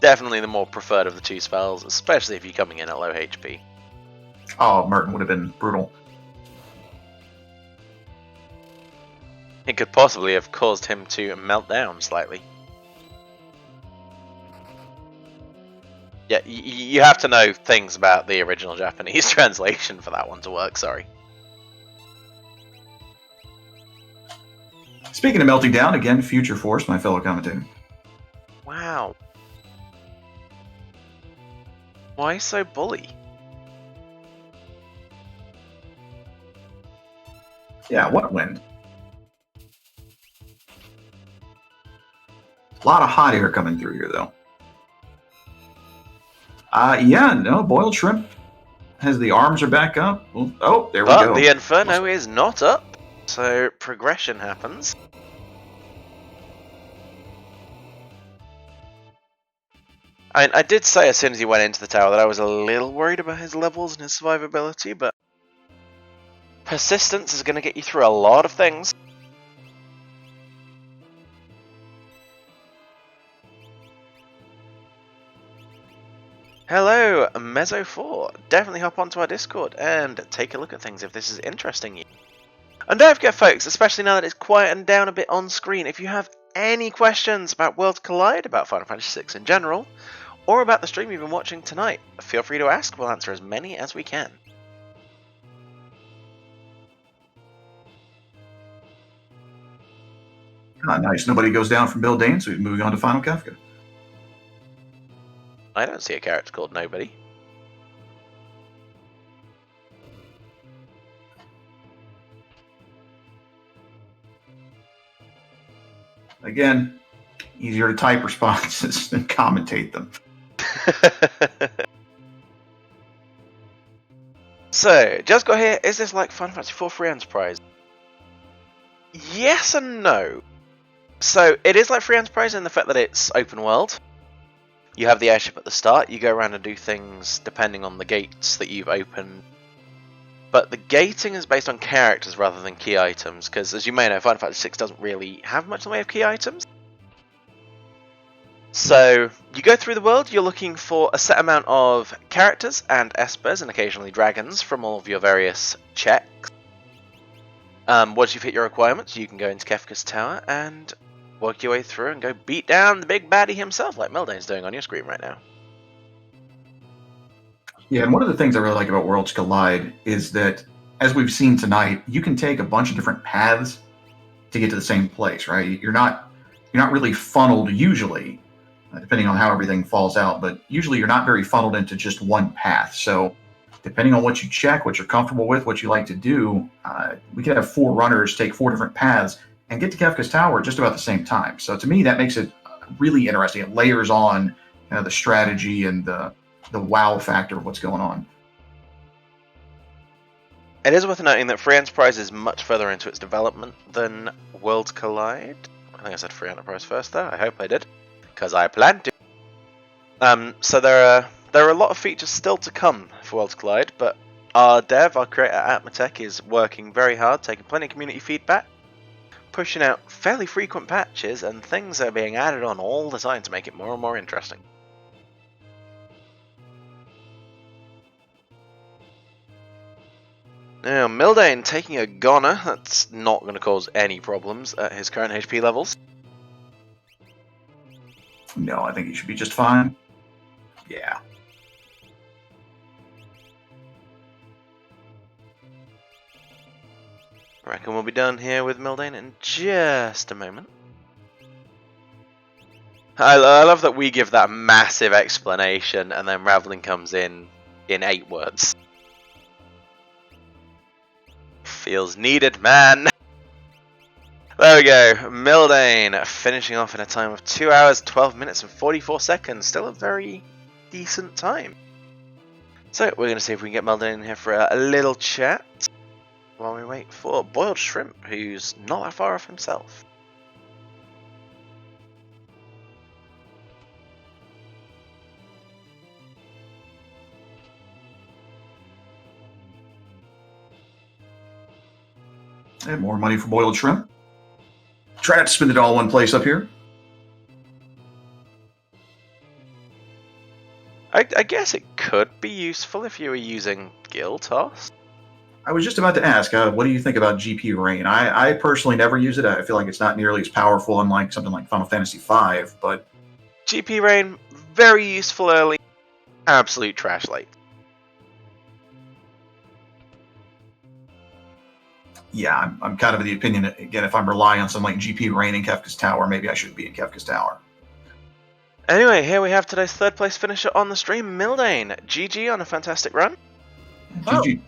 Definitely the more preferred of the 2 spells, especially if you're coming in at low HP. Oh, Merton would have been brutal. It could possibly have caused him to melt down slightly. Yeah, you have to know things about the original Japanese translation for that one to work, sorry. Speaking of melting down, again, Future Force, my fellow commentator. Wow. Why so bully? Yeah, what wind? A lot of hot air coming through here, though. Yeah, no, boiled shrimp has the arms are back up. Oh, there we go. But the Inferno is not up, so progression happens. I did say as soon as he went into the tower that I was a little worried about his levels and his survivability, but persistence is going to get you through a lot of things. Hello, Mezzo4. Definitely hop onto our Discord and take a look at things if this is interesting you. And don't forget, folks, especially now that it's quietened down a bit on screen, if you have any questions about Worlds Collide, about Final Fantasy VI in general, or about the stream you've been watching tonight, feel free to ask. We'll answer as many as we can. Nice. Nobody goes down from Mildane, so he's moving on to Final Kefka. I don't see a character called Nobody. Again, easier to type responses than commentate them. So, just got here. Is this like Final Fantasy IV Free Enterprise? Yes and no. So, it is like Free Enterprise in the fact that it's open world. You have the airship at the start. You go around and do things depending on the gates that you've opened. But the gating is based on characters rather than key items, because as you may know, Final Fantasy VI doesn't really have much in the way of key items. So, you go through the world, you're looking for a set amount of characters and espers and occasionally dragons from all of your various checks. Once you've hit your requirements, you can go into Kefka's tower and work your way through and go beat down the big baddie himself, like Mildane's doing on your screen right now. Yeah, and one of the things I really like about Worlds Collide is that, as we've seen tonight, you can take a bunch of different paths to get to the same place, right? You're not really funneled usually, depending on how everything falls out, but usually you're not very funneled into just one path. So depending on what you check, what you're comfortable with, what you like to do, we could have 4 runners take 4 different paths and get to Kefka's tower at just about the same time. So to me, that makes it really interesting. It layers on the strategy and the wow factor of what's going on. It is worth noting that Free Enterprise is much further into its development than Worlds Collide. I think I said Free Enterprise first there. I hope I did, because I planned to. So there are a lot of features still to come for Worlds Collide, but our creator Atmatech, is working very hard, taking plenty of community feedback, pushing out fairly frequent patches, and things are being added on all the time to make it more and more interesting. Now, Mildane taking a goner. That's not going to cause any problems at his current HP levels. No, I think he should be just fine. Yeah. I reckon we'll be done here with Mildane in just a moment. I love that we give that massive explanation and then Ravlin comes in 8 words. Feels needed, man. There we go. Mildane finishing off in a time of 2 hours, 12 minutes and 44 seconds. Still a very decent time. So we're going to see if we can get Mildane in here for a little chat while we wait for Boiled Shrimp, who's not that far off himself. And more money for Boiled Shrimp. Try not to spend it all in one place up here. I guess it could be useful if you were using Guild Toss. I was just about to ask, what do you think about GP Rain? I personally never use it. I feel like it's not nearly as powerful unlike something like Final Fantasy V, but... GP Rain, very useful early, absolute trash late. Yeah, I'm kind of of the opinion that, again, if I'm relying on something like GP Rain in Kefka's Tower, maybe I should be in Kefka's Tower. Anyway, here we have today's 3rd place finisher on the stream, Mildane. GG on a fantastic run. Oh. GG.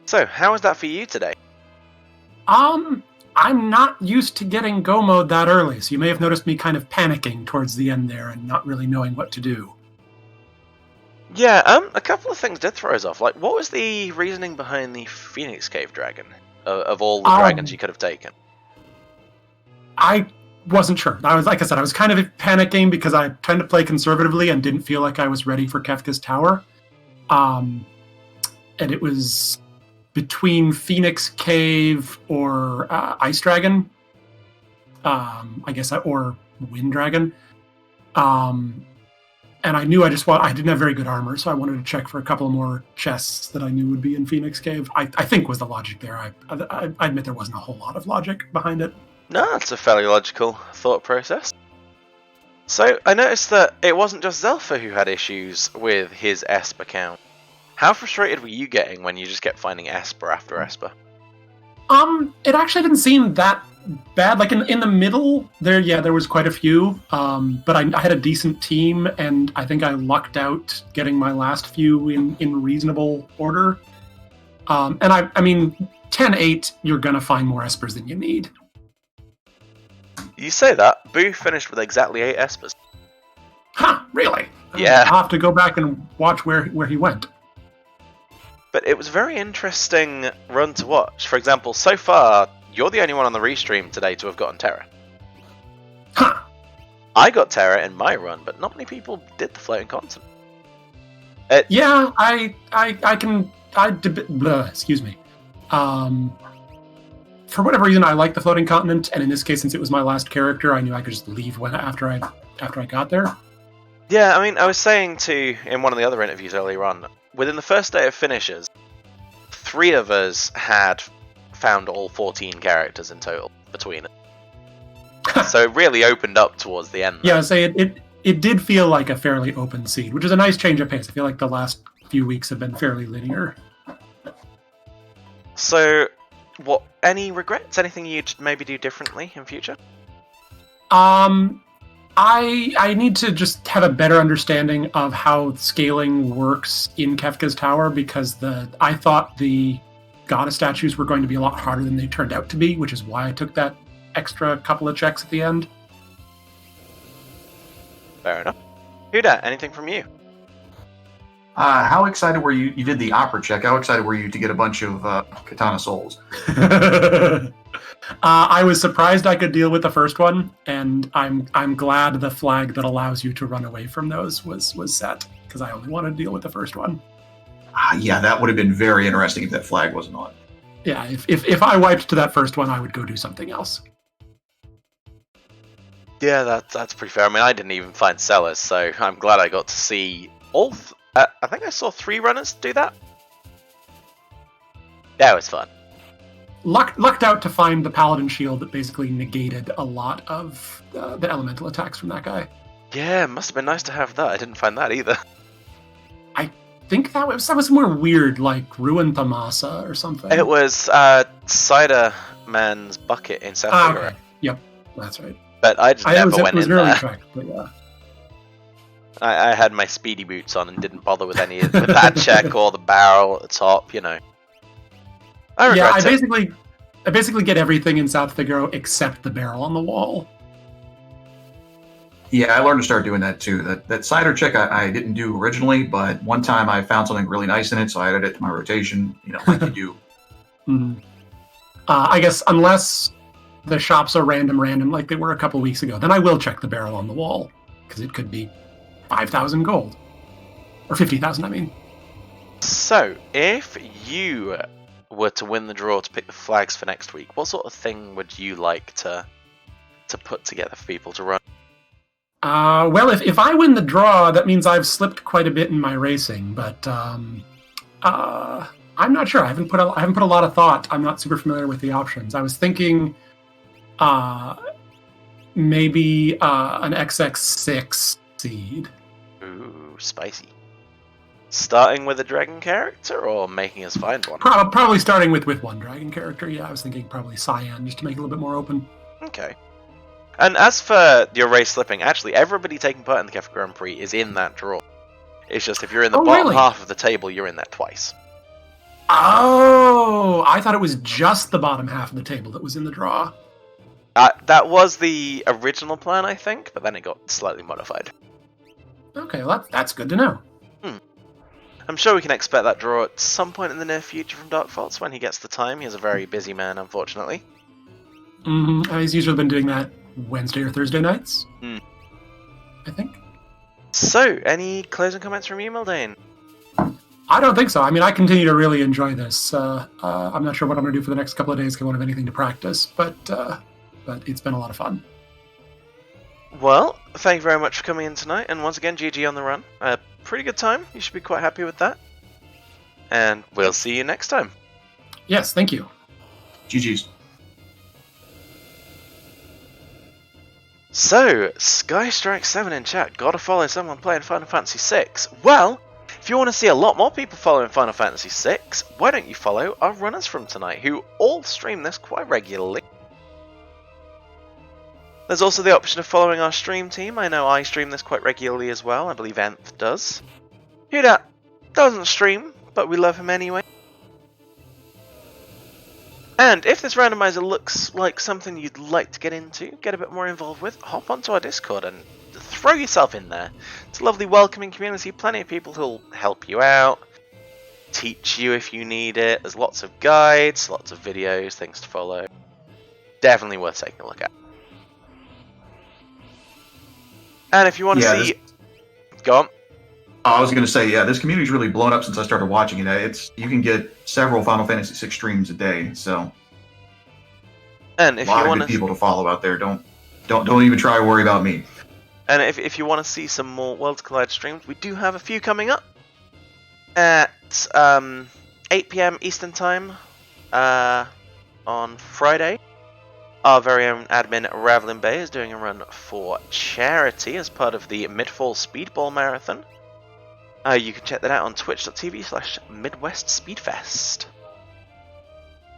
So, how was that for you today? I'm not used to getting go mode that early, so you may have noticed me kind of panicking towards the end there and not really knowing what to do. Yeah, a couple of things did throw us off. Like, what was the reasoning behind the Phoenix Cave Dragon of all the dragons you could have taken? I wasn't sure. I was kind of panicking because I tend to play conservatively and didn't feel like I was ready for Kefka's Tower. And it was between Phoenix Cave or Ice Dragon, I guess, or Wind Dragon. And I knew I didn't have very good armor, so I wanted to check for a couple more chests that I knew would be in Phoenix Cave. I think was the logic there. I admit there wasn't a whole lot of logic behind it. No, that's a fairly logical thought process. So, I noticed that it wasn't just Zelfa who had issues with his Esper count. How frustrated were you getting when you just kept finding Esper after Esper? It actually didn't seem that bad. Like in the middle there was quite a few, but I had a decent team, and I think I lucked out getting my last few in reasonable order. And I mean 10-8, you're gonna find more Espers than you need. You say that. Boo finished with exactly 8 espers. Huh, really? Yeah. I'll have to go back and watch where he went. But it was a very interesting run to watch. For example, so far, you're the only one on the restream today to have gotten Terra. Huh. I got Terra in my run, but not many people did the floating continent. Yeah, excuse me. For whatever reason, I like the floating continent, and in this case, since it was my last character, I knew I could just leave after I got there. Yeah, I mean, I was saying in one of the other interviews earlier on, within the first day of finishes, 3 of us had found all 14 characters in total between it. So it really opened up towards the end. Yeah, it did feel like a fairly open seed, which is a nice change of pace. I feel like the last few weeks have been fairly linear. So, any regrets? Anything you'd maybe do differently in future? I need to just have a better understanding of how scaling works in Kefka's Tower, because I thought the goddess statues were going to be a lot harder than they turned out to be, which is why I took that extra couple of checks at the end. Fair enough. Huda, anything from you? How excited were you? You did the opera check. How excited were you to get a bunch of katana souls? I was surprised I could deal with the first one, and I'm glad the flag that allows you to run away from those was set, because I only wanted to deal with the first one. Yeah, that would have been very interesting if that flag wasn't on. Yeah, if I wiped to that first one, I would go do something else. Yeah, that's pretty fair. I mean, I didn't even find sellers, so I'm glad I got to see all. I think I saw 3 runners do that. That was fun. Lucked out to find the paladin shield that basically negated a lot of the elemental attacks from that guy. Yeah, it must have been nice to have that. I didn't find that either. I think that was somewhere weird, like Ruin Thamasa or something. It was Cider Man's bucket in South Figaro. Okay. Yep, that's right. But I just never went in there. Track, but yeah. I had my speedy boots on and didn't bother with any with that check or the barrel at the top, you know. I basically get everything in South Figaro except the barrel on the wall. Yeah, I learned to start doing that too. That cider check I didn't do originally, but one time I found something really nice in it, so I added it to my rotation, like you do. Mm-hmm. I guess unless the shops are random like they were a couple weeks ago, then I will check the barrel on the wall, because it could be 5,000 gold. Or 50,000, I mean. So, if you were to win the draw to pick the flags for next week, what sort of thing would you like to put together for people to run? Well, if I win the draw, that means I've slipped quite a bit in my racing, but I'm not sure. I haven't put a lot of thought. I'm not super familiar with the options. I was thinking maybe an XX6 seed. Ooh, spicy. Starting with a dragon character or making us find one? Probably starting with one dragon character. Yeah, I was thinking probably Cyan, just to make it a little bit more open. Okay. And as for your race slipping, actually everybody taking part in the Kefka Grand Prix is in that draw. It's just if you're in the bottom half of the table, you're in there twice. Oh, I thought it was just the bottom half of the table that was in the draw. That was the original plan, I think, but then it got slightly modified. Okay, well that's good to know. I'm sure we can expect that draw at some point in the near future from Dark Faults when he gets the time. He's a very busy man, unfortunately. Mm-hmm. He's usually been doing that Wednesday or Thursday nights. I think. So, any closing comments from you, Mildane? I don't think so. I mean, I continue to really enjoy this. I'm not sure what I'm going to do for the next couple of days because I won't have anything to practice, but it's been a lot of fun. Well, thank you very much for coming in tonight, and once again, GG on the run. Pretty good time. You should be quite happy with that. And we'll see you next time. Yes, thank you. GG's. So, Skystrike7 in chat, gotta follow someone playing Final Fantasy VI. Well, if you want to see a lot more people following Final Fantasy VI, why don't you follow our runners from tonight, who all stream this quite regularly. There's also the option of following our stream team. I know I stream this quite regularly as well. I believe Nth does. Huda doesn't stream, but we love him anyway. And if this randomizer looks like something you'd like to get into, get a bit more involved with, hop onto our Discord and throw yourself in there. It's a lovely welcoming community, plenty of people who'll help you out, teach you if you need it. There's lots of guides, lots of videos, things to follow. Definitely worth taking a look at. And if you want to see... Go on. I was going to say, yeah, this community's really blown up since I started watching it. You can get several Final Fantasy VI streams a day, so and if a lot you of want good people to follow out there. Don't even try to worry about me. And if you want to see some more Worlds Collide streams, we do have a few coming up at 8 PM Eastern Time on Friday. Our very own admin Ravlin Bay is doing a run for charity as part of the Midfall Speedball Marathon. You can check that out on twitch.tv/MidwestSpeedfest.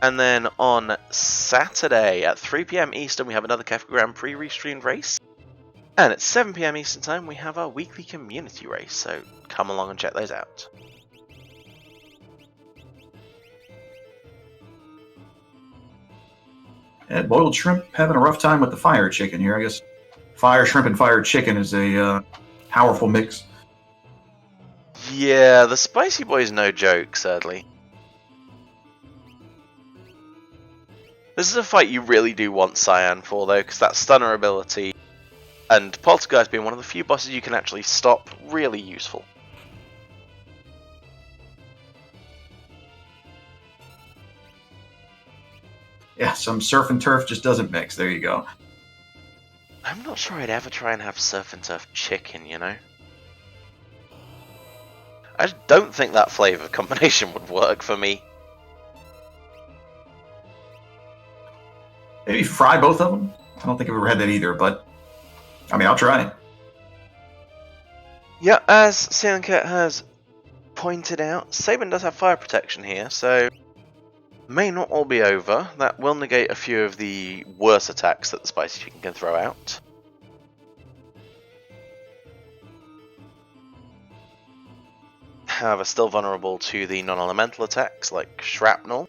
And then on Saturday at 3 PM Eastern, we have another Kefka Grand Prix restreamed race. And at 7 PM Eastern Time, we have our weekly community race, so come along and check those out. And boiled shrimp having a rough time with the fire chicken here. I guess fire shrimp and fire chicken is a powerful mix. Yeah, the Spicy Boy's no joke, sadly. This is a fight you really do want Cyan for, though, because that stunner ability and Poltergeist being one of the few bosses you can actually stop, really useful. Yeah, some surf and turf just doesn't mix. There you go. I'm not sure I'd ever try and have surf and turf chicken, you know? I just don't think that flavour combination would work for me. Maybe fry both of them? I don't think I've ever had that either, but I mean, I'll try it. Yeah, as Siancat has pointed out, Sabin does have fire protection here, so may not all be over. That will negate a few of the worse attacks that the Spicy Chicken can throw out. However, still vulnerable to the non-elemental attacks like shrapnel.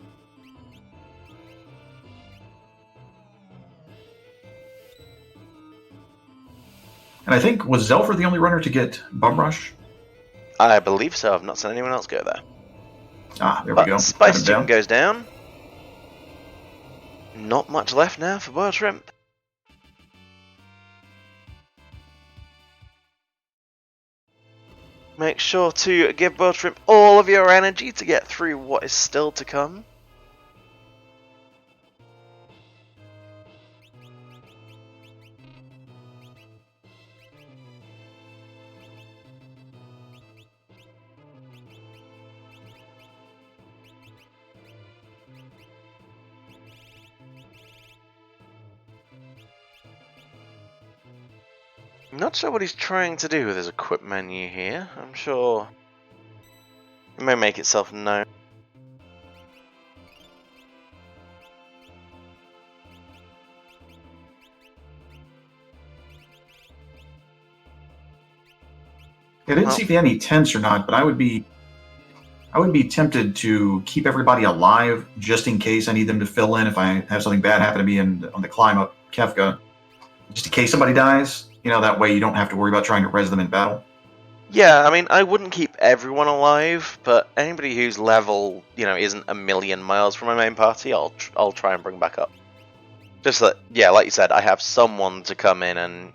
And I think, was Zelfer the only runner to get Bum Rush? I believe so. I've not seen anyone else go there. Ah, there we go. Spicy Chicken goes down. Not much left now for Boiled Shrimp. Make sure to give Boiled Shrimp all of your energy to get through what is still to come. I'm not sure what he's trying to do with his equip menu here. I'm sure it may make itself known. I didn't see if he had any tents or not, but I would be tempted to keep everybody alive just in case I need them to fill in if I have something bad happen to me on the climb up Kefka. Just in case somebody dies. You know, that way you don't have to worry about trying to res them in battle. Yeah, I mean, I wouldn't keep everyone alive, but anybody whose level, you know, isn't a million miles from my main party, I'll try and bring back up. Just that, yeah, like you said, I have someone to come in and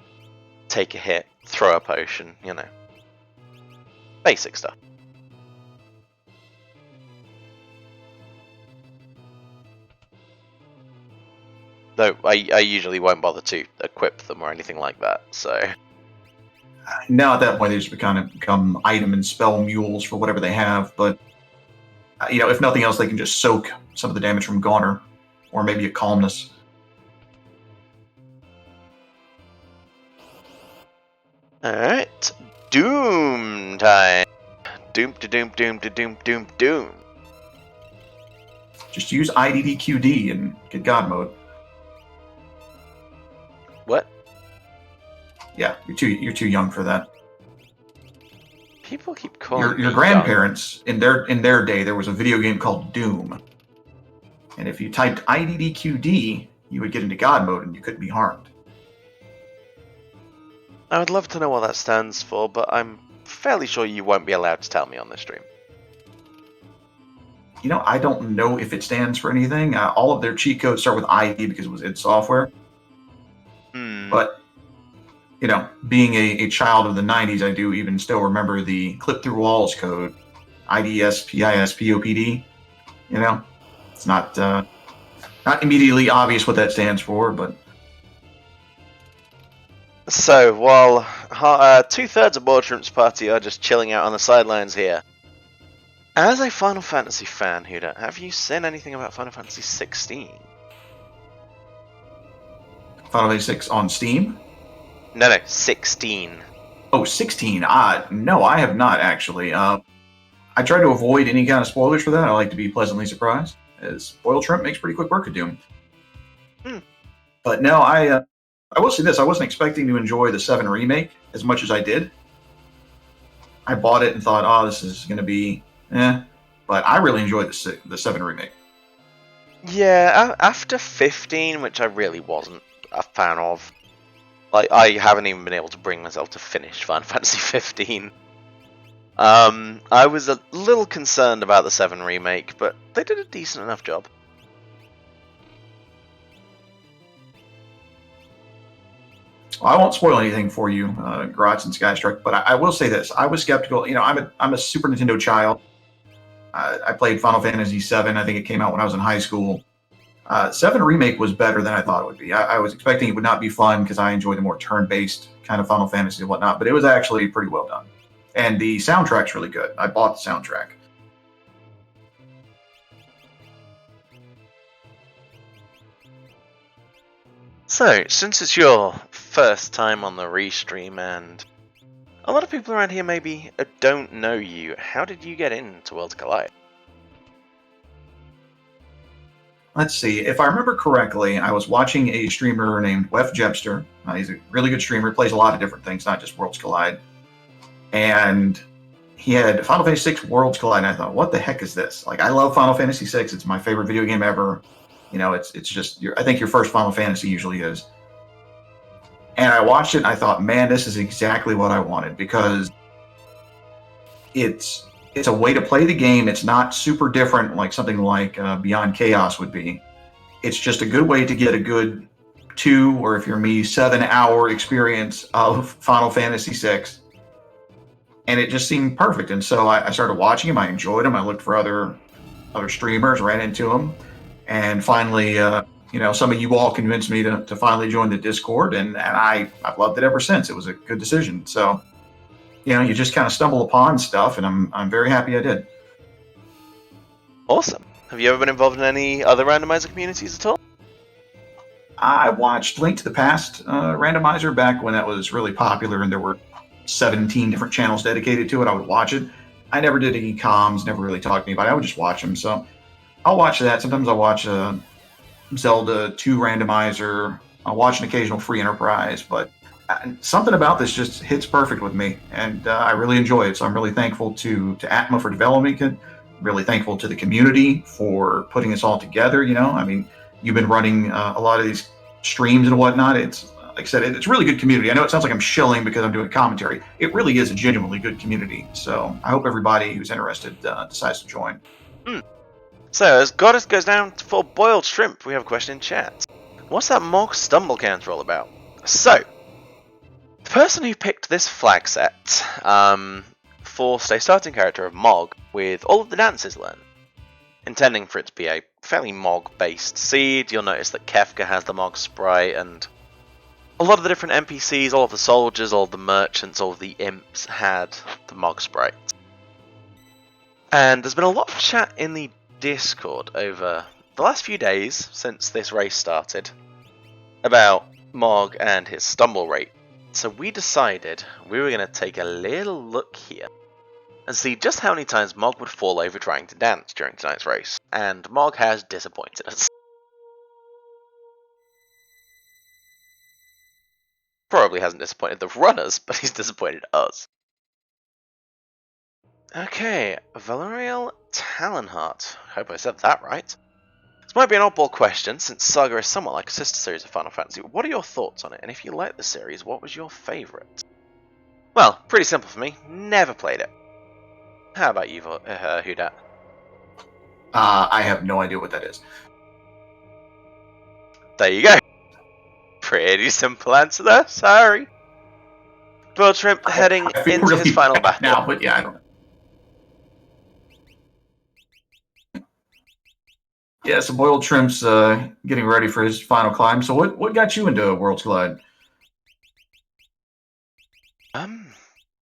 take a hit, throw a potion, you know. Basic stuff. Though I usually won't bother to equip them or anything like that, so... Now at that point they just become item and spell mules for whatever they have, but you know, if nothing else, they can just soak some of the damage from Goner, or maybe a Calmness. Alright, Doom time! Doom to doom, doom to doom, doom, doom. Just use IDDQD and get God mode. What? Yeah, you're too young for that. People keep calling your grandparents in their day there was a video game called Doom. And if you typed IDDQD, you would get into God mode and you couldn't be harmed. I would love to know what that stands for, but I'm fairly sure you won't be allowed to tell me on this stream. You know, I don't know if it stands for anything. All of their cheat codes start with ID because it was id Software. But, you know, being a child of the 90s, I do even still remember the clip through walls code, IDSPISPOPD. You know, it's not immediately obvious what that stands for, but... So, while 2/3 of Board Shrimp's party are just chilling out on the sidelines here, as a Final Fantasy fan, Huda, have you seen anything about Final Fantasy 16? Final Fantasy 6 on Steam? No, 16. Oh, 16. No, I have not, actually. I try to avoid any kind of spoilers for that. I like to be pleasantly surprised, as Spoiled Shrimp makes pretty quick work of doing. But no, I will say this. I wasn't expecting to enjoy the 7 remake as much as I did. I bought it and thought, oh, this is going to be but I really enjoyed the 7 remake. Yeah, after 15, which I really wasn't a fan of, like, I haven't even been able to bring myself to finish Final Fantasy 15. I was a little concerned about the 7 remake, but they did a decent enough job. Well, I won't spoil anything for you, Gratz and Skystruck, but I will say this. I was skeptical. You know, I'm a Super Nintendo child. I played Final Fantasy VII. I think it came out when I was in high school. 7 Remake was better than I thought it would be. I was expecting it would not be fun because I enjoy the more turn-based kind of Final Fantasy and whatnot, but it was actually pretty well done. And the soundtrack's really good. I bought the soundtrack. So, since it's your first time on the restream, and a lot of people around here maybe don't know you, how did you get into Worlds Collide? Let's see. If I remember correctly, I was watching a streamer named Wef Jebster. He's a really good streamer, plays a lot of different things, not just Worlds Collide. And he had Final Fantasy VI Worlds Collide, and I thought, what the heck is this? Like, I love Final Fantasy VI. It's my favorite video game ever. You know, it's just, I think your first Final Fantasy usually is. And I watched it, and I thought, man, this is exactly what I wanted, because it's a way to play the game. It's not super different like something like Beyond Chaos would be. It's just a good way to get a good 2, or if you're me, 7-hour experience of Final Fantasy VI. And it just seemed perfect. And so I started watching him. I enjoyed him. I looked for other streamers, ran into him. And finally, you know, some of you all convinced me to finally join the Discord. And I've loved it ever since. It was a good decision. So, you know, you just kind of stumble upon stuff, and I'm very happy I did. Awesome. Have you ever been involved in any other randomizer communities at all? I watched Link to the Past randomizer back when that was really popular, and there were 17 different channels dedicated to it. I would watch it. I never did any comms, never really talked to anybody. I would just watch them. So I'll watch that. Sometimes I'll watch Zelda 2 randomizer. I'll watch an occasional Free Enterprise, but something about this just hits perfect with me, and I really enjoy it. So I'm really thankful to Atma for developing it. Really thankful to the community for putting this all together. You know, I mean, you've been running a lot of these streams and whatnot. It's, like I said, it's a really good community. I know it sounds like I'm shilling because I'm doing commentary. It really is a genuinely good community. So I hope everybody who's interested decides to join. So, as Goddess goes down for boiled shrimp, we have a question in chat. What's that Mog stumble counter all about? So, the person who picked this flag set forced a starting character of Mog with all of the dances learned, intending for it to be a fairly Mog-based seed. You'll notice that Kefka has the Mog sprite, and a lot of the different NPCs, all of the soldiers, all of the merchants, all of the imps had the Mog sprite. And there's been a lot of chat in the Discord over the last few days since this race started about Mog and his stumble rate. So we decided we were going to take a little look here and see just how many times Mog would fall over trying to dance during tonight's race. And Mog has disappointed us. Probably hasn't disappointed the runners, but he's disappointed us. Okay, Valerial Talonheart. Hope I said that right. This might be an oddball question, since Saga is somewhat like a sister series of Final Fantasy. What are your thoughts on it? And if you like the series, what was your favourite? Well, pretty simple for me. Never played it. How about you, Hudat? I have no idea what that is. There you go. Pretty simple answer there. Sorry. World Shrimp heading I feel into really his final bad battle. now, but yeah, I don't know. Yeah, so Boiled Shrimp's getting ready for his final climb. So what got you into Worlds Collide?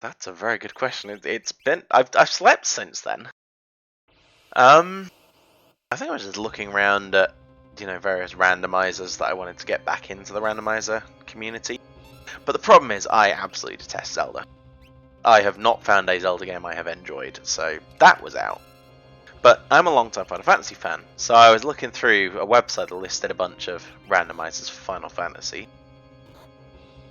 That's a very good question. It's been I've slept since then. I think I was just looking around at various randomizers that I wanted to get back into the randomizer community. But the problem is I absolutely detest Zelda. I have not found a Zelda game I have enjoyed, so that was out. But I'm a long-time Final Fantasy fan, so I was looking through a website that listed a bunch of randomizers for Final Fantasy.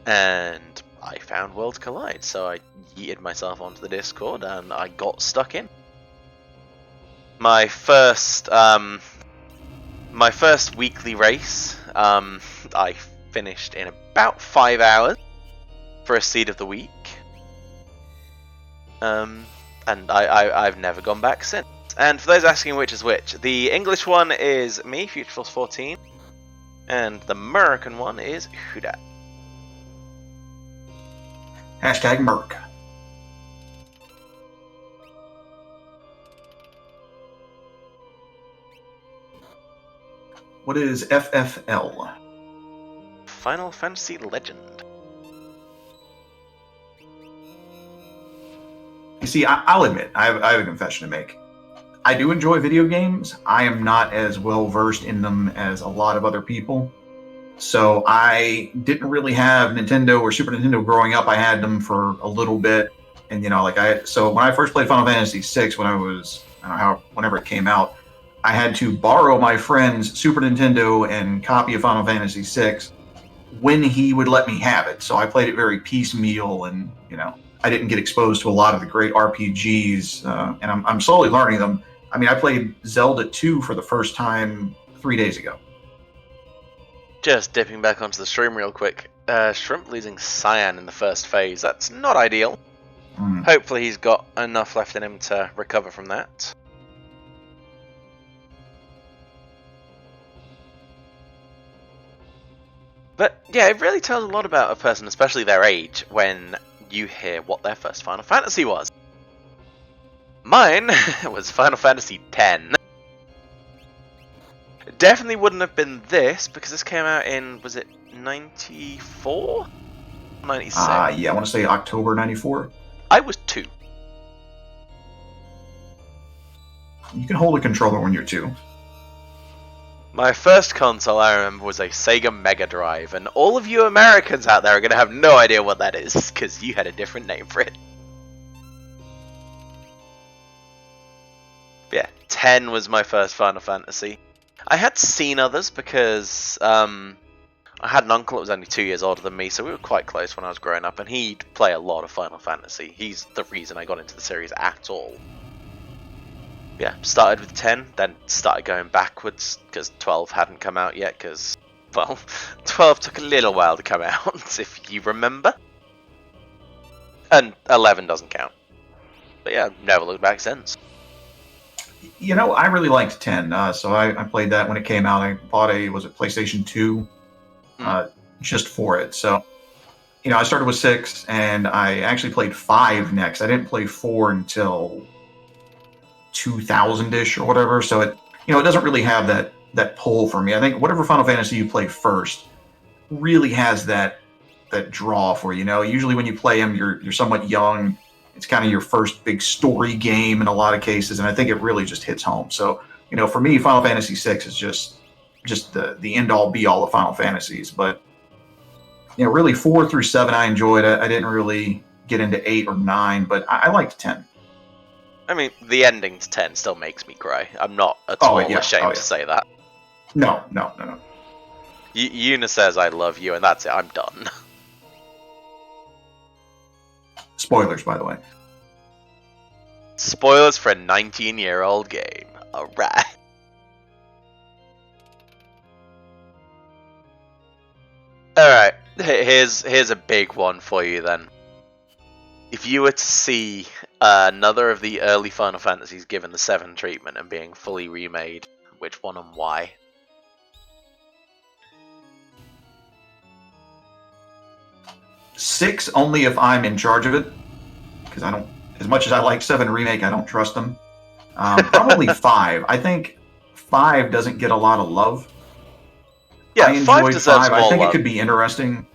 And I found Worlds Collide, so I yeeted myself onto the Discord and I got stuck in. My first weekly race, I finished in about 5 hours for a seed of the week. And I've never gone back since. And for those asking which is which, the English one is me, FutureForce14, and the American one is Hudat. Hashtag Merc. What is FFL? Final Fantasy Legend. You see, I'll admit, I have a confession to make. I do enjoy video games. I am not as well versed in them as a lot of other people. So I didn't really have Nintendo or Super Nintendo growing up. I had them for a little bit, and so when I first played Final Fantasy VI, when I was whenever it came out, I had to borrow my friend's Super Nintendo and copy of Final Fantasy VI when he would let me have it. So I played it very piecemeal, and I didn't get exposed to a lot of the great RPGs, and I'm slowly learning them. I mean, I played Zelda 2 for the first time 3 days ago. Just dipping back onto the stream real quick. Shrimp losing Cyan in the first phase. That's not ideal. Hopefully he's got enough left in him to recover from that. But yeah, it really tells a lot about a person, especially their age, when you hear what their first Final Fantasy was. Mine was Final Fantasy X. It definitely wouldn't have been this, because this came out in, was it 94? 96? Yeah, I want to say October 94. I was 2. You can hold a controller when you're 2. My first console, I remember, was a Sega Mega Drive, and all of you Americans out there are going to have no idea what that is, because you had a different name for it. But yeah, 10 was my first Final Fantasy. I had seen others because I had an uncle that was only 2 years older than me, so we were quite close when I was growing up, and he'd play a lot of Final Fantasy. He's the reason I got into the series at all. Yeah, started with 10, then started going backwards, because 12 hadn't come out yet, because, well, 12 took a little while to come out, if you remember. And 11 doesn't count. But yeah, never looked back since. I really liked 10, so I played that when it came out. I bought PlayStation 2 just for it. So, I started with 6, and I actually played 5 next. I didn't play 4 until 2000-ish or whatever, so it doesn't really have that pull for me. I think whatever Final Fantasy you play first really has that draw for you. Usually when you play them, you're somewhat young. It's kind of your first big story game in a lot of cases, and I think it really just hits home. So, for me, Final Fantasy VI is just the end-all, be-all of Final Fantasies. But, really 4 through 7 I enjoyed. I didn't really get into 8 or 9, but I liked 10. I mean, the ending to 10 still makes me cry. I'm not at all ashamed to say that. No. Yuna says I love you, and that's it. I'm done. Spoilers, by the way. Spoilers for a 19-year-old game. Alright. Here's a big one for you then. If you were to see another of the early Final Fantasies given the 7 treatment and being fully remade, which one and why? 6 only if I'm in charge of it, because I don't. As much as I like 7 remake, I don't trust them. Probably 5. I think 5 doesn't get a lot of love. Yeah, I enjoyed 5. I think love. it could be interesting.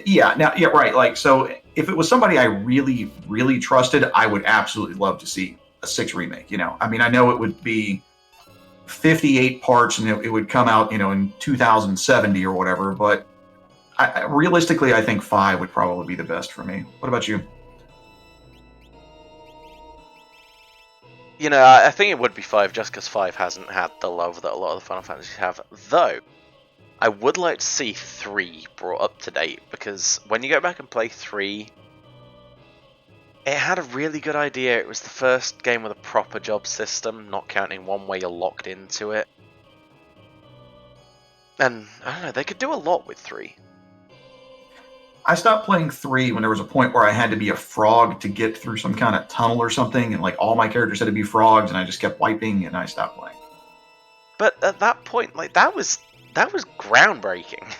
Yeah, right. Like, so if it was somebody I really, really trusted, I would absolutely love to see a 6 remake. I mean, I know it would be 58 parts and it would come out, in 2070 or whatever. But realistically, I think 5 would probably be the best for me. What about you? I think it would be 5 just because 5 hasn't had the love that a lot of the Final Fantasies have. Though, I would like to see 3 brought up to date, because when you go back and play 3, it had a really good idea. It was the first game with a proper job system, not counting one where you're locked into it. And, I don't know, they could do a lot with 3. I stopped playing 3 when there was a point where I had to be a frog to get through some kind of tunnel or something, and like all my characters had to be frogs, and I just kept wiping, and I stopped playing. But at that point, like that was groundbreaking.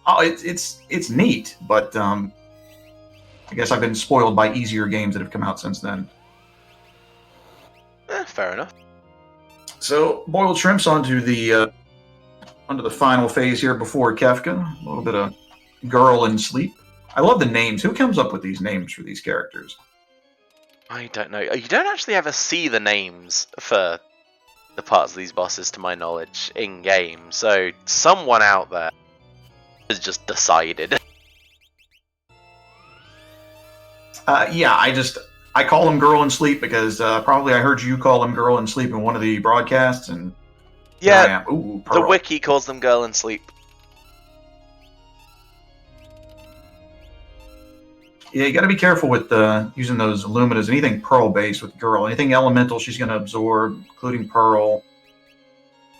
Oh, it's neat, but I guess I've been spoiled by easier games that have come out since then. Fair enough. So, boiled shrimps onto the final phase here before Kefka. A little bit of girl in sleep. I love the names. Who comes up with these names for these characters? I don't know. You don't actually ever see the names for the parts of these bosses, to my knowledge, in game. So someone out there has just decided. Yeah, I call him girl in sleep because probably I heard you call him girl in sleep in one of the broadcasts, and Yeah, Ooh, the wiki calls them girl in sleep. Yeah, you got to be careful with using those Illuminas. Anything Pearl-based with girl. Anything elemental she's going to absorb, including Pearl.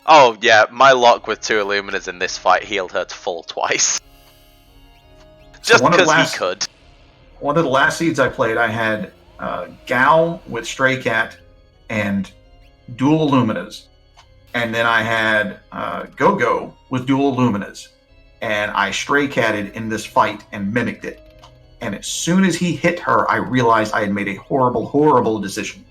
Oh, yeah, my lock with 2 Illuminas in this fight healed her to full twice. Just because he could. One of the last seeds I played, I had Gal with Stray Cat and dual Illuminas. And then I had Go-Go with dual Illuminas. And I Stray Catted in this fight and mimicked it. And as soon as he hit her, I realized I had made a horrible, horrible decision.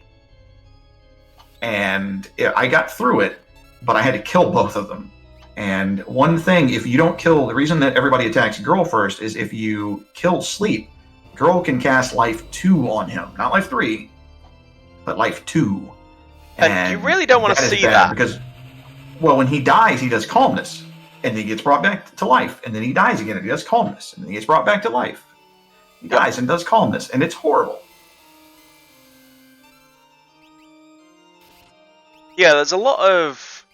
And I got through it, but I had to kill both of them. And one thing, if you don't kill, the reason that everybody attacks Girl first is if you kill Sleep, Girl can cast Life 2 on him. Not Life 3, but Life 2. And you really don't want to see that. Because, well, when he dies, he does Calmness. And then he gets brought back to life. And then he dies again and he does Calmness. And then he gets brought back to life. He dies and does Calmness, and it's horrible. Yeah, there's a lot of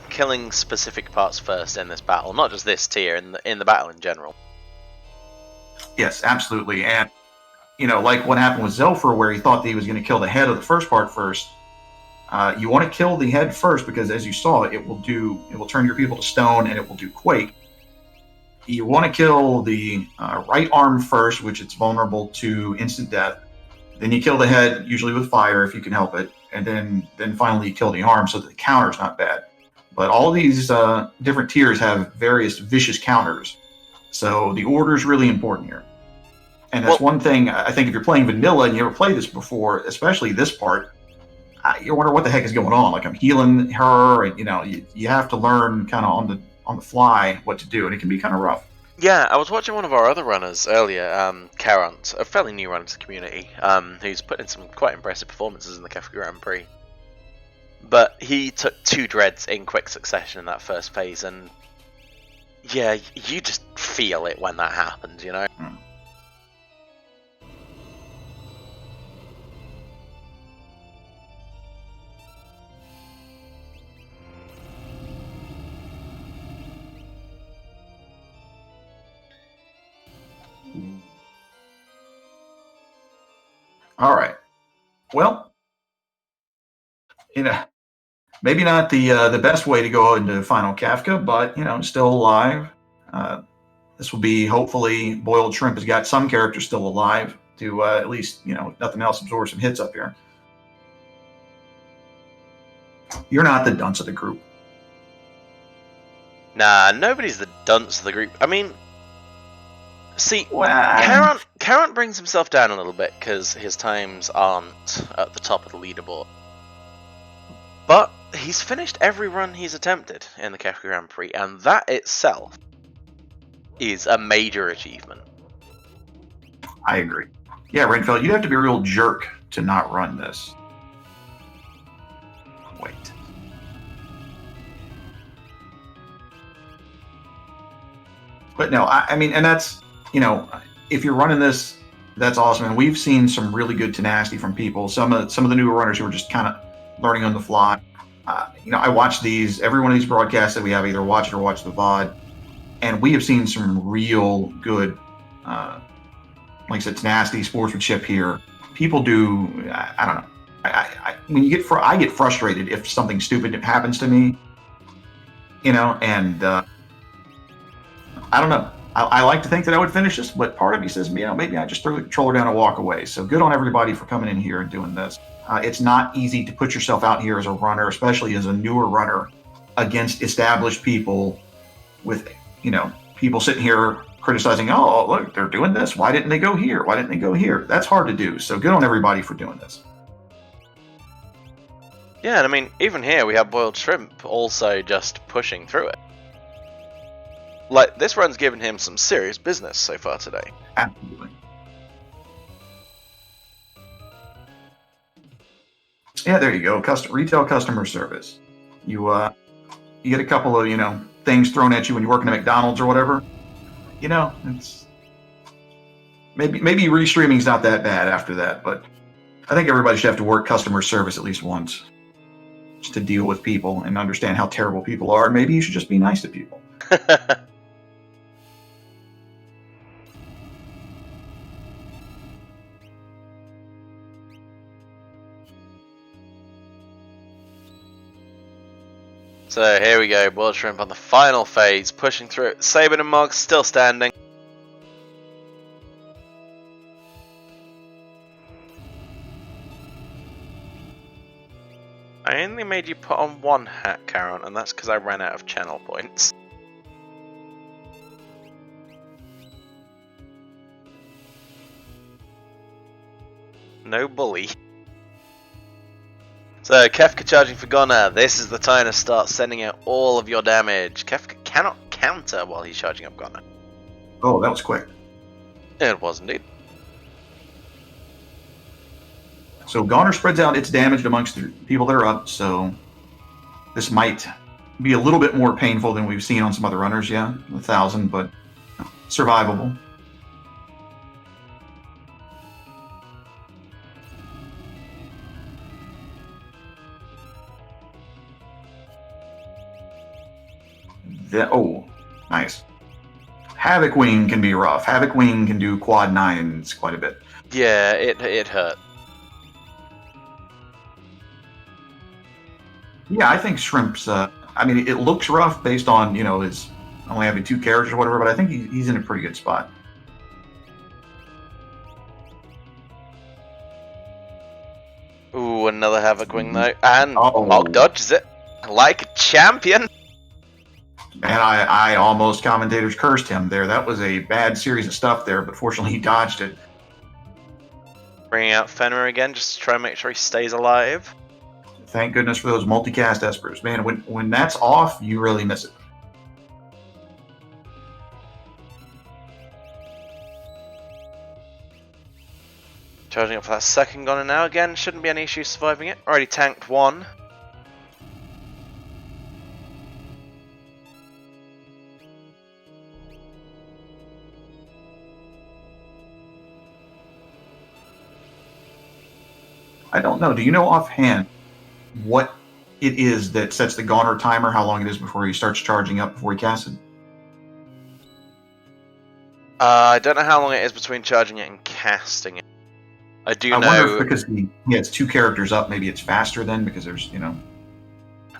killing specific parts first in this battle, not just this tier, in the battle in general. Yes, absolutely. And, like what happened with Zelfer, where he thought that he was going to kill the head of the first part first. You want to kill the head first, because as you saw, it will turn your people to stone, and it will do Quake. You want to kill the right arm first, which it's vulnerable to instant death. Then you kill the head, usually with fire if you can help it, and then finally you kill the arm so that the counter's not bad. But all these different tiers have various vicious counters, so the order is really important here. And that's one thing, I think if you're playing vanilla and you ever played this before, especially this part, you wonder what the heck is going on. Like, I'm healing her, and you have to learn kind of on the fly what to do, and it can be kind of rough. Yeah, I was watching one of our other runners earlier, Karant, a fairly new runner to the community, who's put in some quite impressive performances in the Kefka Grand Prix. But he took 2 dreads in quick succession in that first phase, and yeah, you just feel it when that happens, All right. Well, Maybe not the best way to go into Final Kefka, but still alive. This will be hopefully Boiled Shrimp has got some characters still alive to at least if nothing else absorb some hits up here. You're not the dunce of the group. Nah, nobody's the dunce of the group. I mean, see, Carrot brings himself down a little bit because his times aren't at the top of the leaderboard. But he's finished every run he's attempted in the Kefka Grand Prix, and that itself is a major achievement. I agree. Yeah, Renfeld, you'd have to be a real jerk to not run this. Wait. But no, I mean, and that's, if you're running this, that's awesome. And we've seen some really good tenacity from people. Some of the newer runners who are just kind of learning on the fly. I watch every one of these broadcasts that we have, either watch it or watch the VOD, and we have seen some real good, like I said, tenacity, sportsmanship here. People do, I don't know. I get frustrated if something stupid happens to me, and I don't know. I like to think that I would finish this, but part of me says, maybe I just throw the controller down and walk away. So good on everybody for coming in here and doing this. It's not easy to put yourself out here as a runner, especially as a newer runner, against established people with, people sitting here criticizing, oh, look, they're doing this. Why didn't they go here? Why didn't they go here? That's hard to do. So good on everybody for doing this. Yeah, and I mean, even here we have Boiled Shrimp also just pushing through it. Like, this run's given him some serious business so far today. Absolutely. Yeah, there you go. Retail customer service. You get a couple of, things thrown at you when you're working at McDonald's or whatever. It's maybe restreaming's not that bad after that, but I think everybody should have to work customer service at least once, just to deal with people and understand how terrible people are. Maybe you should just be nice to people. So here we go, Boiled Shrimp on the final phase, pushing through it. Sabin and Mogg still standing. I only made you put on one hat, Karen, and that's because I ran out of channel points. No bully. So, Kefka charging for Gunnar. This is the time to start sending out all of your damage. Kefka cannot counter while he's charging up Gunnar. Oh, that was quick. It was indeed. So Gunnar spreads out its damage amongst the people that are up, so this might be a little bit more painful than we've seen on some other runners, 1,000, but survivable. Nice. Havoc Wing can be rough. Havoc Wing can do quad 9s quite a bit. Yeah, it hurt. Yeah, I think Shrimp's, it looks rough based on, his only having 2 characters or whatever, but I think he's in a pretty good spot. Ooh, another Havoc Wing though. And Mogg dodges it like a champion. Man, I almost commentators cursed him there. That was a bad series of stuff there, but fortunately he dodged it. Bringing out Fenrir again just to try and make sure he stays alive. Thank goodness for those multicast espers. Man, when that's off, you really miss it. Charging up for that second Gunner now again. Shouldn't be any issue surviving it. Already tanked 1. I don't know. Do you know offhand what it is that sets the Gunner timer, how long it is before he starts charging up before he casts it? I don't know how long it is between charging it and casting it. I wonder if because he has 2 characters up, maybe it's faster then, because there's,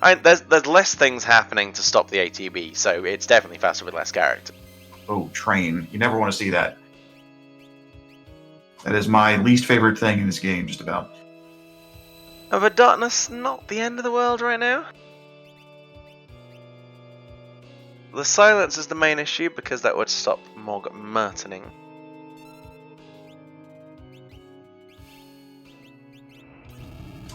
There's less things happening to stop the ATB, so it's definitely faster with less characters. Oh, train. You never want to see that. That is my least favorite thing in this game, just about. But darkness, not the end of the world right now. The silence is the main issue because that would stop Morg Mertoning.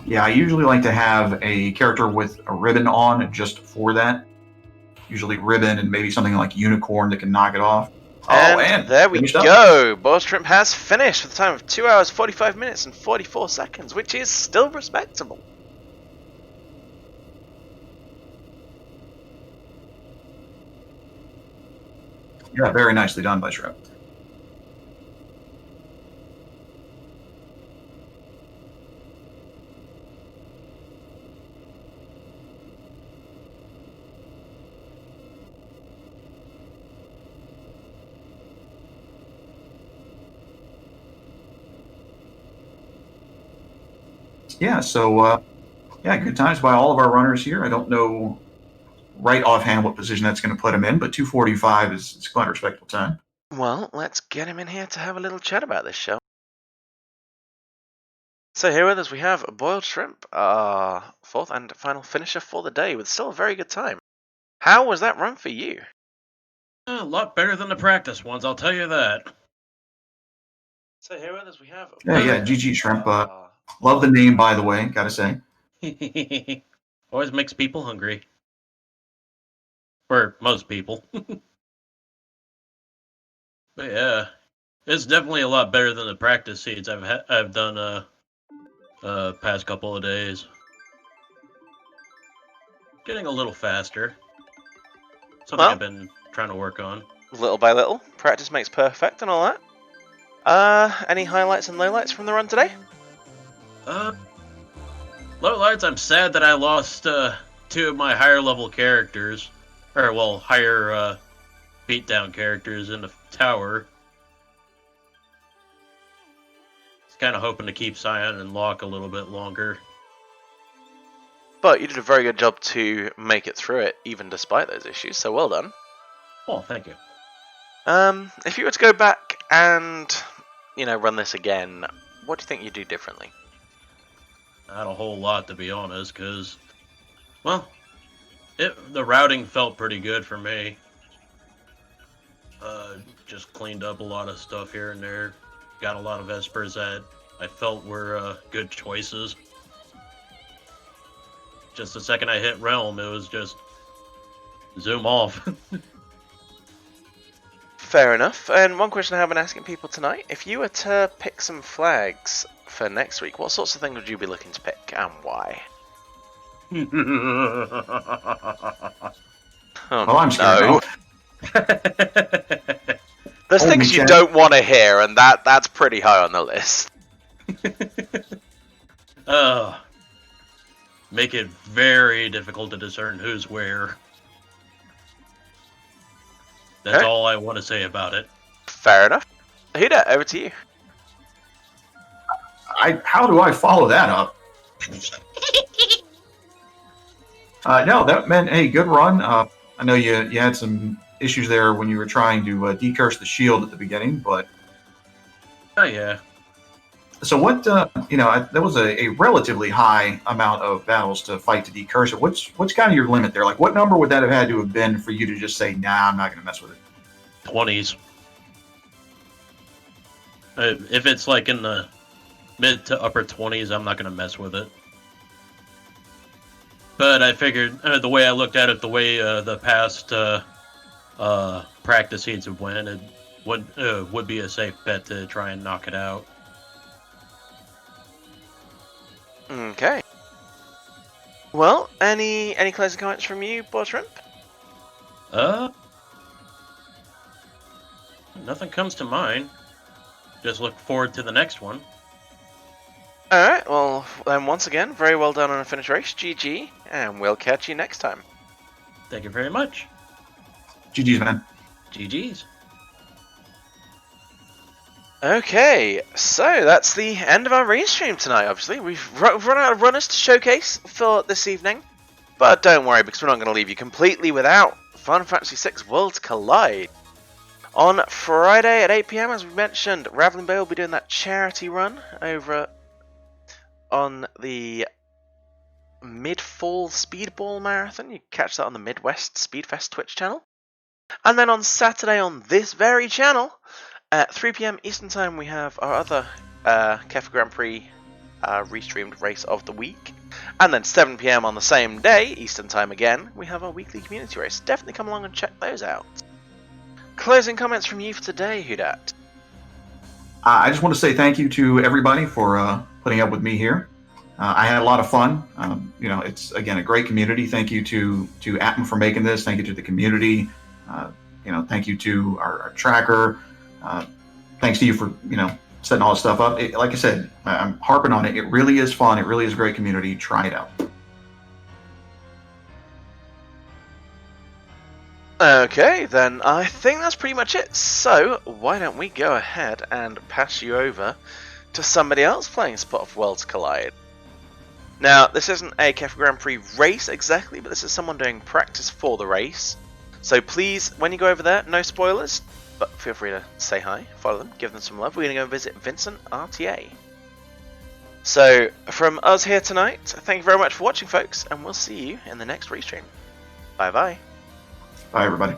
Yeah, I usually like to have a character with a ribbon on just for that. Usually ribbon and maybe something like unicorn that can knock it off. And there we go! Boiled Shrimp has finished with a time of 2 hours, 45 minutes and 44 seconds, which is still respectable. Yeah, very nicely done by Shrimp. Yeah, so yeah, good times by all of our runners here. I don't know right offhand what position that's going to put him in, but 2:45 is quite a respectable time. Well, let's get him in here to have a little chat about this show. So here with us we have Boiled Shrimp, our fourth and final finisher for the day, with still a very good time. How was that run for you? A lot better than the practice ones, I'll tell you that. So here with us we have... Yeah, GG Shrimp. Love the name, by the way, gotta say. Always makes people hungry. For most people. But yeah, it's definitely a lot better than the practice seeds I've done past couple of days. Getting a little faster. Something I've been trying to work on. Little by little, practice makes perfect and all that. Any highlights and lowlights from the run today? Lowlights, I'm sad that I lost two of my higher level characters. Or, well, higher beatdown characters in the tower. Just kind of hoping to keep Scion and Locke a little bit longer. But you did a very good job to make it through it, even despite those issues, so well done. Oh, thank you. If you were to go back and, run this again, what do you think you'd do differently? Not a whole lot, to be honest, because, well, the routing felt pretty good for me. Just cleaned up a lot of stuff here and there. Got a lot of Espers that I felt were good choices. Just the second I hit Realm, it was just zoom off. Fair enough. And one question I have been asking people tonight, if you were to pick some flags for next week, what sorts of things would you be looking to pick and why? Well, I'm scared. There's things you don't want to hear, and that's pretty high on the list. Make it very difficult to discern who's where. That's all I want to say about it. Fair enough. Huda, over to you. How do I follow that up? No, that meant, hey, good run. I know you had some issues there when you were trying to decurse the shield at the beginning, but... Oh, yeah. So what, that was a relatively high amount of battles to fight to decurse it. What's kind of your limit there? Like, what number would that have had to have been for you to just say, nah, I'm not going to mess with it? 20s. If it's like in the mid to upper 20s, I'm not going to mess with it. But I figured, the way I looked at it, the way the past practice seeds have went, it would be a safe bet to try and knock it out. Okay. Well, any closing comments from you, Boiled Shrimp? Nothing comes to mind. Just look forward to the next one. Alright, well, then once again, very well done on a finish race, GG, and we'll catch you next time. Thank you very much. GG's, man. GG's. Okay, so that's the end of our restream tonight, obviously. We've run out of runners to showcase for this evening, But don't worry, because we're not going to leave you completely without Final Fantasy VI Worlds Collide. On Friday at 8 PM, as we mentioned, Raveling Bay will be doing that charity run over on the Mid-Fall Speedball Marathon. You can catch that on the Midwest Speedfest Twitch channel. And then on Saturday on this very channel, at 3 PM Eastern Time, we have our other Kefka Grand Prix restreamed race of the week. And then 7 PM on the same day, Eastern Time again, we have our weekly community race. Definitely come along and check those out. Closing comments from you for today, Hudat. I just want to say thank you to everybody for putting up with me here. I had a lot of fun. It's again a great community. Thank you to Atma for making this. Thank you to the community. Thank you to our tracker. Thanks to you for setting all this stuff up. Like I said, I'm harping on it. It really is fun. It really is a great community. Try it out. Okay, then I think that's pretty much it. So why don't we go ahead and pass you over to somebody else playing Spot of Worlds Collide. Now, this isn't a Kefka Grand Prix race exactly, but this is someone doing practice for the race. So please, when you go over there, no spoilers, but feel free to say hi, follow them, give them some love. We're going to go visit Vincent RTA. So, from us here tonight, thank you very much for watching, folks, and we'll see you in the next restream. Bye-bye. Bye, everybody.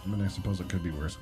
I mean, I suppose it could be worse.